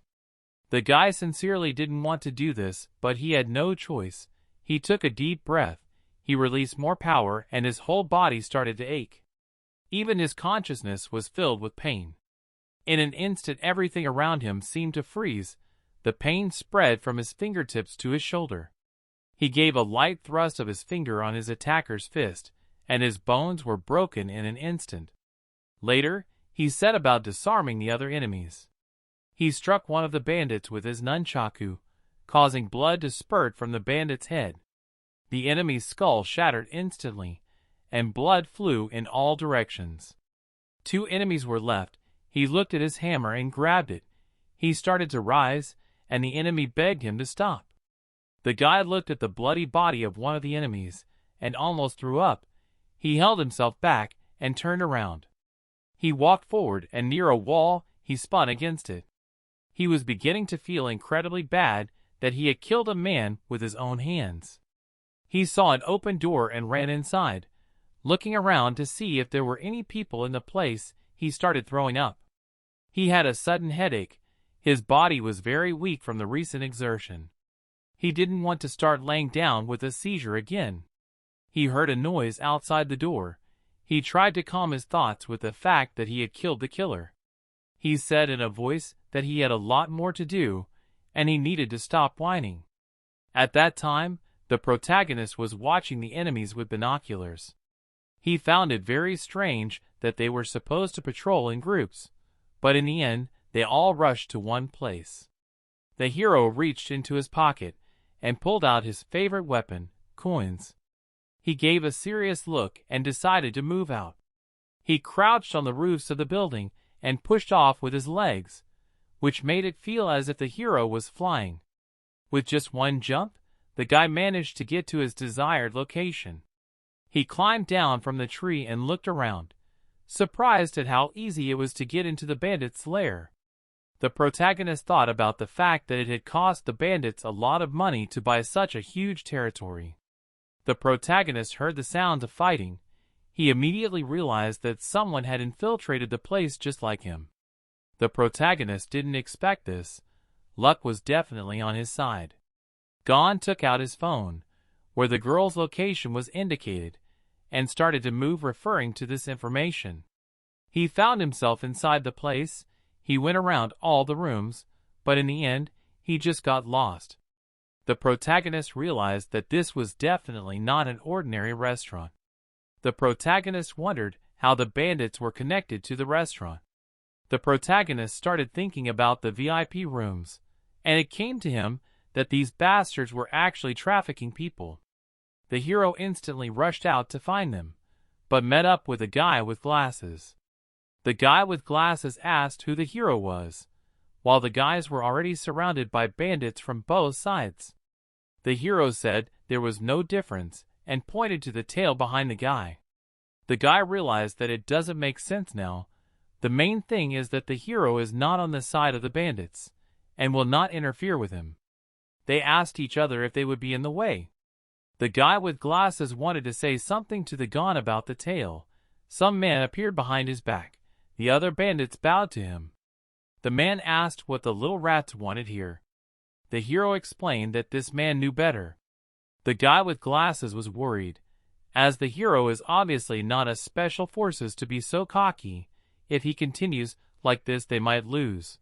The guy sincerely didn't want to do this, but he had no choice. He took a deep breath, he released more power, and his whole body started to ache. Even his consciousness was filled with pain. In an instant everything around him seemed to freeze. The pain spread from his fingertips to his shoulder. He gave a light thrust of his finger on his attacker's fist, and his bones were broken in an instant. Later, he set about disarming the other enemies. He struck one of the bandits with his nunchaku, causing blood to spurt from the bandit's head. The enemy's skull shattered instantly, and blood flew in all directions. 2 enemies were left. He looked at his hammer and grabbed it. He started to rise, and the enemy begged him to stop. The guy looked at the bloody body of one of the enemies, and almost threw up. He held himself back, and turned around. He walked forward, and near a wall, he spun against it. He was beginning to feel incredibly bad that he had killed a man with his own hands. He saw an open door and ran inside. Looking around to see if there were any people in the place, he started throwing up. He had a sudden headache. His body was very weak from the recent exertion. He didn't want to start laying down with a seizure again. He heard a noise outside the door. He tried to calm his thoughts with the fact that he had killed the killer. He said in a voice that he had a lot more to do, and he needed to stop whining. At that time, the protagonist was watching the enemies with binoculars. He found it very strange that they were supposed to patrol in groups, but in the end, they all rushed to one place. The hero reached into his pocket and pulled out his favorite weapon, coins. He gave a serious look and decided to move out. He crouched on the roofs of the building and pushed off with his legs, which made it feel as if the hero was flying. With just one jump, the guy managed to get to his desired location. He climbed down from the tree and looked around, surprised at how easy it was to get into the bandits' lair. The protagonist thought about the fact that it had cost the bandits a lot of money to buy such a huge territory. The protagonist heard the sounds of fighting. He immediately realized that someone had infiltrated the place just like him. The protagonist didn't expect this. Luck was definitely on his side. Gong took out his phone, where the girl's location was indicated, and started to move referring to this information. He found himself inside the place. He went around all the rooms, but in the end, he just got lost. The protagonist realized that this was definitely not an ordinary restaurant. The protagonist wondered how the bandits were connected to the restaurant. The protagonist started thinking about the VIP rooms, and it came to him that these bastards were actually trafficking people. The hero instantly rushed out to find them, but met up with a guy with glasses. The guy with glasses asked who the hero was, while the guys were already surrounded by bandits from both sides. The hero said there was no difference and pointed to the tail behind the guy. The guy realized that it doesn't make sense now. The main thing is that the hero is not on the side of the bandits and will not interfere with him. They asked each other if they would be in the way. The guy with glasses wanted to say something to the Gong about the tail. Some man appeared behind his back. The other bandits bowed to him. The man asked what the little rats wanted here. The hero explained that this man knew better. The guy with glasses was worried, as the hero is obviously not a special forces to be so cocky. If he continues like this, they might lose.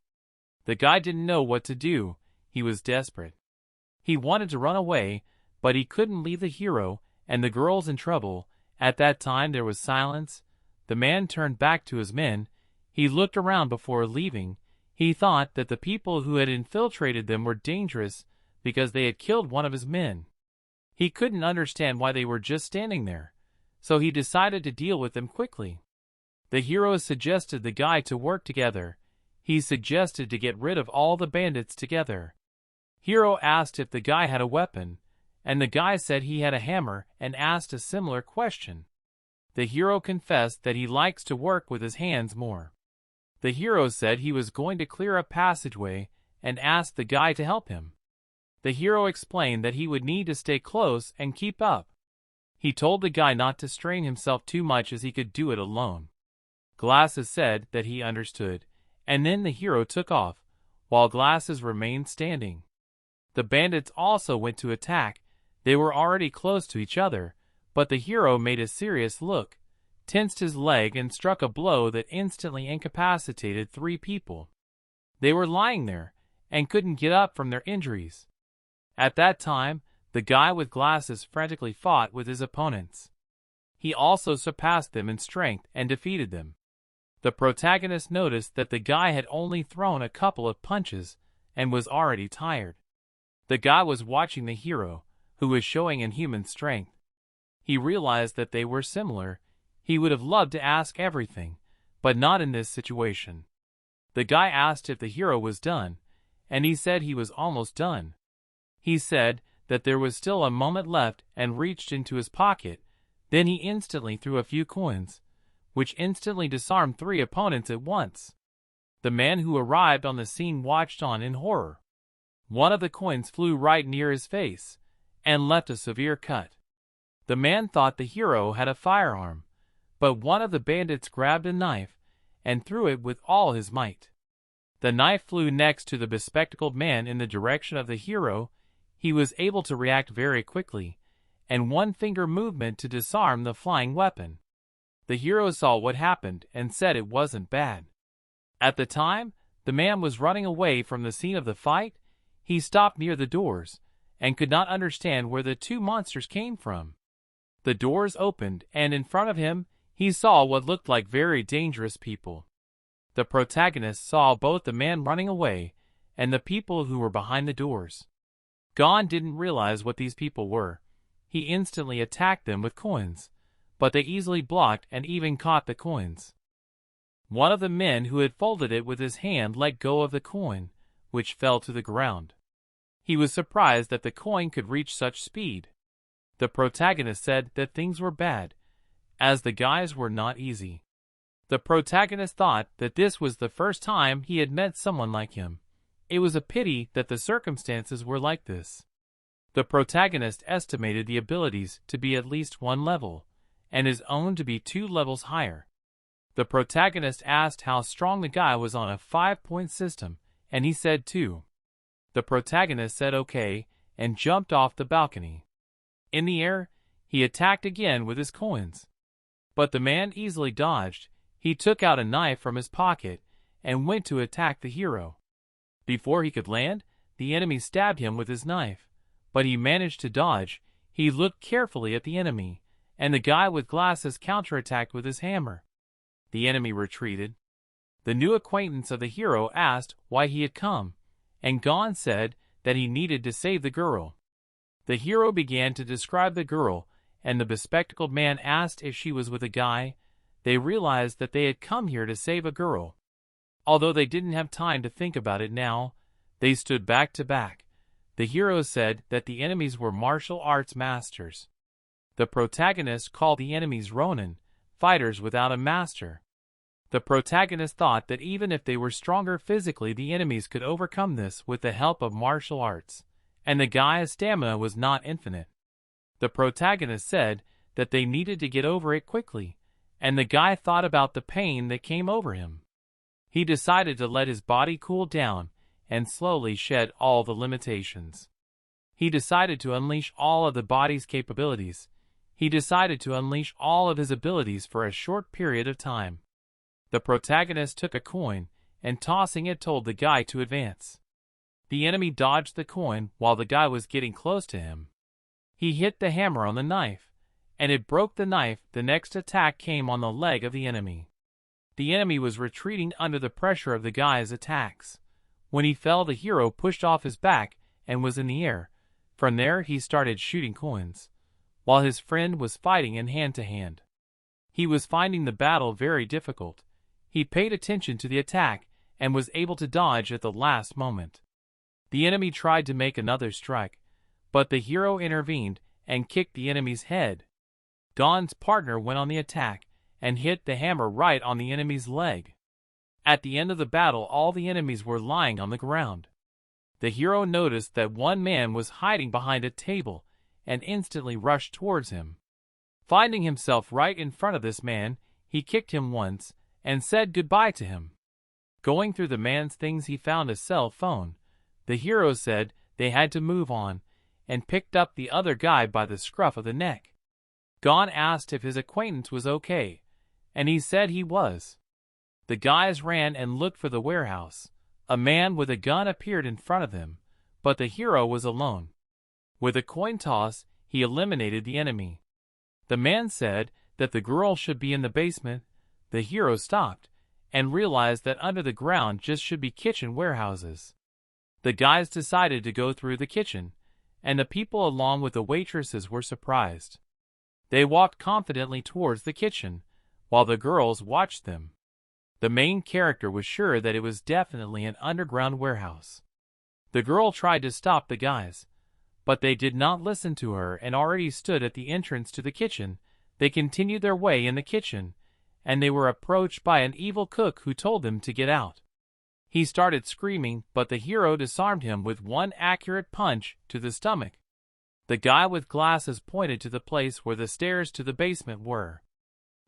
The guy didn't know what to do. He was desperate. He wanted to run away, but he couldn't leave the hero and the girls in trouble. At that time there was silence. The man turned back to his men. He looked around before leaving. He thought that the people who had infiltrated them were dangerous because they had killed one of his men. He couldn't understand why they were just standing there, so he decided to deal with them quickly. The hero suggested the guy to work together. He suggested to get rid of all the bandits together. Hero asked if the guy had a weapon, and the guy said he had a hammer and asked a similar question. The hero confessed that he likes to work with his hands more. The hero said he was going to clear a passageway and asked the guy to help him. The hero explained that he would need to stay close and keep up. He told the guy not to strain himself too much as he could do it alone. Glasses said that he understood, and then the hero took off, while Glasses remained standing. The bandits also went to attack. They were already close to each other, but the hero made a serious look, tensed his leg and struck a blow that instantly incapacitated 3 people. They were lying there, and couldn't get up from their injuries. At that time, the guy with glasses frantically fought with his opponents. He also surpassed them in strength and defeated them. The protagonist noticed that the guy had only thrown a couple of punches and was already tired. The guy was watching the hero, who was showing inhuman strength. He realized that they were similar. He would have loved to ask everything, but not in this situation. The guy asked if the hero was done, and he said he was almost done. He said that there was still a moment left and reached into his pocket. Then he instantly threw a few coins, which instantly disarmed 3 opponents at once. The man who arrived on the scene watched on in horror. One of the coins flew right near his face and left a severe cut. The man thought the hero had a firearm, but one of the bandits grabbed a knife and threw it with all his might. The knife flew next to the bespectacled man in the direction of the hero. He was able to react very quickly, and one finger movement to disarm the flying weapon. The hero saw what happened and said it wasn't bad. At the time, the man was running away from the scene of the fight. He stopped near the doors and could not understand where the 2 monsters came from. The doors opened, and in front of him, he saw what looked like very dangerous people. The protagonist saw both the man running away and the people who were behind the doors. Gong didn't realize what these people were. He instantly attacked them with coins, but they easily blocked and even caught the coins. One of the men who had folded it with his hand let go of the coin, which fell to the ground. He was surprised that the coin could reach such speed. The protagonist said that things were bad, as the guys were not easy. The protagonist thought that this was the first time he had met someone like him. It was a pity that the circumstances were like this. The protagonist estimated the abilities to be at least 1 level, and his own to be 2 levels higher. The protagonist asked how strong the guy was on a 5-point system, and he said 2. The protagonist said okay, and jumped off the balcony. In the air, he attacked again with his coins. But the man easily dodged. He took out a knife from his pocket and went to attack the hero. Before he could land, the enemy stabbed him with his knife, but he managed to dodge. He looked carefully at the enemy, and the guy with glasses counterattacked with his hammer. The enemy retreated. The new acquaintance of the hero asked why he had come, and Gong said that he needed to save the girl. The hero began to describe the girl, and the bespectacled man asked if she was with a guy. They realized that they had come here to save a girl. Although they didn't have time to think about it now, they stood back to back. The hero said that the enemies were martial arts masters. The protagonist called the enemies Ronin, fighters without a master. The protagonist thought that even if they were stronger physically, the enemies could overcome this with the help of martial arts, and the guy's stamina was not infinite. The protagonist said that they needed to get over it quickly, and the guy thought about the pain that came over him. He decided to let his body cool down and slowly shed all the limitations. He decided to unleash all of the body's capabilities. He decided to unleash all of his abilities for a short period of time. The protagonist took a coin and tossing it told the guy to advance. The enemy dodged the coin while the guy was getting close to him. He hit the hammer on the knife, and it broke the knife. The next attack came on the leg of the enemy. The enemy was retreating under the pressure of the guy's attacks. When he fell, the hero pushed off his back and was in the air. From there he started shooting coins, while his friend was fighting in hand-to-hand. He was finding the battle very difficult. He paid attention to the attack and was able to dodge at the last moment. The enemy tried to make another strike, but the hero intervened and kicked the enemy's head. Gong's partner went on the attack and hit the hammer right on the enemy's leg. At the end of the battle, all the enemies were lying on the ground. The hero noticed that one man was hiding behind a table and instantly rushed towards him. Finding himself right in front of this man, he kicked him once and said goodbye to him. Going through the man's things, he found a cell phone. The hero said they had to move on, and picked up the other guy by the scruff of the neck. Gong asked if his acquaintance was okay, and he said he was. The guys ran and looked for the warehouse. A man with a gun appeared in front of them, but the hero was alone. With a coin toss, he eliminated the enemy. The man said that the girl should be in the basement. The hero stopped and realized that under the ground just should be kitchen warehouses. The guys decided to go through the kitchen, and the people along with the waitresses were surprised. They walked confidently towards the kitchen, while the girls watched them. The main character was sure that it was definitely an underground warehouse. The girl tried to stop the guys, but they did not listen to her and already stood at the entrance to the kitchen. They continued their way in the kitchen, and they were approached by an evil cook who told them to get out. He started screaming, but the hero disarmed him with one accurate punch to the stomach. The guy with glasses pointed to the place where the stairs to the basement were.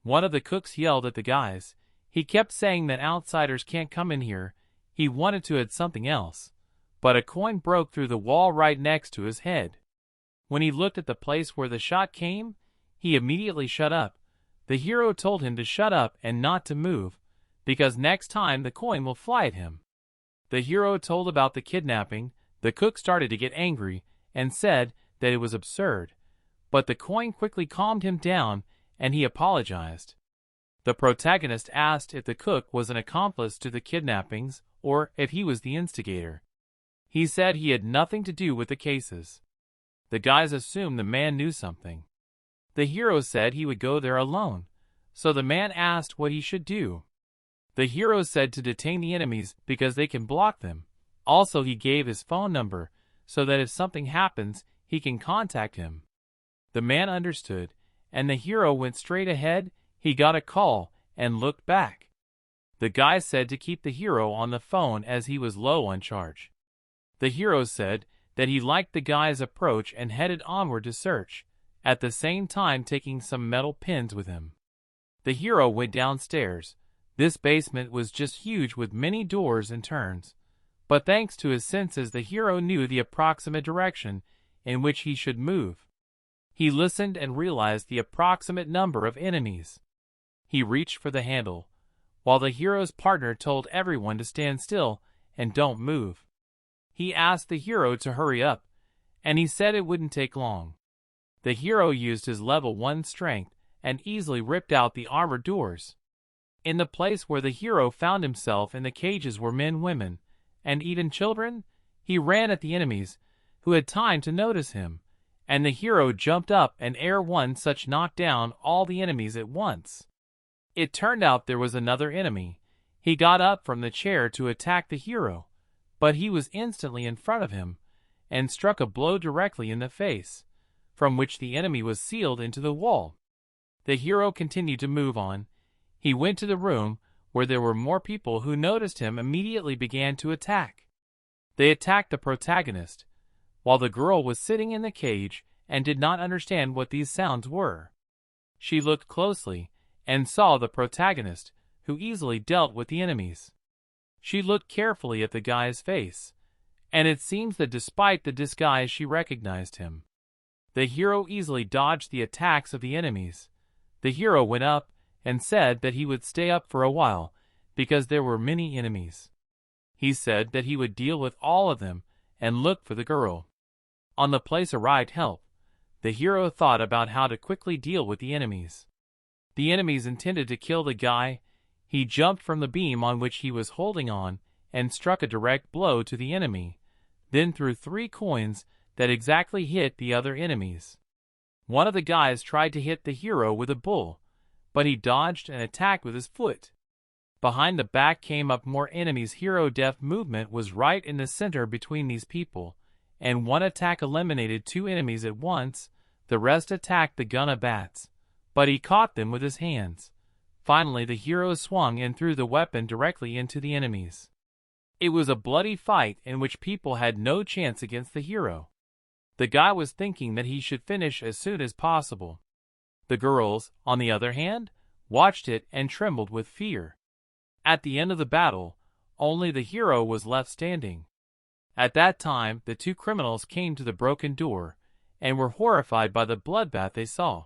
One of the cooks yelled at the guys. He kept saying that outsiders can't come in here. He wanted to add something else, but a coin broke through the wall right next to his head. When he looked at the place where the shot came, he immediately shut up. The hero told him to shut up and not to move, because next time the coin will fly at him. The hero told about the kidnapping. The cook started to get angry and said that it was absurd, but the coin quickly calmed him down and he apologized. The protagonist asked if the cook was an accomplice to the kidnappings or if he was the instigator. He said he had nothing to do with the cases. The guys assumed the man knew something. The hero said he would go there alone, so the man asked what he should do. The hero said to detain the enemies because they can block them. Also, he gave his phone number so that if something happens, he can contact him. The man understood, and the hero went straight ahead. He got a call and looked back. The guy said to keep the hero on the phone as he was low on charge. The hero said that he liked the guy's approach and headed onward to search, at the same time taking some metal pins with him. The hero went downstairs. This basement was just huge with many doors and turns, but thanks to his senses the hero knew the approximate direction in which he should move. He listened and realized the approximate number of enemies. He reached for the handle, while the hero's partner told everyone to stand still and don't move. He asked the hero to hurry up, and he said it wouldn't take long. The hero used his level 1 strength and easily ripped out the armored doors. In the place where the hero found himself in the cages were men, women, and even children. He ran at the enemies, who had time to notice him, and the hero jumped up and Air 1 such knocked down all the enemies at once. It turned out there was another enemy. He got up from the chair to attack the hero, but he was instantly in front of him, and struck a blow directly in the face, from which the enemy was sealed into the wall. The hero continued to move on. He went to the room where there were more people who noticed him immediately began to attack. They attacked the protagonist, while the girl was sitting in the cage and did not understand what these sounds were. She looked closely and saw the protagonist, who easily dealt with the enemies. She looked carefully at the guy's face, and it seems that despite the disguise she recognized him. The hero easily dodged the attacks of the enemies. The hero went up and said that he would stay up for a while because there were many enemies. He said that he would deal with all of them and look for the girl. On the place arrived help. The hero thought about how to quickly deal with the enemies. The enemies intended to kill the guy. He jumped from the beam on which he was holding on and struck a direct blow to the enemy, then threw 3 coins that exactly hit the other enemies. One of the guys tried to hit the hero with a bull, but he dodged and attacked with his foot. Behind the back came up more enemies. Hero death movement was right in the center between these people, and one attack eliminated 2 enemies at once. The rest attacked the gun of bats, but he caught them with his hands. Finally, the hero swung and threw the weapon directly into the enemies. It was a bloody fight in which people had no chance against the hero. The guy was thinking that he should finish as soon as possible. The girls, on the other hand, watched it and trembled with fear. At the end of the battle, only the hero was left standing. At that time, the two criminals came to the broken door and were horrified by the bloodbath they saw.